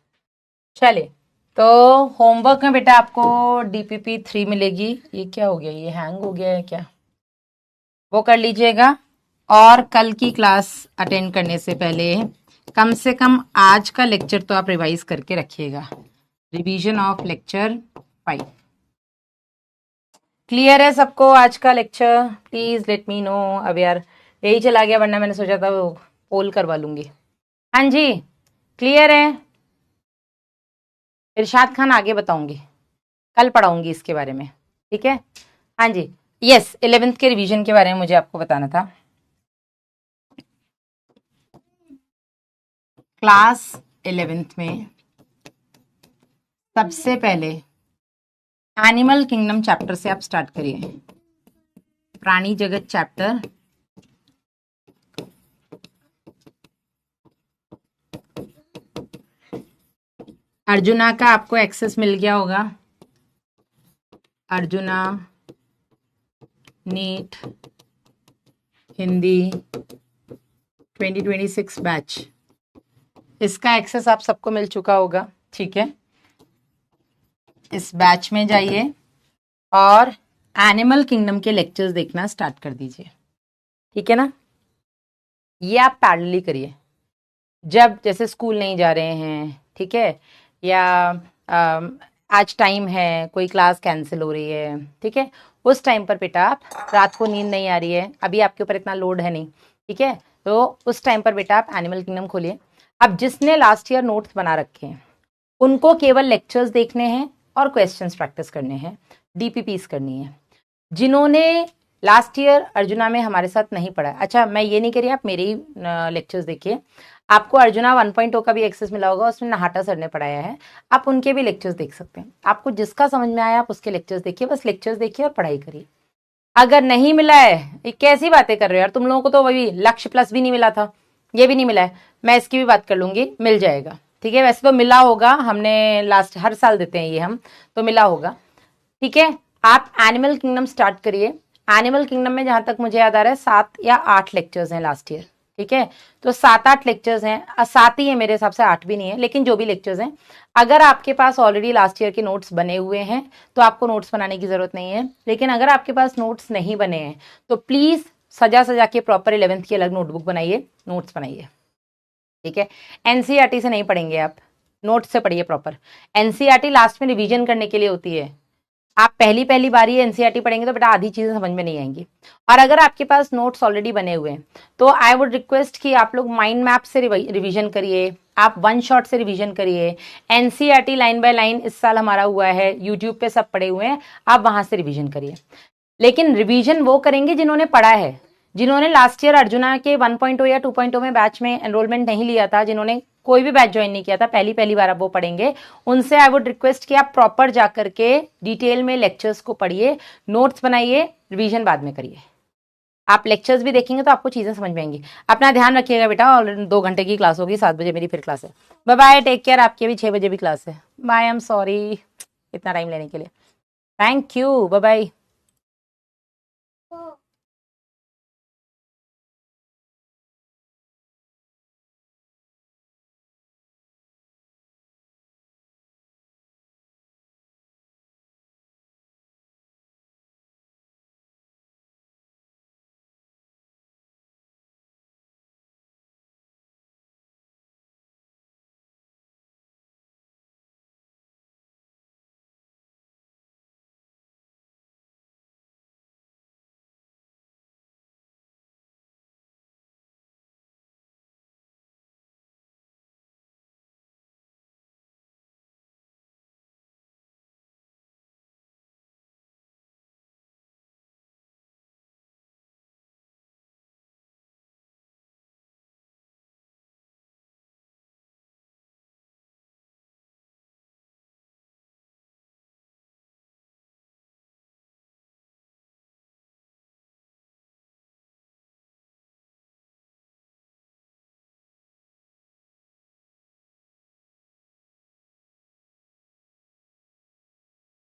चलिए, तो होमवर्क में बेटा आपको DPP 3 मिलेगी। ये क्या हो गया, ये हैंग हो गया है क्या? वो कर लीजिएगा। और कल की क्लास अटेंड करने से पहले कम से कम आज का लेक्चर तो आप रिवाइज करके रखिएगा। रिवीजन ऑफ लेक्चर 5 क्लियर है सबको? आज का lecture please let me know. अब यार यही चला गया, वरना मैंने सोचा था वो पोल करवा लूंगी। हाँ जी, क्लियर है? इरशाद खान आगे बताऊंगी, कल पढ़ाऊंगी इसके बारे में, ठीक है? हाँ जी, यस, 11th के रिवीजन के बारे में मुझे आपको बताना था। क्लास 11th में सबसे पहले एनिमल किंगडम चैप्टर से आप स्टार्ट करिए। प्राणी जगत चैप्टर, अर्जुना का आपको एक्सेस मिल गया होगा। अर्जुना नीट हिंदी 2026 बैच, इसका एक्सेस आप सबको मिल चुका होगा, ठीक है? इस बैच में जाइए और एनिमल किंगडम के लेक्चर्स देखना स्टार्ट कर दीजिए, ठीक है ना? ये आप पैरेलली करिए। जब जैसे स्कूल नहीं जा रहे हैं, ठीक है, या आज टाइम है, कोई क्लास कैंसिल हो रही है, ठीक है, उस टाइम पर बेटा आप, रात को नींद नहीं आ रही है, अभी आपके ऊपर इतना लोड है नहीं, ठीक है, तो उस टाइम पर बेटा आप एनिमल किंगडम खोलिए। अब जिसने लास्ट ईयर नोट्स बना रखे हैं उनको केवल लेक्चर्स देखने हैं और क्वेश्चंस प्रैक्टिस करने हैं, DPPs करनी है। जिन्होंने लास्ट ईयर अर्जुना में हमारे साथ नहीं पढ़ा, अच्छा मैं ये नहीं कह रही, आप मेरे ही लेक्चर्स देखिए। आपको अर्जुना 1.0 का भी एक्सेस मिला होगा, उसमें नहाटा सर ने पढ़ाया है, आप उनके भी लेक्चर्स देख सकते हैं। आपको जिसका समझ में आया आप उसके लेक्चर्स देखिए, बस लेक्चर्स देखिए और पढ़ाई करिए। अगर नहीं मिला है, ये कैसी बातें कर रहे हो यार तुम लोगों को, तो वही लक्ष्य प्लस भी नहीं मिला था, ये भी नहीं मिला है, मैं इसकी भी बात कर लूंगी, मिल जाएगा, ठीक है? वैसे तो मिला होगा, हमने लास्ट हर साल देते हैं ये हम, तो मिला होगा, ठीक है? आप एनिमल किंगडम स्टार्ट करिए। एनिमल किंगडम में जहां तक मुझे याद आ रहा है 7 या 8 लेक्चर्स हैं लास्ट ईयर, ठीक है? तो 7-8 लेक्चर्स हैं, 7 ही है मेरे हिसाब से, 8 भी नहीं है, लेकिन जो भी लेक्चर्स हैं, अगर आपके पास ऑलरेडी लास्ट ईयर के नोट्स बने हुए हैं तो आपको नोट्स बनाने की जरूरत नहीं है। लेकिन अगर आपके पास नोट्स नहीं बने हैं तो प्लीज सजा सजा के प्रॉपर 11th की अलग नोटबुक बनाइए, नोट्स बनाइए, ठीक है? NCERT से नहीं पढ़ेंगे आप, नोट्स से पढ़िए प्रॉपर। NCERT लास्ट में रिवीजन करने के लिए होती है। आप पहली बारी NCERT पढ़ेंगे तो बेटा आधी चीजें समझ में नहीं आएंगी। और अगर आपके पास नोट्स ऑलरेडी बने हुए हैं तो आई वुड रिक्वेस्ट कि आप लोग माइंड मैप से रिवीजन करिए, आप वन शॉट से रिवीजन करिए। NCERT लाइन बाय लाइन इस साल हमारा हुआ है, यूट्यूब पे सब पढ़े हुए हैं, आप वहां से रिवीजन करिए। लेकिन रिवीजन वो करेंगे जिन्होंने पढ़ा है, जिन्होंने लास्ट ईयर अर्जुना के 1.0 या 2.0 में बैच में एनरोलमेंट नहीं लिया था, जिन्होंने कोई भी बैच ज्वाइन नहीं किया था, पहली बार अब वो पढ़ेंगे, उनसे आई वुड रिक्वेस्ट कि आप प्रॉपर जाकर के डिटेल में लेक्चर्स को पढ़िए, नोट्स बनाइए, रिवीजन बाद में करिए। आप लेक्चर्स भी देखेंगे तो आपको चीजें समझ में आएंगी। अपना ध्यान रखिएगा बेटा, और 2 घंटे की क्लास होगी, 7 बजे मेरी फिर क्लास है। Bye bye, take care. आपकी भी 6 बजे भी क्लास है। बाय, आई एम सॉरी इतना टाइम लेने के लिए। Thank you, bye bye.